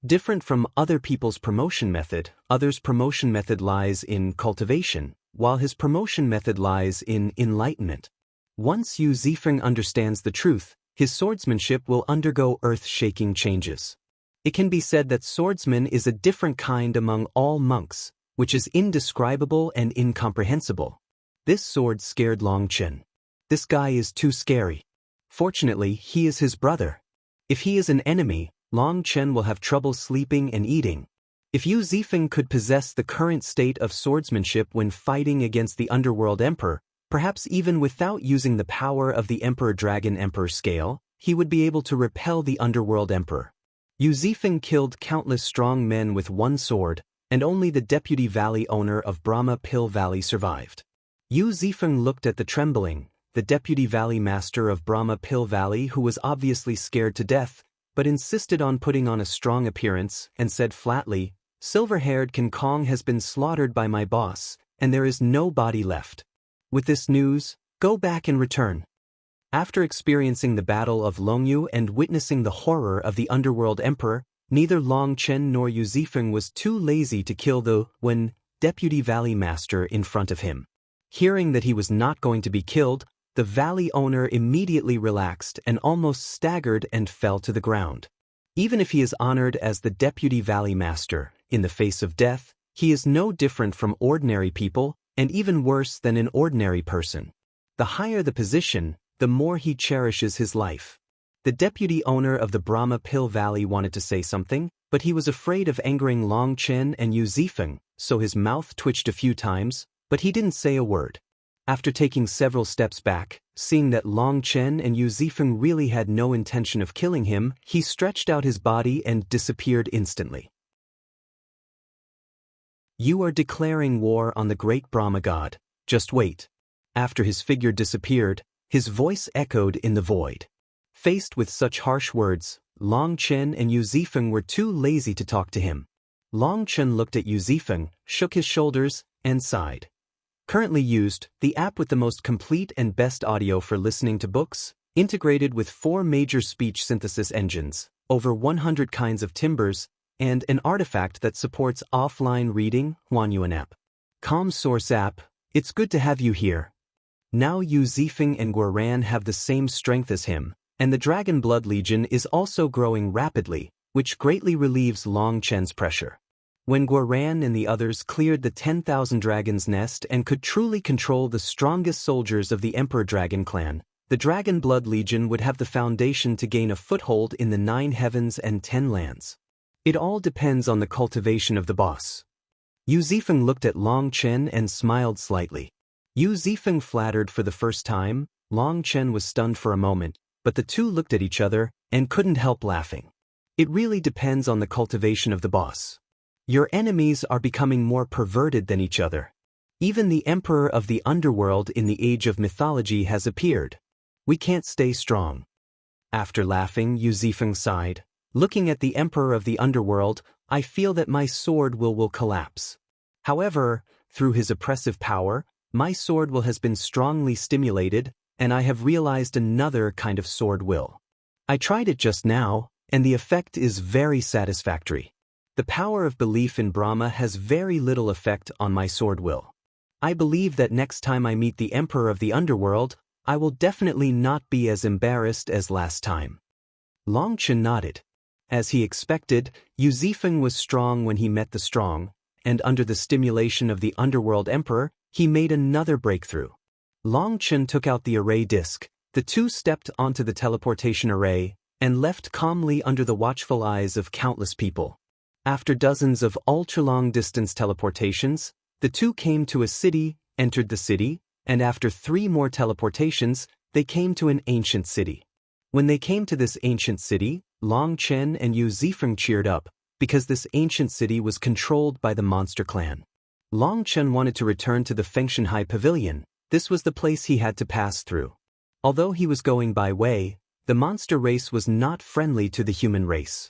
Different from other people's promotion method, others' promotion method lies in cultivation, while his promotion method lies in enlightenment. Once Yu Zifeng understands the truth, his swordsmanship will undergo earth-shaking changes. It can be said that swordsman is a different kind among all monks, which is indescribable and incomprehensible. This sword scared Long Chen. This guy is too scary. Fortunately, he is his brother. If he is an enemy, Long Chen will have trouble sleeping and eating. If Yu Zifeng could possess the current state of swordsmanship when fighting against the Underworld Emperor, perhaps even without using the power of the Emperor Dragon Emperor scale, he would be able to repel the Underworld Emperor. Yu Zifeng killed countless strong men with one sword, and only the Deputy Valley owner of Brahma Pill Valley survived. Yu Zifeng looked at the trembling, the Deputy Valley Master of Brahma Pill Valley, who was obviously scared to death, but insisted on putting on a strong appearance, and said flatly, "Silver-haired King Kong has been slaughtered by my boss, and there is no body left. With this news, go back and return." After experiencing the Battle of Longyu and witnessing the horror of the Underworld Emperor, neither Long Chen nor Yu Zifeng was too lazy to kill the Deputy Valley Master in front of him. Hearing that he was not going to be killed, the valley owner immediately relaxed and almost staggered and fell to the ground. Even if he is honored as the Deputy Valley Master, in the face of death, he is no different from ordinary people, and even worse than an ordinary person. The higher the position, the more he cherishes his life. The deputy owner of the Brahma Pill Valley wanted to say something, but he was afraid of angering Long Chen and Yu Zifeng, so his mouth twitched a few times, but he didn't say a word. After taking several steps back, seeing that Long Chen and Yu Zifeng really had no intention of killing him, he stretched out his body and disappeared instantly. "You are declaring war on the great Brahma god. Just wait." After his figure disappeared, his voice echoed in the void. Faced with such harsh words, Long Chen and Yu Zifeng were too lazy to talk to him. Long Chen looked at Yu Zifeng, shook his shoulders, and sighed. Currently used, the app with the most complete and best audio for listening to books, integrated with 4 major speech synthesis engines, over 100 kinds of timbers, and an artifact that supports offline reading, Huanyuan app. Calm Source app, it's good to have you here. Now Yu Zifeng and Guoran have the same strength as him, and the Dragon Blood Legion is also growing rapidly, which greatly relieves Long Chen's pressure. When Guoran and the others cleared the 10,000 Dragon's Nest and could truly control the strongest soldiers of the Emperor Dragon clan, the Dragon Blood Legion would have the foundation to gain a foothold in the 9 heavens and 10 lands. It all depends on the cultivation of the boss. Yu Zifeng looked at Long Chen and smiled slightly. Yu Zifeng flattered for the first time, Long Chen was stunned for a moment, but the two looked at each other and couldn't help laughing. It really depends on the cultivation of the boss. Your enemies are becoming more perverted than each other. Even the Emperor of the Underworld in the Age of Mythology has appeared. We can't stay strong. After laughing, Yu Zifeng sighed. Looking at the Emperor of the Underworld, I feel that my sword will collapse. However, through his oppressive power, my sword will has been strongly stimulated, and I have realized another kind of sword will. I tried it just now, and the effect is very satisfactory. The power of belief in Brahma has very little effect on my sword will. I believe that next time I meet the Emperor of the Underworld, I will definitely not be as embarrassed as last time. Long Chen nodded. As he expected, Yu Zifeng was strong when he met the strong, and under the stimulation of the Underworld Emperor, he made another breakthrough. Long Chen took out the array disc, the two stepped onto the teleportation array, and left calmly under the watchful eyes of countless people. After dozens of ultra-long-distance teleportations, the two came to a city, entered the city, and after 3 more teleportations, they came to an ancient city. When they came to this ancient city, Long Chen and Yu Zifeng cheered up, because this ancient city was controlled by the monster clan. Long Chen wanted to return to the Fengshanhai Pavilion. This was the place he had to pass through. Although he was going by way, the monster race was not friendly to the human race.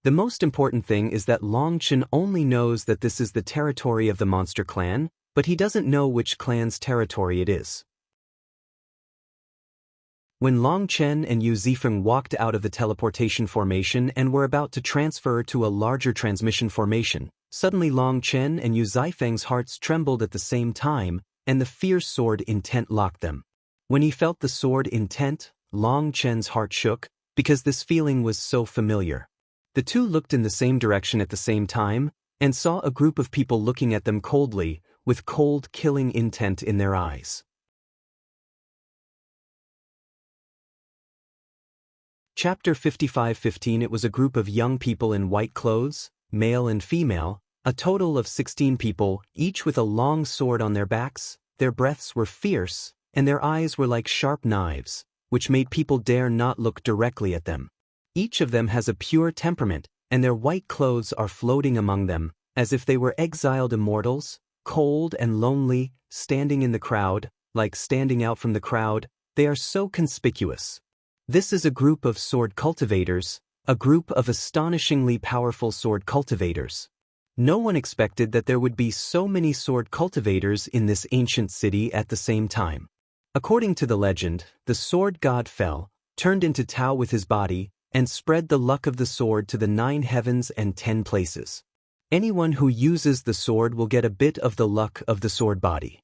The most important thing is that Long Chen only knows that this is the territory of the monster clan, but he doesn't know which clan's territory it is. When Long Chen and Yu Zifeng walked out of the teleportation formation and were about to transfer to a larger transmission formation, suddenly Long Chen and Yu Zifeng's hearts trembled at the same time, and the fierce sword intent locked them. When he felt the sword intent, Long Chen's heart shook, because this feeling was so familiar. The two looked in the same direction at the same time, and saw a group of people looking at them coldly, with cold, killing intent in their eyes. Chapter 55:15. It was a group of young people in white clothes, male and female, a total of 16 people, each with a long sword on their backs. Their breaths were fierce, and their eyes were like sharp knives, which made people dare not look directly at them. Each of them has a pure temperament, and their white clothes are floating among them, as if they were exiled immortals, cold and lonely, standing in the crowd, like standing out from the crowd. They are so conspicuous. This is a group of sword cultivators, a group of astonishingly powerful sword cultivators. No one expected that there would be so many sword cultivators in this ancient city at the same time. According to the legend, the sword god fell, turned into Tao with his body, and spread the luck of the sword to the 9 heavens and 10 places. Anyone who uses the sword will get a bit of the luck of the sword body.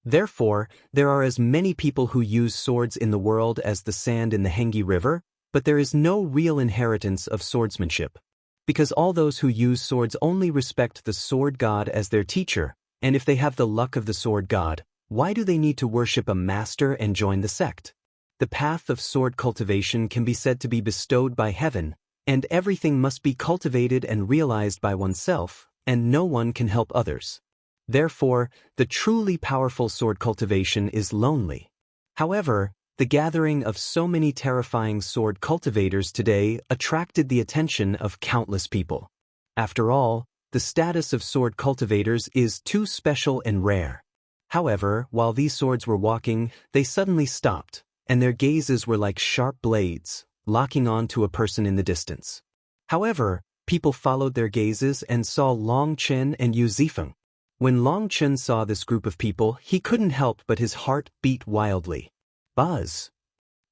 Therefore, there are as many people who use swords in the world as the sand in the Hengi River, but there is no real inheritance of swordsmanship. Because all those who use swords only respect the sword god as their teacher, and if they have the luck of the sword god, why do they need to worship a master and join the sect? The path of sword cultivation can be said to be bestowed by heaven, and everything must be cultivated and realized by oneself, and no one can help others. Therefore, the truly powerful sword cultivation is lonely. However, the gathering of so many terrifying sword cultivators today attracted the attention of countless people. After all, the status of sword cultivators is too special and rare. However, while these swords were walking, they suddenly stopped, and their gazes were like sharp blades, locking on to a person in the distance. However, people followed their gazes and saw Long Chen and Yu Zifeng. When Long Chen saw this group of people, he couldn't help but his heart beat wildly. Buzz!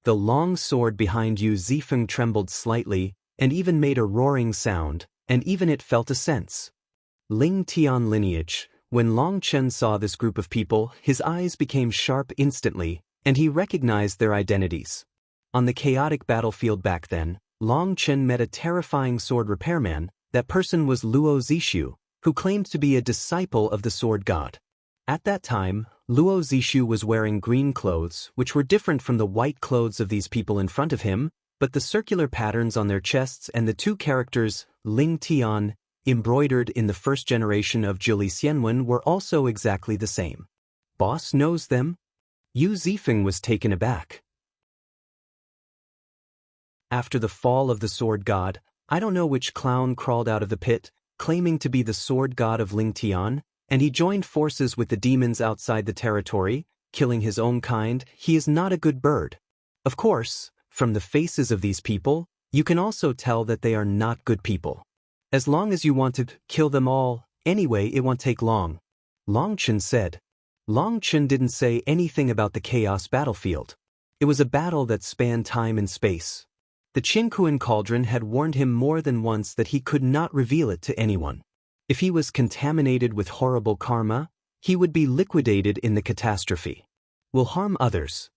The long sword behind Yu Zifeng trembled slightly, and even made a roaring sound, and even it felt a sense. Ling Tian lineage. When Long Chen saw this group of people, his eyes became sharp instantly, and he recognized their identities. On the chaotic battlefield back then, Long Chen met a terrifying sword repairman. That person was Luo Zishu, who claimed to be a disciple of the sword god. At that time, Luo Zishu was wearing green clothes, which were different from the white clothes of these people in front of him, but the circular patterns on their chests and the 2 characters, Ling Tian, embroidered in the first generation of Jili Xianwen were also exactly the same. Boss knows them? Yu Zifeng was taken aback. After the fall of the sword god, I don't know which clown crawled out of the pit, claiming to be the sword god of Ling Tian, and he joined forces with the demons outside the territory, killing his own kind. He is not a good bird. Of course, from the faces of these people, you can also tell that they are not good people. As long as you want to kill them all, anyway it won't take long. Long Chen said. Long Chen didn't say anything about the chaos battlefield. It was a battle that spanned time and space. The Qinkuan cauldron had warned him more than once that he could not reveal it to anyone. If he was contaminated with horrible karma, he would be liquidated in the catastrophe. Will harm others.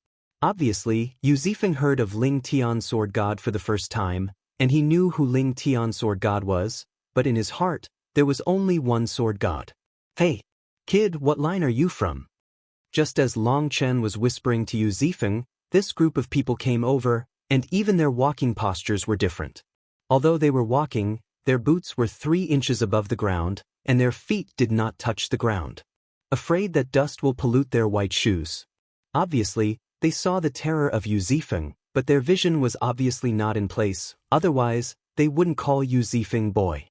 Obviously, Yu Zifeng heard of Ling Tian sword god for the first time, and he knew who Ling Tian sword god was, but in his heart, there was only one sword god. Hey, kid, what line are you from? Just as Long Chen was whispering to Yu Zifeng, this group of people came over, and even their walking postures were different. Although they were walking, their boots were 3 inches above the ground, and their feet did not touch the ground. Afraid that dust will pollute their white shoes. Obviously, they saw the terror of Yu Zifeng, but their vision was obviously not in place, otherwise, they wouldn't call Yu Zifeng boy.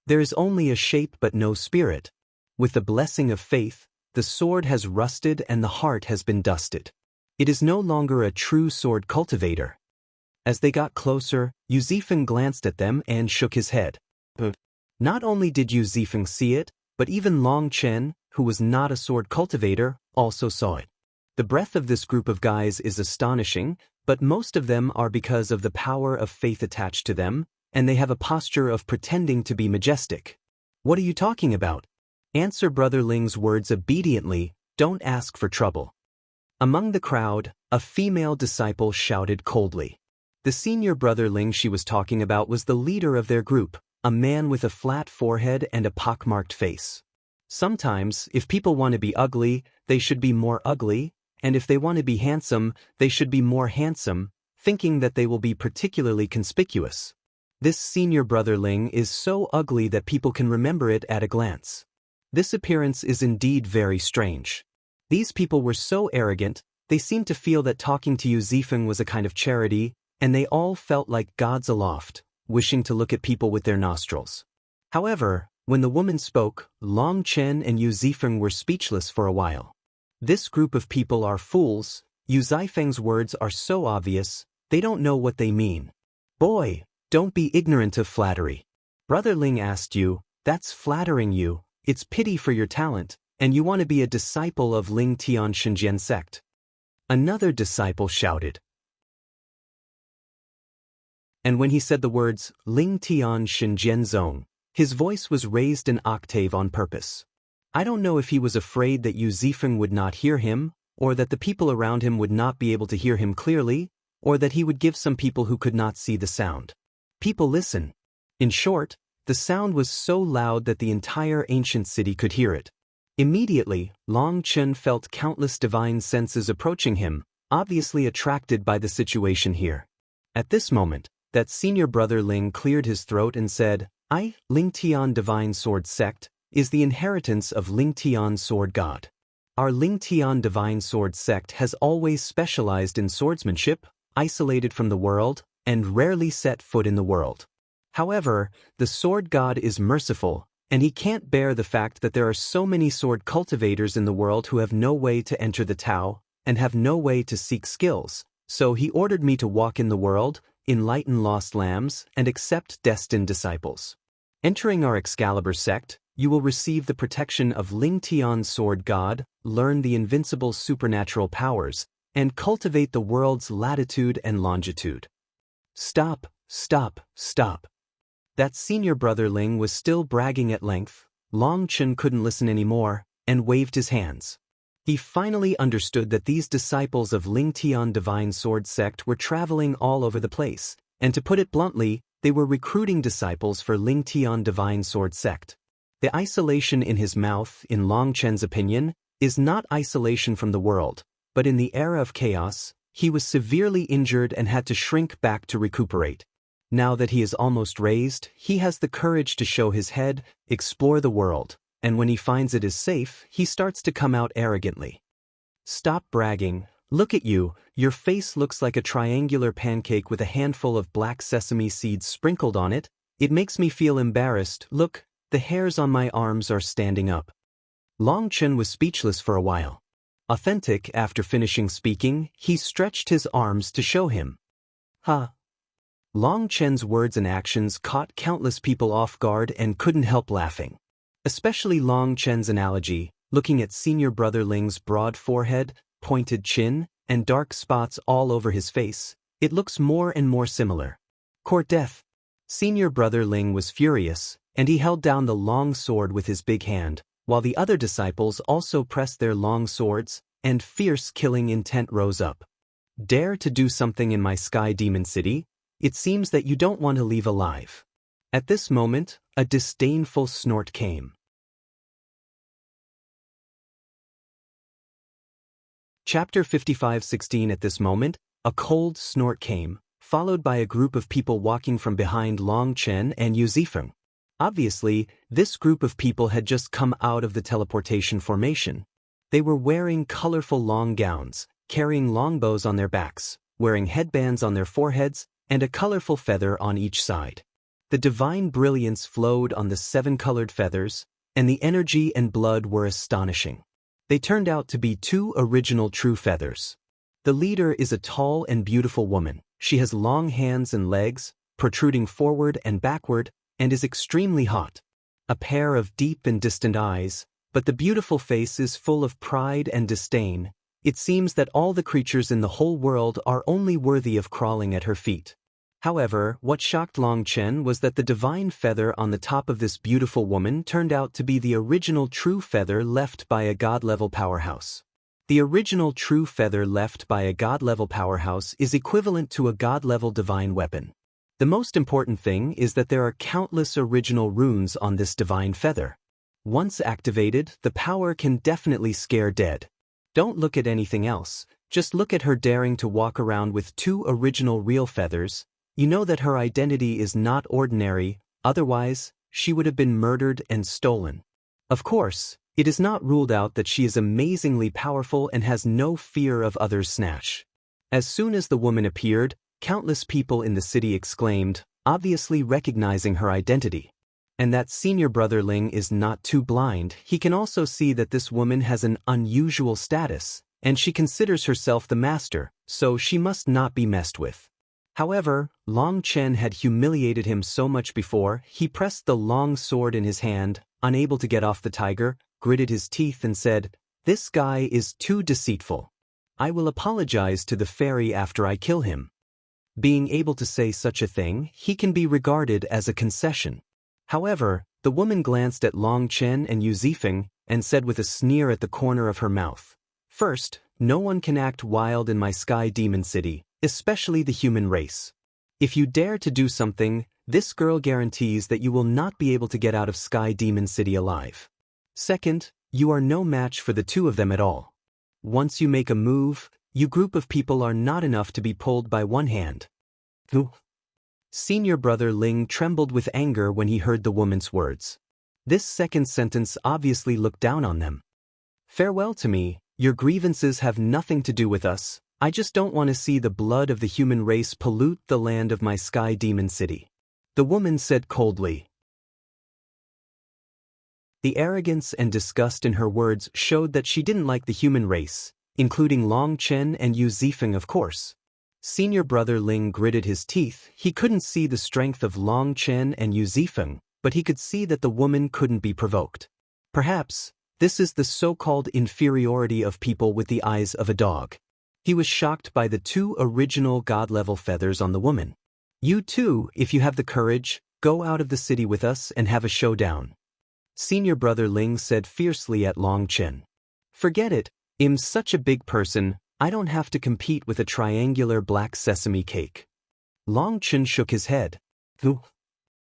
There is only a shape but no spirit. With the blessing of faith, the sword has rusted and the heart has been dusted. It is no longer a true sword cultivator. As they got closer, Yu Zifeng glanced at them and shook his head. Not only did Yu Zifeng see it, but even Long Chen, who was not a sword cultivator, also saw it. The breadth of this group of guys is astonishing. but most of them are because of the power of faith attached to them, and they have a posture of pretending to be majestic. What are you talking about? Answer Brother Ling's words obediently, don't ask for trouble. Among the crowd, a female disciple shouted coldly. The senior Brother Ling she was talking about was the leader of their group, a man with a flat forehead and a pockmarked face. Sometimes, if people want to be ugly, they should be more ugly, and if they want to be handsome, they should be more handsome, thinking that they will be particularly conspicuous. This senior Brother Ling is so ugly that people can remember it at a glance. This appearance is indeed very strange. These people were so arrogant, they seemed to feel that talking to Yu Zifeng was a kind of charity, and they all felt like gods aloft, wishing to look at people with their nostrils. However, when the woman spoke, Long Chen and Yu Zifeng were speechless for a while. This group of people are fools. Yu Zifeng's words are so obvious, they don't know what they mean. Boy, don't be ignorant of flattery. Brother Ling asked you, that's flattering you, it's pity for your talent, and you want to be a disciple of Ling Tian Shenzhen sect. Another disciple shouted. And when he said the words, Ling Tian Shenzhen Zong, his voice was raised an octave on purpose. I don't know if he was afraid that Yu Zifeng would not hear him, or that the people around him would not be able to hear him clearly, or that he would give some people who could not see the sound. People listen. In short, the sound was so loud that the entire ancient city could hear it. Immediately, Long Chen felt countless divine senses approaching him, obviously attracted by the situation here. At this moment, that senior Brother Ling cleared his throat and said, Ling Tian Divine Sword Sect, is the inheritance of Ling Tian Sword God. Our Ling Tian Divine Sword Sect has always specialized in swordsmanship, isolated from the world, and rarely set foot in the world. However, the Sword God is merciful, and he can't bear the fact that there are so many sword cultivators in the world who have no way to enter the Tao, and have no way to seek skills, so he ordered me to walk in the world, enlighten lost lambs, and accept destined disciples. Entering our Excalibur sect, you will receive the protection of Ling Tian Sword God, learn the invincible supernatural powers, and cultivate the world's latitude and longitude. Stop, stop, stop. That senior Brother Ling was still bragging at length. Long Chen couldn't listen anymore, and waved his hands. He finally understood that these disciples of Ling Tian Divine Sword Sect were traveling all over the place, and to put it bluntly, they were recruiting disciples for Ling Tian Divine Sword Sect. The isolation in his mouth, in Long Chen's opinion, is not isolation from the world, but in the era of chaos, he was severely injured and had to shrink back to recuperate. Now that he is almost raised, he has the courage to show his head, explore the world, and when he finds it is safe, he starts to come out arrogantly. Stop bragging. Look at you, your face looks like a triangular pancake with a handful of black sesame seeds sprinkled on it. It makes me feel embarrassed. Look, the hairs on my arms are standing up. Long Chen was speechless for a while. Authentic, after finishing speaking, he stretched his arms to show him. Ha! Long Chen's words and actions caught countless people off guard and couldn't help laughing. Especially Long Chen's analogy, looking at senior Brother Ling's broad forehead, pointed chin, and dark spots all over his face, it looks more and more similar. Court death. Senior Brother Ling was furious, and he held down the long sword with his big hand, while the other disciples also pressed their long swords, and fierce killing intent rose up. Dare to do something in my Sky Demon City? It seems that you don't want to leave alive. At this moment, a disdainful snort came. Chapter 55:16. At this moment, a cold snort came, followed by a group of people walking from behind Long Chen and Yu Zifeng. Obviously, this group of people had just come out of the teleportation formation. They were wearing colorful long gowns, carrying longbows on their backs, wearing headbands on their foreheads, and a colorful feather on each side. The divine brilliance flowed on the 7 colored feathers, and the energy and blood were astonishing. They turned out to be 2 original true feathers. The leader is a tall and beautiful woman. She has long hands and legs, protruding forward and backward, and is extremely hot. A pair of deep and distant eyes, but the beautiful face is full of pride and disdain. It seems that all the creatures in the whole world are only worthy of crawling at her feet. However, what shocked Long Chen was that the divine feather on the top of this beautiful woman turned out to be the original true feather left by a god-level powerhouse. The original true feather left by a god-level powerhouse is equivalent to a god-level divine weapon. The most important thing is that there are countless original runes on this divine feather. Once activated, the power can definitely scare dead. Don't look at anything else, just look at her daring to walk around with 2 original real feathers. You know that her identity is not ordinary, otherwise, she would have been murdered and stolen. Of course, it is not ruled out that she is amazingly powerful and has no fear of others' snatch. As soon as the woman appeared, countless people in the city exclaimed, obviously recognizing her identity. And that senior brother Ling is not too blind. He can also see that this woman has an unusual status, and she considers herself the master, so she must not be messed with. However, Long Chen had humiliated him so much before. He pressed the long sword in his hand, unable to get off the tiger, gritted his teeth and said, "This guy is too deceitful. I will apologize to the fairy after I kill him." Being able to say such a thing, he can be regarded as a concession. However, the woman glanced at Long Chen and Yu Zifeng and said with a sneer at the corner of her mouth, "First, no one can act wild in my Sky Demon City, especially the human race. If you dare to do something, this girl guarantees that you will not be able to get out of Sky Demon City alive. Second, you are no match for the 2 of them at all. Once you make a move, you group of people are not enough to be pulled by one hand." Senior brother Ling trembled with anger when he heard the woman's words. This second sentence obviously looked down on them. "Farewell to me, your grievances have nothing to do with us. I just don't want to see the blood of the human race pollute the land of my Sky Demon City," the woman said coldly. The arrogance and disgust in her words showed that she didn't like the human race, including Long Chen and Yu Zifeng, of course. Senior brother Ling gritted his teeth. He couldn't see the strength of Long Chen and Yu Zifeng, but he could see that the woman couldn't be provoked. Perhaps, this is the so-called inferiority of people with the eyes of a dog. He was shocked by the 2 original god-level feathers on the woman. "You too, if you have the courage, go out of the city with us and have a showdown," Senior brother Ling said fiercely at Long Chen. "Forget it, I'm such a big person, I don't have to compete with a triangular black sesame cake." Long Chen shook his head.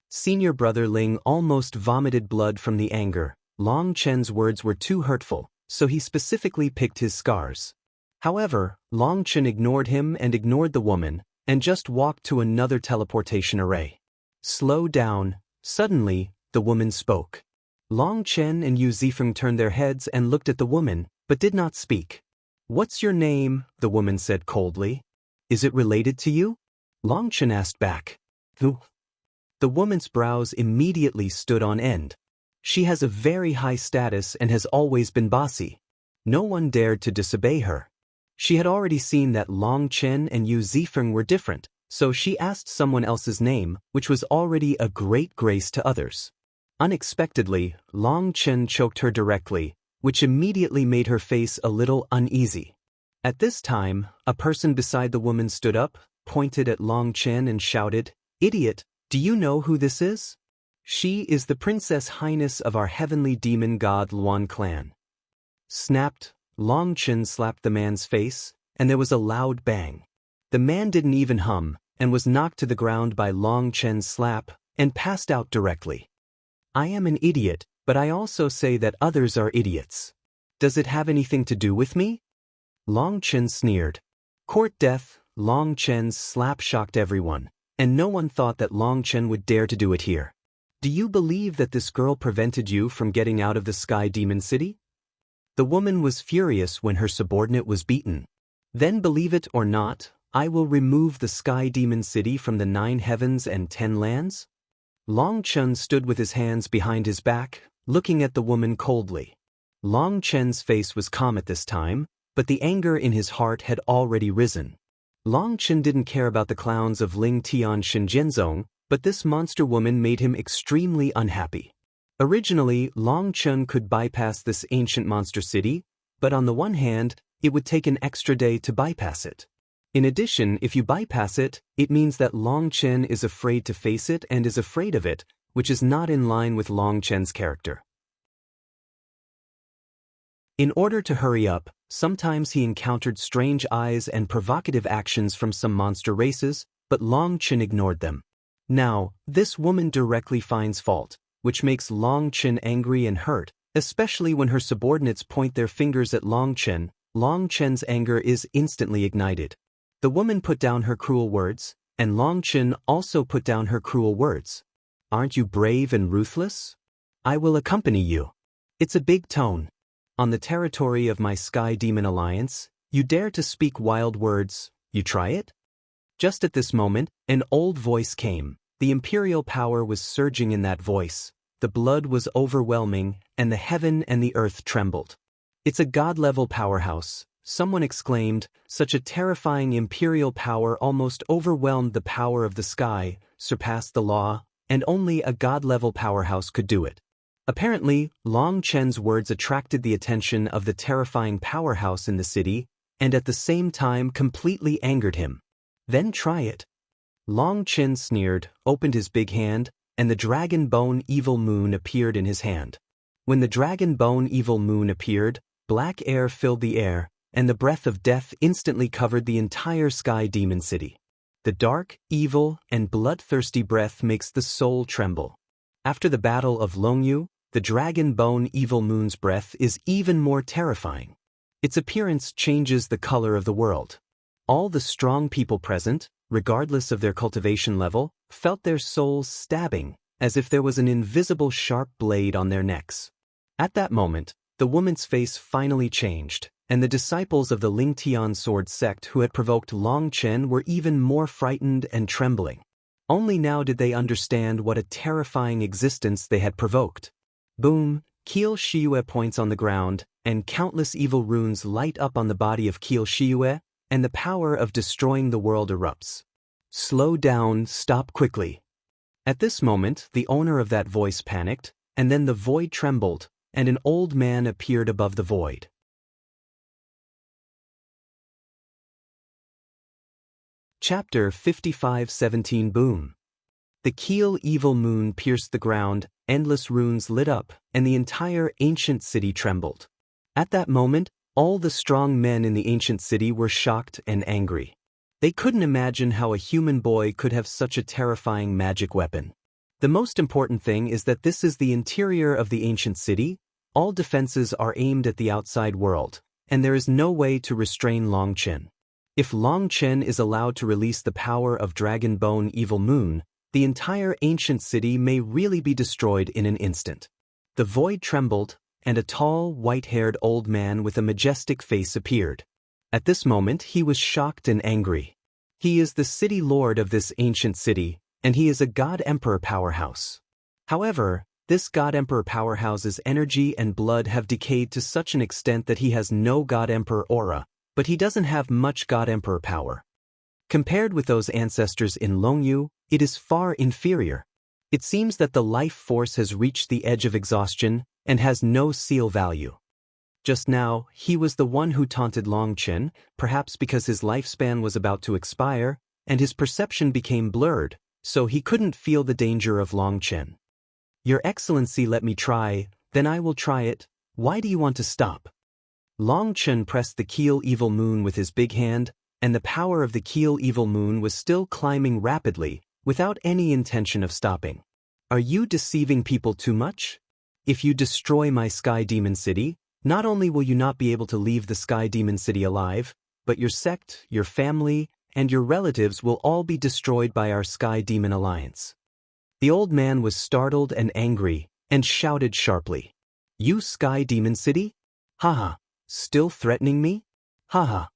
Senior brother Ling almost vomited blood from the anger. Long Chen's words were too hurtful, so he specifically picked his scars. However, Long Chen ignored him and ignored the woman, and just walked to another teleportation array. "Slow down." Suddenly, the woman spoke. Long Chen and Yu Zifeng turned their heads and looked at the woman, but did not speak. "What's your name?" the woman said coldly. "Is it related to you?" Long Chen asked back. The woman's brows immediately stood on end. She has a very high status and has always been bossy. No one dared to disobey her. She had already seen that Long Chen and Yu Zifeng were different, so she asked someone else's name, which was already a great grace to others. Unexpectedly, Long Chen choked her directly, which immediately made her face a little uneasy. At this time, a person beside the woman stood up, pointed at Long Chen and shouted, "Idiot, do you know who this is? She is the Princess Highness of our heavenly demon god Luan clan." Snapped, Long Chen slapped the man's face, and there was a loud bang. The man didn't even hum, and was knocked to the ground by Long Chen's slap, and passed out directly. "I am an idiot, but I also say that others are idiots. Does it have anything to do with me?" Long Chen sneered. Court death. Long Chen's slap shocked everyone, and no one thought that Long Chen would dare to do it here. "Do you believe that this girl prevented you from getting out of the Sky Demon City?" The woman was furious when her subordinate was beaten. "Then believe it or not, I will remove the Sky Demon City from the 9 heavens and 10 lands?" Long Chen stood with his hands behind his back, looking at the woman coldly. Long Chen's face was calm at this time, but the anger in his heart had already risen. Long Chen didn't care about the clowns of Ling Tian Shinjianzong, but this monster woman made him extremely unhappy. Originally, Long Chen could bypass this ancient monster city, but on the one hand, it would take an extra day to bypass it. In addition, if you bypass it, it means that Long Chen is afraid to face it and is afraid of it, which is not in line with Long Chen's character. In order to hurry up, sometimes he encountered strange eyes and provocative actions from some monster races, but Long Chen ignored them. Now, this woman directly finds fault, which makes Long Chen angry and hurt, especially when her subordinates point their fingers at Long Chen. Long Chen's anger is instantly ignited. The woman put down her cruel words, and Long Chen also put down her cruel words. Aren't you brave and ruthless? I will accompany you. It's a big tone. On the territory of my Sky Demon Alliance, you dare to speak wild words, you try it? Just at this moment, an old voice came. The imperial power was surging in that voice. The blood was overwhelming, and the heaven and the earth trembled. It's a god-level powerhouse, someone exclaimed. Such a terrifying imperial power almost overwhelmed the power of the sky, surpassed the law, and only a god-level powerhouse could do it. Apparently, Long Chen's words attracted the attention of the terrifying powerhouse in the city, and at the same time completely angered him. Then try it. Long Chen sneered, opened his big hand, and the Dragon Bone Evil Moon appeared in his hand. When the Dragon Bone Evil Moon appeared, black air filled the air, and the breath of death instantly covered the entire Sky Demon City. The dark, evil, and bloodthirsty breath makes the soul tremble. After the Battle of Longyu, the Dragon Bone Evil Moon's breath is even more terrifying. Its appearance changes the color of the world. All the strong people present, regardless of their cultivation level, felt their souls stabbing, as if there was an invisible sharp blade on their necks. At that moment, the woman's face finally changed, and the disciples of the Lingtian sword sect who had provoked Long Chen were even more frightened and trembling. Only now did they understand what a terrifying existence they had provoked. Boom, Qil Shiyue points on the ground, and countless evil runes light up on the body of Qil Shiyue, and the power of destroying the world erupts. Slow down, stop quickly. At this moment, the owner of that voice panicked, and then the void trembled, and an old man appeared above the void. Chapter 55:17 Boom. The Qil Evil Moon pierced the ground, endless runes lit up, and the entire ancient city trembled. At that moment, all the strong men in the ancient city were shocked and angry. They couldn't imagine how a human boy could have such a terrifying magic weapon. The most important thing is that this is the interior of the ancient city. All defenses are aimed at the outside world, and there is no way to restrain Long Chen. If Long Chen is allowed to release the power of Dragon Bone Evil Moon, the entire ancient city may really be destroyed in an instant. The void trembled, and a tall, white-haired old man with a majestic face appeared. At this moment he was shocked and angry. He is the city lord of this ancient city, and he is a God-Emperor powerhouse. However, this God-Emperor powerhouse's energy and blood have decayed to such an extent that he has no God-Emperor aura, but he doesn't have much God-Emperor power. Compared with those ancestors in Longyu, it is far inferior. It seems that the life force has reached the edge of exhaustion and has no seal value. Just now, he was the one who taunted Long Chen, perhaps because his lifespan was about to expire, and his perception became blurred, so he couldn't feel the danger of Long Chen. Your Excellency, let me try, then I will try it. Why do you want to stop? Long Chen pressed the Qil Evil Moon with his big hand, and the power of the Qil Evil Moon was still climbing rapidly, without any intention of stopping. Are you deceiving people too much? If you destroy my Sky Demon City, not only will you not be able to leave the Sky Demon City alive, but your sect, your family, and your relatives will all be destroyed by our Sky Demon Alliance. The old man was startled and angry, and shouted sharply. You Sky Demon City? Haha, still threatening me? Haha.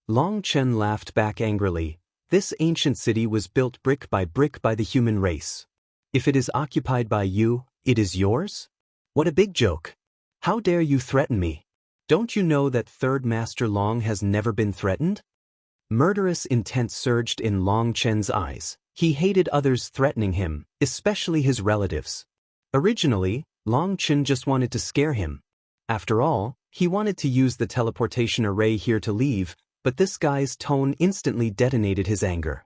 Long Chen laughed back angrily. This ancient city was built brick by the human race. If it is occupied by you, it is yours? What a big joke. How dare you threaten me? Don't you know that Third Master Long has never been threatened? Murderous intent surged in Long Chen's eyes. He hated others threatening him, especially his relatives. Originally, Long Chen just wanted to scare him. After all, He wanted to use the teleportation array here to leave, but this guy's tone instantly detonated his anger.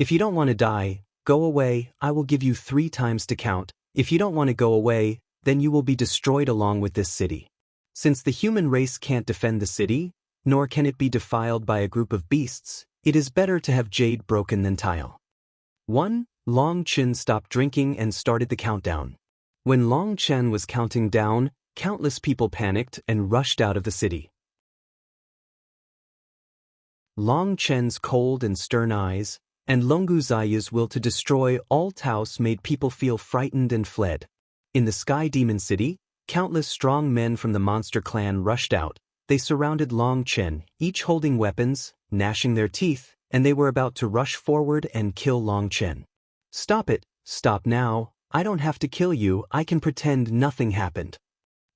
If you don't want to die, go away, I will give you 3 times to count. If you don't want to go away, then you will be destroyed along with this city. Since the human race can't defend the city, nor can it be defiled by a group of beasts, it is better to have jade broken than tile. 1. Long Chen stopped drinking and started the countdown. When Long Chen was counting down, countless people panicked and rushed out of the city. Long Chen's cold and stern eyes, and Longu Zaya's will to destroy all Taos made people feel frightened and fled. In the Sky Demon City, countless strong men from the monster clan rushed out. They surrounded Long Chen, each holding weapons, gnashing their teeth, and they were about to rush forward and kill Long Chen. Stop it, stop now, I don't have to kill you, I can pretend nothing happened.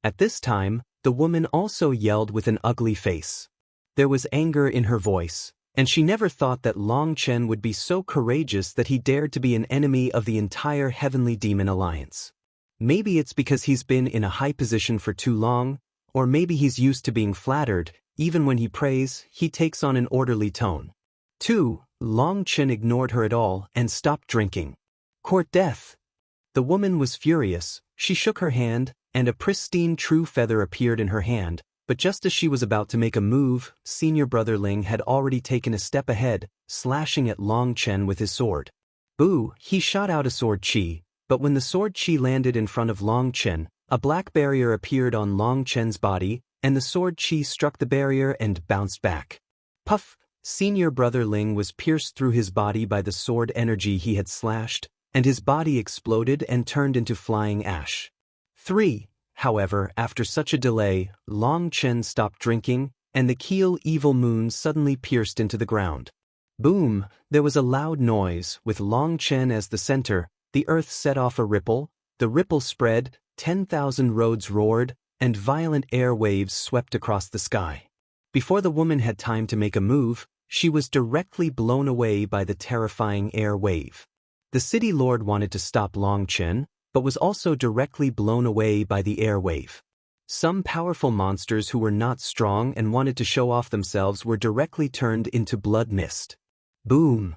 At this time, the woman also yelled with an ugly face. There was anger in her voice, and she never thought that Long Chen would be so courageous that he dared to be an enemy of the entire Heavenly Demon Alliance. Maybe it's because he's been in a high position for too long, or maybe he's used to being flattered. Even when he prays, he takes on an orderly tone. 2. Long Chen ignored her at all and stopped drinking. Court death. The woman was furious. She shook her hand, and a pristine true feather appeared in her hand, but just as she was about to make a move, senior brother Ling had already taken a step ahead, slashing at Long Chen with his sword. Boo! He shot out a sword chi, but when the sword chi landed in front of Long Chen, a black barrier appeared on Long Chen's body, and the sword chi struck the barrier and bounced back. Puff! Senior brother Ling was pierced through his body by the sword energy he had slashed, and his body exploded and turned into flying ash. 3. However, after such a delay, Long Chen stopped drinking, and the Keel Evil Moon suddenly pierced into the ground. Boom! There was a loud noise, with Long Chen as the center. The earth set off a ripple, the ripple spread, 10,000 roads roared, and violent air waves swept across the sky. Before the woman had time to make a move, she was directly blown away by the terrifying air wave. The city lord wanted to stop Long Chen, but was also directly blown away by the air wave. Some powerful monsters who were not strong and wanted to show off themselves were directly turned into blood mist. Boom!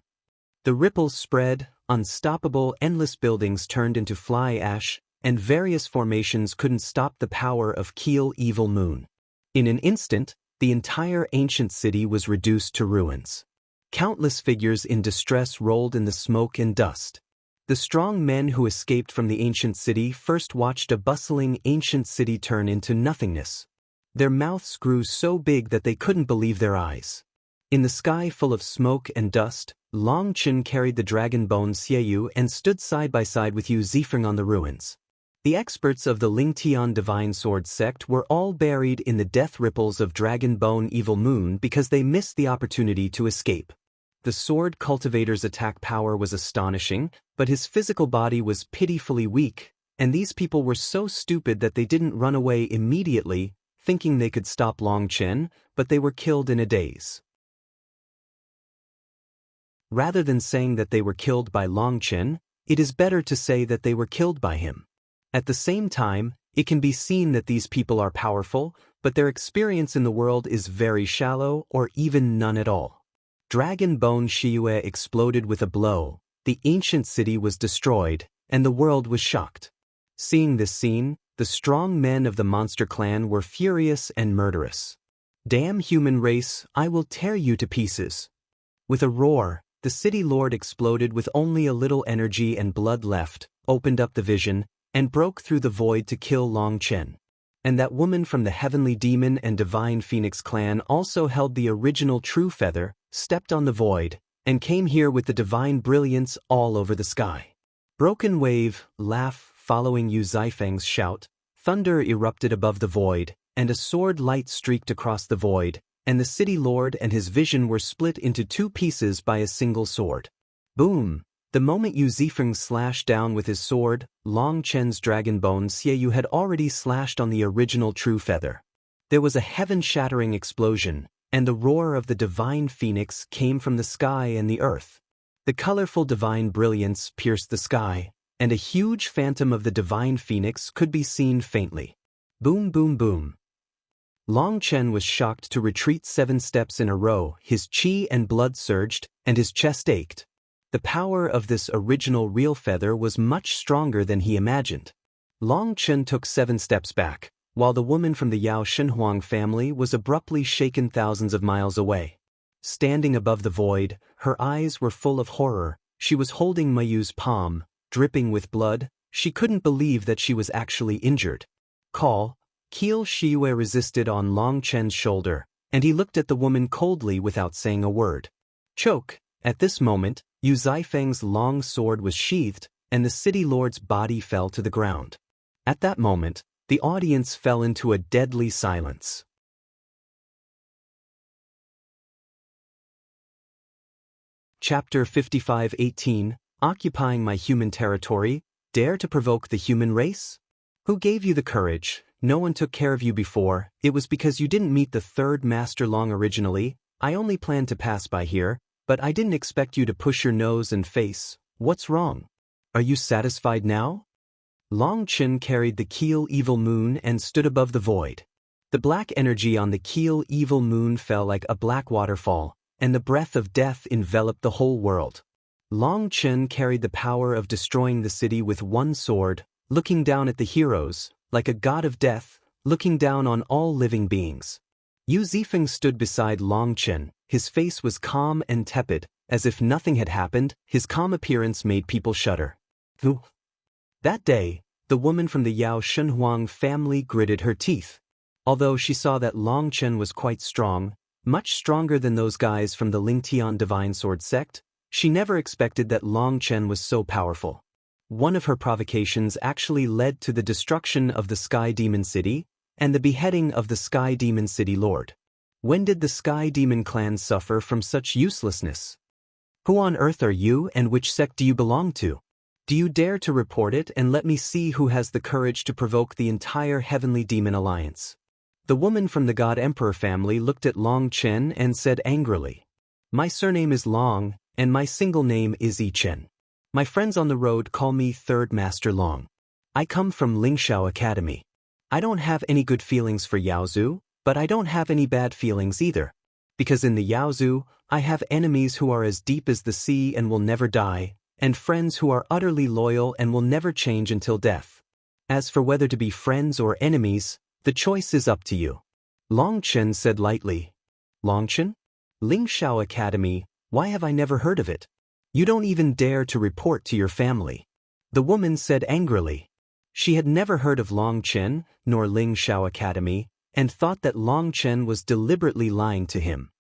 The ripples spread, unstoppable endless buildings turned into fly ash, and various formations couldn't stop the power of Keel Evil Moon. In an instant, the entire ancient city was reduced to ruins. Countless figures in distress rolled in the smoke and dust. The strong men who escaped from the ancient city first watched a bustling ancient city turn into nothingness. Their mouths grew so big that they couldn't believe their eyes. In the sky full of smoke and dust, Long Chen carried the dragon bone Xieyu and stood side by side with Yu Zifeng on the ruins. The experts of the Lingtian Divine Sword sect were all buried in the death ripples of Dragon Bone Evil Moon because they missed the opportunity to escape. The sword cultivator's attack power was astonishing, but his physical body was pitifully weak, and these people were so stupid that they didn't run away immediately, thinking they could stop Long Chen, but they were killed in a daze. Rather than saying that they were killed by Long Chen, it is better to say that they were killed by him. At the same time, it can be seen that these people are powerful, but their experience in the world is very shallow or even none at all. Dragon Bone Shiyue exploded with a blow, the ancient city was destroyed, and the world was shocked. Seeing this scene, the strong men of the monster clan were furious and murderous. Damn human race, I will tear you to pieces. With a roar, the city lord exploded with only a little energy and blood left, opened up the vision, and broke through the void to kill Long Chen. And that woman from the Heavenly Demon and Divine Phoenix clan also held the original True Feather, stepped on the void, and came here with the divine brilliance all over the sky. Broken wave, laugh, following Yu Zifeng's shout, thunder erupted above the void, and a sword light streaked across the void, and the city lord and his vision were split into 2 pieces by a single sword. Boom! The moment Yu Zifeng slashed down with his sword, Long Chen's dragon bone Xieyu had already slashed on the original True Feather. There was a heaven-shattering explosion, and the roar of the divine phoenix came from the sky and the earth. The colorful divine brilliance pierced the sky, and a huge phantom of the divine phoenix could be seen faintly. Boom, boom, boom. Long Chen was shocked to retreat 7 steps in a row. His qi and blood surged, and his chest ached. The power of this original real feather was much stronger than he imagined. Long Chen took 7 steps back, while the woman from the Yao Shenhuang family was abruptly shaken thousands of miles away. Standing above the void, her eyes were full of horror. She was holding Mayu's palm, dripping with blood. She couldn't believe that she was actually injured. Call. Keel Shiyue resisted on Long Chen's shoulder, and he looked at the woman coldly without saying a word. Choke. At this moment, Yu Zifeng's long sword was sheathed, and the city lord's body fell to the ground. At that moment, the audience fell into a deadly silence. Chapter 55:18, Occupying My Human Territory, Dare to Provoke the Human Race? Who gave you the courage? No one took care of you before. It was because you didn't meet the 3rd Master Long originally. I only planned to pass by here, but I didn't expect you to push your nose and face. What's wrong? Are you satisfied now? Long Chen carried the Keel Evil Moon and stood above the void. The black energy on the Keel Evil Moon fell like a black waterfall, and the breath of death enveloped the whole world. Long Chen carried the power of destroying the city with one sword, looking down at the heroes, like a god of death, looking down on all living beings. Yu Zifeng stood beside Long Chen. His face was calm and tepid, as if nothing had happened. His calm appearance made people shudder. That day, the woman from the Yao Shenhuang family gritted her teeth. Although she saw that Long Chen was quite strong, much stronger than those guys from the Lingtian Divine Sword sect, she never expected that Long Chen was so powerful. One of her provocations actually led to the destruction of the Sky Demon City and the beheading of the Sky Demon City Lord. When did the Sky Demon clan suffer from such uselessness? Who on earth are you, and which sect do you belong to? Do you dare to report it, and let me see who has the courage to provoke the entire Heavenly Demon Alliance? The woman from the God Emperor family looked at Long Chen and said angrily, My surname is Long, and my single name is Yi Chen. My friends on the road call me 3rd Master Long. I come from Lingshao Academy. I don't have any good feelings for Yaozu, but I don't have any bad feelings either. Because in the Yaozu, I have enemies who are as deep as the sea and will never die, and friends who are utterly loyal and will never change until death. As for whether to be friends or enemies, the choice is up to you. Long Chen said lightly. Long Chen? Lingshao Academy, why have I never heard of it? You don't even dare to report to your family. The woman said angrily. She had never heard of Long Chen, nor Lingshao Academy, and thought that Long Chen was deliberately lying to him.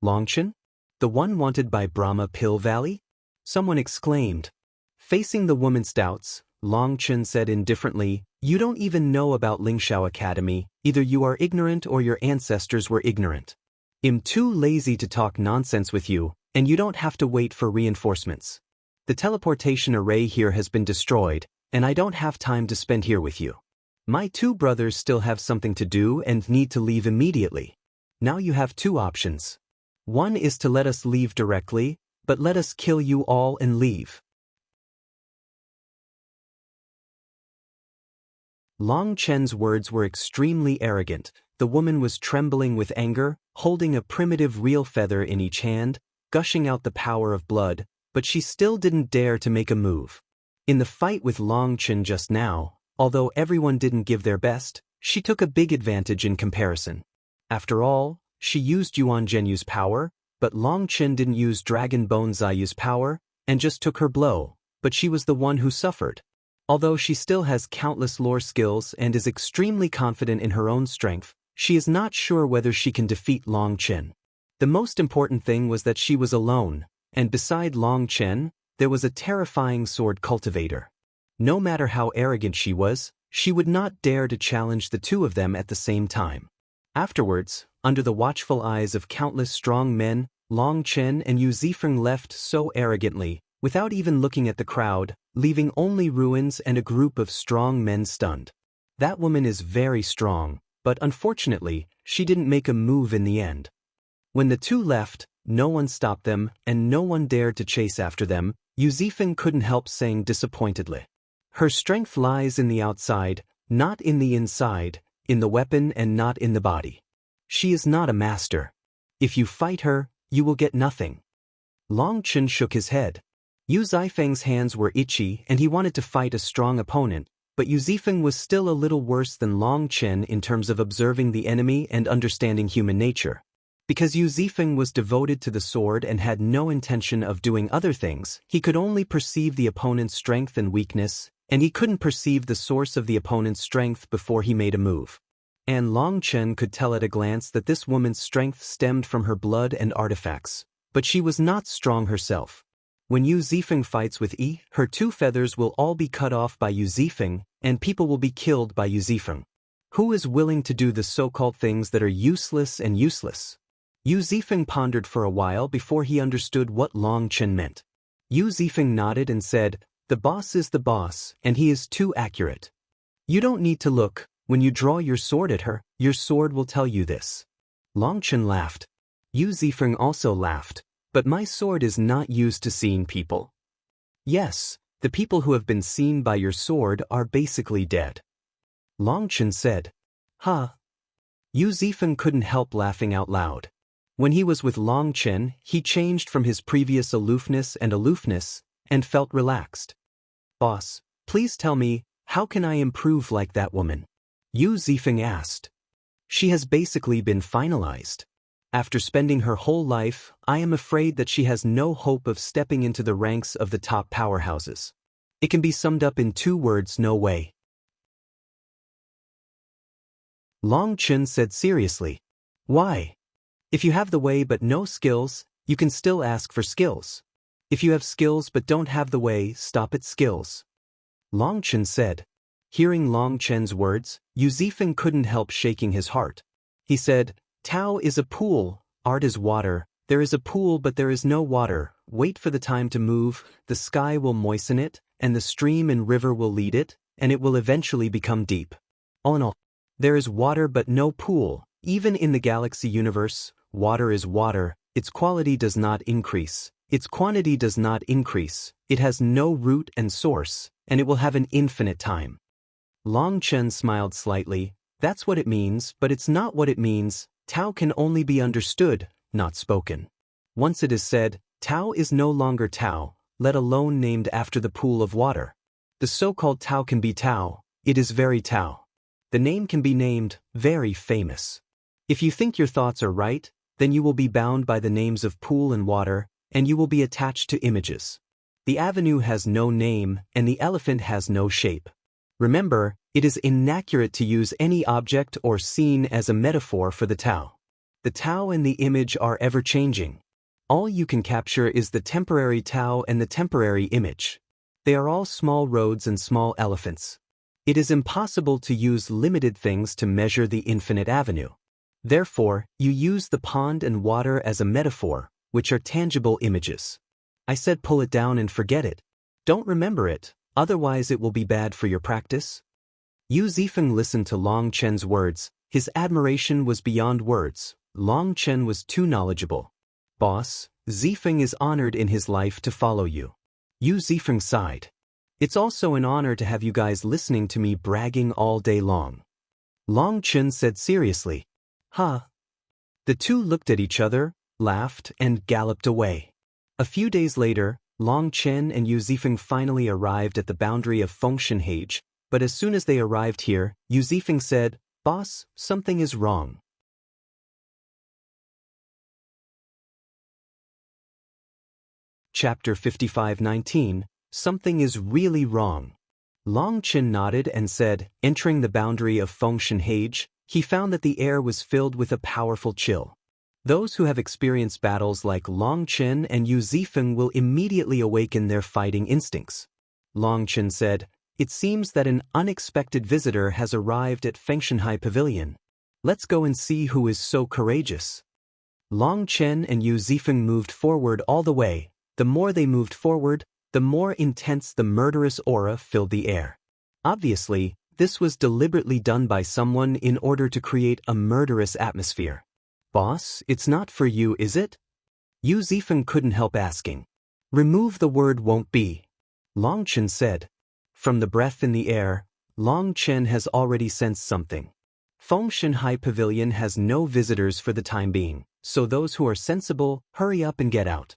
Long Chen? The one wanted by Brahma Pill Valley? Someone exclaimed. Facing the woman's doubts, Long Chen said indifferently, You don't even know about Lingshao Academy. Either you are ignorant or your ancestors were ignorant. I'm too lazy to talk nonsense with you, and you don't have to wait for reinforcements. The teleportation array here has been destroyed, and I don't have time to spend here with you. My 2 brothers still have something to do and need to leave immediately. Now you have 2 options. One is to let us leave directly, but let us kill you all and leave. Long Chen's words were extremely arrogant. The woman was trembling with anger, holding a primitive real feather in each hand, gushing out the power of blood, but she still didn't dare to make a move. In the fight with Long Chen just now, although everyone didn't give their best, she took a big advantage in comparison. After all, she used Yuan Zhenyu's power, but Long Chen didn't use Dragon Bone Zayu's power, and just took her blow, but she was the one who suffered. Although she still has countless lore skills and is extremely confident in her own strength, she is not sure whether she can defeat Long Chen. The most important thing was that she was alone, and beside Long Chen, there was a terrifying sword cultivator. No matter how arrogant she was, she would not dare to challenge the 2 of them at the same time. Afterwards, under the watchful eyes of countless strong men, Long Chen and Yu Zifeng left so arrogantly, without even looking at the crowd, leaving only ruins and a group of strong men stunned. That woman is very strong, but unfortunately, she didn't make a move in the end. When the 2 left, no one stopped them, and no one dared to chase after them. Yu Zifeng couldn't help saying disappointedly. Her strength lies in the outside, not in the inside. in the weapon and not in the body. She is not a master. If you fight her, you will get nothing. Long Chen shook his head. Yu Zifeng's hands were itchy and he wanted to fight a strong opponent, but Yu Zifeng was still a little worse than Long Chen in terms of observing the enemy and understanding human nature. Because Yu Zifeng was devoted to the sword and had no intention of doing other things, he could only perceive the opponent's strength and weakness, and he couldn't perceive the source of the opponent's strength before he made a move. And Long Chen could tell at a glance that this woman's strength stemmed from her blood and artifacts, but she was not strong herself. When Yu Zifeng fights with Yi, her 2 feathers will all be cut off by Yu Zifeng, and people will be killed by Yu Zifeng. Who is willing to do the so-called things that are useless and useless? Yu Zifeng pondered for a while before he understood what Long Chen meant. Yu Zifeng nodded and said, "The boss is the boss, and he is too accurate. You don't need to look. When you draw your sword at her, your sword will tell you this." Long Chen laughed. Yu Zifeng also laughed. "But my sword is not used to seeing people." "Yes, the people who have been seen by your sword are basically dead." Long Chen said. "Huh." Yu Zifeng couldn't help laughing out loud. When he was with Long Chen, he changed from his previous aloofness and felt relaxed. "Boss, please tell me, how can I improve like that woman?" Yu Zifeng asked. "She has basically been finalized. After spending her whole life, I am afraid that she has no hope of stepping into the ranks of the top powerhouses. It can be summed up in 2 words: no way." Long Chen said seriously. "Why? If you have the way but no skills, you can still ask for skills. If you have skills but don't have the way, stop at skills." Long Chen said. Hearing Long Chen's words, Yu Zifeng couldn't help shaking his heart. He said, "Tao is a pool, art is water. There is a pool but there is no water. Wait for the time to move, the sky will moisten it, and the stream and river will lead it, and it will eventually become deep. All in all, there is water but no pool. Even in the galaxy universe, water is water, its quality does not increase, its quantity does not increase, it has no root and source, and it will have an infinite time." Long Chen smiled slightly. "That's what it means, but it's not what it means. Tao can only be understood, not spoken. Once it is said, Tao is no longer Tao, let alone named after the pool of water. The so-called Tao can be Tao, it is very Tao. The name can be named, very famous. If you think your thoughts are right, then you will be bound by the names of pool and water, and you will be attached to images. The avenue has no name, and the elephant has no shape. Remember, it is inaccurate to use any object or scene as a metaphor for the Tao. The Tao and the image are ever-changing. All you can capture is the temporary Tao and the temporary image. They are all small roads and small elephants. It is impossible to use limited things to measure the infinite avenue. Therefore, you use the pond and water as a metaphor, which are tangible images. I said pull it down and forget it. Don't remember it, otherwise it will be bad for your practice." Yu Zifeng listened to Long Chen's words. His admiration was beyond words. Long Chen was too knowledgeable. "Boss, Zifeng is honored in his life to follow you." Yu Zifeng sighed. "It's also an honor to have you guys listening to me bragging all day long." Long Chen said seriously. "Huh." The 2 looked at each other, laughed, and galloped away. A few days later, Long Chen and Yu Zifeng finally arrived at the boundary of Fengshenhage, but as soon as they arrived here, Yu Zifeng said, "Boss, something is wrong." Chapter 55:19, Something is really wrong. Long Chen nodded and said, entering the boundary of Fengshenhage, he found that the air was filled with a powerful chill. Those who have experienced battles like Long Chen and Yu Zifeng will immediately awaken their fighting instincts. Long Chen said, "It seems that an unexpected visitor has arrived at Fengshenhai Pavilion. Let's go and see who is so courageous." Long Chen and Yu Zifeng moved forward all the way. The more they moved forward, the more intense the murderous aura filled the air. Obviously, this was deliberately done by someone in order to create a murderous atmosphere. "Boss, it's not for you, is it?" Yu Zifeng couldn't help asking. "Remove the word won't be," Long Chen said. From the breath in the air, Long Chen has already sensed something. Fengshan Pavilion has no visitors for the time being, so those who are sensible, hurry up and get out.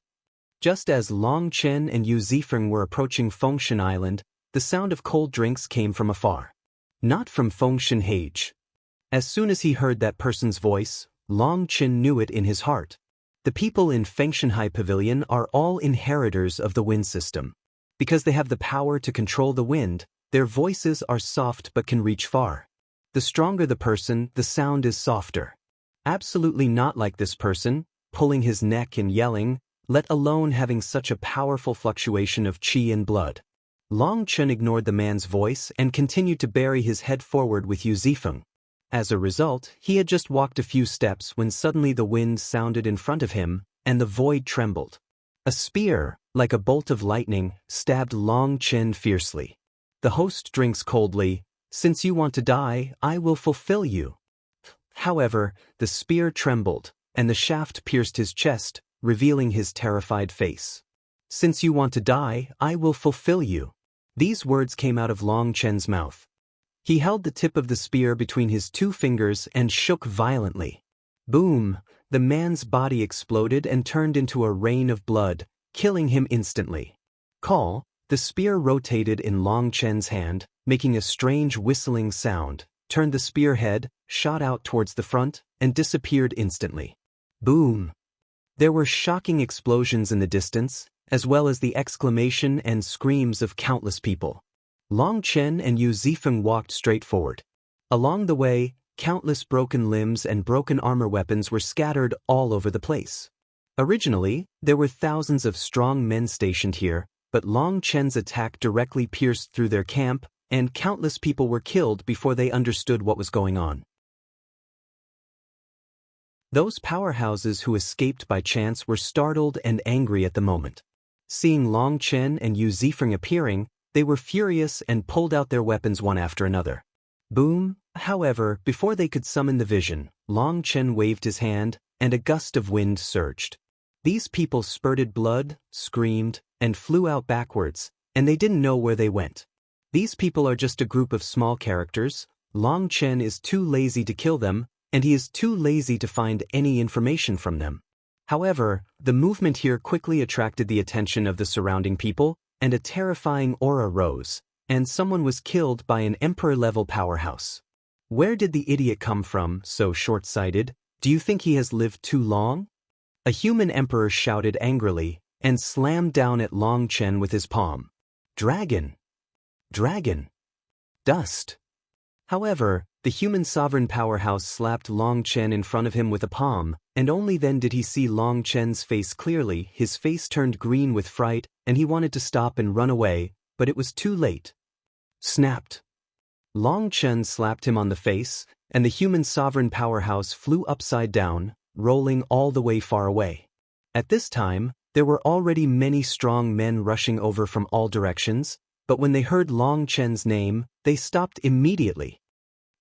Just as Long Chen and Yu Zifeng were approaching Fengshan Island, the sound of cold drinks came from afar. Not from Fengshan Hage. As soon as he heard that person's voice, Long Chen knew it in his heart. The people in Fengshan Pavilion are all inheritors of the wind system. Because they have the power to control the wind, their voices are soft but can reach far. The stronger the person, the sound is softer. Absolutely not like this person, pulling his neck and yelling, let alone having such a powerful fluctuation of qi and blood. Long Chen ignored the man's voice and continued to bury his head forward with Yu Zifeng. As a result, he had just walked a few steps when suddenly the wind sounded in front of him, and the void trembled. A spear, like a bolt of lightning, stabbed Long Chen fiercely. The host drinks coldly, "Since you want to die, I will fulfill you." However, the spear trembled, and the shaft pierced his chest, revealing his terrified face. "Since you want to die, I will fulfill you." These words came out of Long Chen's mouth. He held the tip of the spear between his two fingers and shook violently. Boom! The man's body exploded and turned into a rain of blood, killing him instantly. Call! The spear rotated in Long Chen's hand, making a strange whistling sound, turned the spearhead, shot out towards the front, and disappeared instantly. Boom! There were shocking explosions in the distance, as well as the exclamation and screams of countless people. Long Chen and Yu Zifeng walked straight forward. Along the way, countless broken limbs and broken armor weapons were scattered all over the place. Originally, there were thousands of strong men stationed here, but Long Chen's attack directly pierced through their camp, and countless people were killed before they understood what was going on. Those powerhouses who escaped by chance were startled and angry at the moment. Seeing Long Chen and Yu Zifeng appearing, they were furious and pulled out their weapons one after another. Boom! However, before they could summon the vision, Long Chen waved his hand, and a gust of wind surged. These people spurted blood, screamed, and flew out backwards, and they didn't know where they went. These people are just a group of small characters. Long Chen is too lazy to kill them, and he is too lazy to find any information from them. However, the movement here quickly attracted the attention of the surrounding people, and a terrifying aura rose, and someone was killed by an emperor-level powerhouse. Where did the idiot come from, so short-sighted? Do you think he has lived too long? A human emperor shouted angrily, and slammed down at Long Chen with his palm. Dragon! Dragon! Dust! However, the human sovereign powerhouse slapped Long Chen in front of him with a palm, and only then did he see Long Chen's face clearly. His face turned green with fright, and he wanted to stop and run away, but it was too late. Snapped! Long Chen slapped him on the face, and the human sovereign powerhouse flew upside down, rolling all the way far away. At this time, there were already many strong men rushing over from all directions, but when they heard Long Chen's name, they stopped immediately.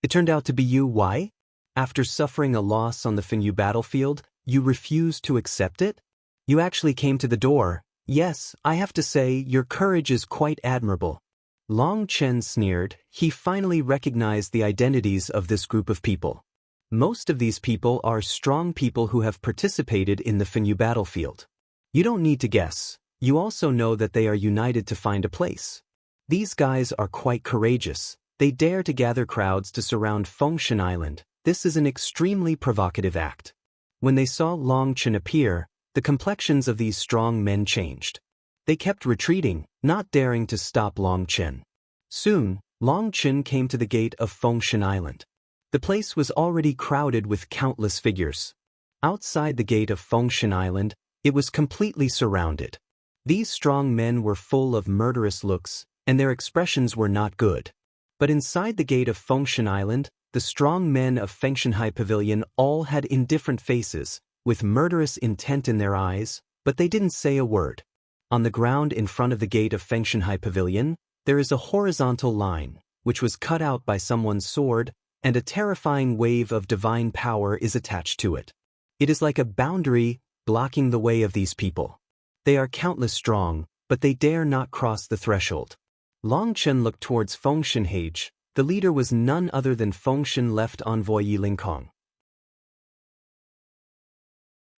It turned out to be you. Why? After suffering a loss on the Finyu battlefield, you refused to accept it? You actually came to the door. Yes, I have to say, your courage is quite admirable. Long Chen sneered. He finally recognized the identities of this group of people. Most of these people are strong people who have participated in the Finyu battlefield. You don't need to guess. You also know that they are united to find a place. These guys are quite courageous. They dare to gather crowds to surround Fengshan Island. This is an extremely provocative act. When they saw Long Chen appear, the complexions of these strong men changed. They kept retreating, not daring to stop Long Chen. Soon, Long Chen came to the gate of Fengshan Island. The place was already crowded with countless figures. Outside the gate of Fengshan Island, it was completely surrounded. These strong men were full of murderous looks, and their expressions were not good. But inside the gate of Fengshan Island, the strong men of Fengshan Pavilion all had indifferent faces, with murderous intent in their eyes, but they didn't say a word. On the ground in front of the gate of Fengshan Pavilion, there is a horizontal line, which was cut out by someone's sword, and a terrifying wave of divine power is attached to it. It is like a boundary, blocking the way of these people. They are countless strong, but they dare not cross the threshold. Long Chen looked towards Fengshan Hage, The leader was none other than Fengshen left envoy Yilingkong.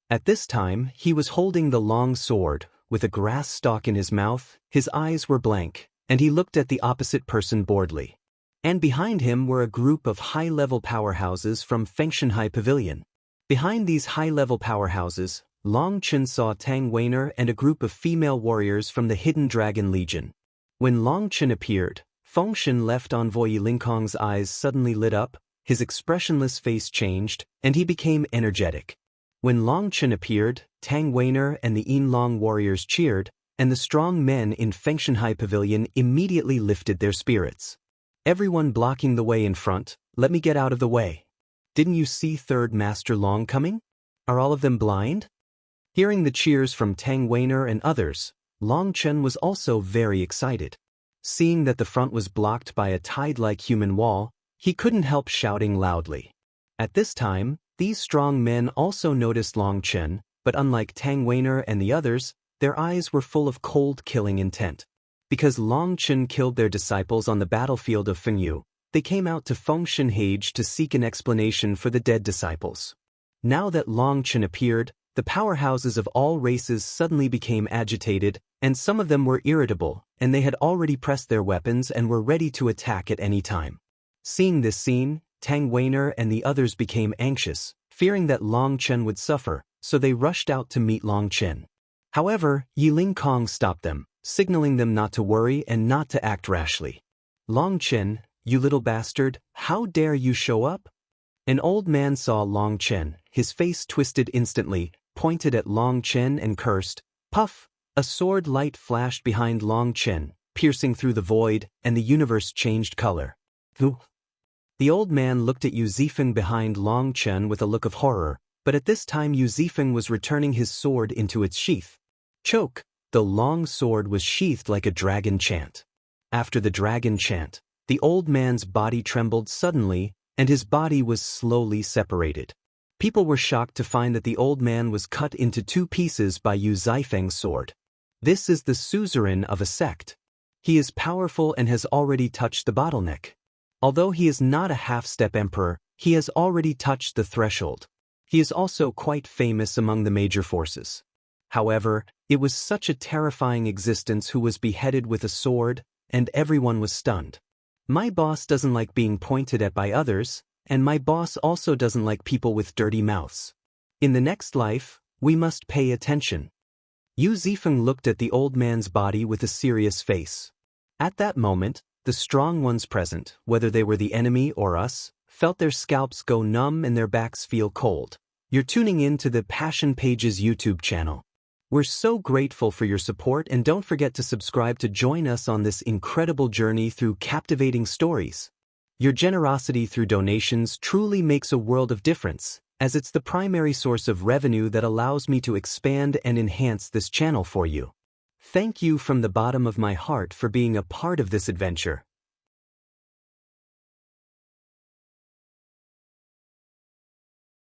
At this time, he was holding the long sword, with a grass stalk in his mouth, his eyes were blank, and he looked at the opposite person boredly. And behind him were a group of high-level powerhouses from Fengshen High Pavilion. Behind these high-level powerhouses, Long Chen saw Tang Weiner and a group of female warriors from the Hidden Dragon Legion. When Long Chen appeared, Fengshen left envoy Yilingkong's eyes suddenly lit up, his expressionless face changed, and he became energetic. When Long Chen appeared, Tang Weiner and the Yinlong warriors cheered, and the strong men in Fengshen High Pavilion immediately lifted their spirits. Everyone blocking the way in front, let me get out of the way. Didn't you see Third Master Long coming? Are all of them blind? Hearing the cheers from Tang Weiner and others, Long Chen was also very excited. Seeing that the front was blocked by a tide-like human wall, he couldn't help shouting loudly. At this time, these strong men also noticed Long Chen, but unlike Tang Weiner and the others, their eyes were full of cold killing intent. Because Long Chen killed their disciples on the battlefield of Fengyu, they came out to Fengshen Hage to seek an explanation for the dead disciples. Now that Long Chen appeared, the powerhouses of all races suddenly became agitated, and some of them were irritable, and they had already pressed their weapons and were ready to attack at any time. Seeing this scene, Tang Weiner and the others became anxious, fearing that Long Chen would suffer, so they rushed out to meet Long Chen. However, Yilingkong stopped them, signaling them not to worry and not to act rashly. Long Chen, you little bastard, how dare you show up? An old man saw Long Chen, his face twisted instantly, pointed at Long Chen and cursed. Puff! A sword light flashed behind Long Chen, piercing through the void, and the universe changed color. Who? The old man looked at Yu Zifeng behind Long Chen with a look of horror, but at this time Yu Zifeng was returning his sword into its sheath. Choke! The long sword was sheathed like a dragon chant. After the dragon chant, the old man's body trembled suddenly, and his body was slowly separated. People were shocked to find that the old man was cut into two pieces by Yu Zifeng's sword. This is the suzerain of a sect. He is powerful and has already touched the bottleneck. Although he is not a half-step emperor, he has already touched the threshold. He is also quite famous among the major forces. However, it was such a terrifying existence who was beheaded with a sword, and everyone was stunned. My boss doesn't like being pointed at by others, and my boss also doesn't like people with dirty mouths. In the next life, we must pay attention. Yu Zifeng looked at the old man's body with a serious face. At that moment, the strong ones present, whether they were the enemy or us, felt their scalps go numb and their backs feel cold. You're tuning in to the Passion Pages YouTube channel. We're so grateful for your support, and don't forget to subscribe to join us on this incredible journey through captivating stories. Your generosity through donations truly makes a world of difference, as it's the primary source of revenue that allows me to expand and enhance this channel for you. Thank you from the bottom of my heart for being a part of this adventure.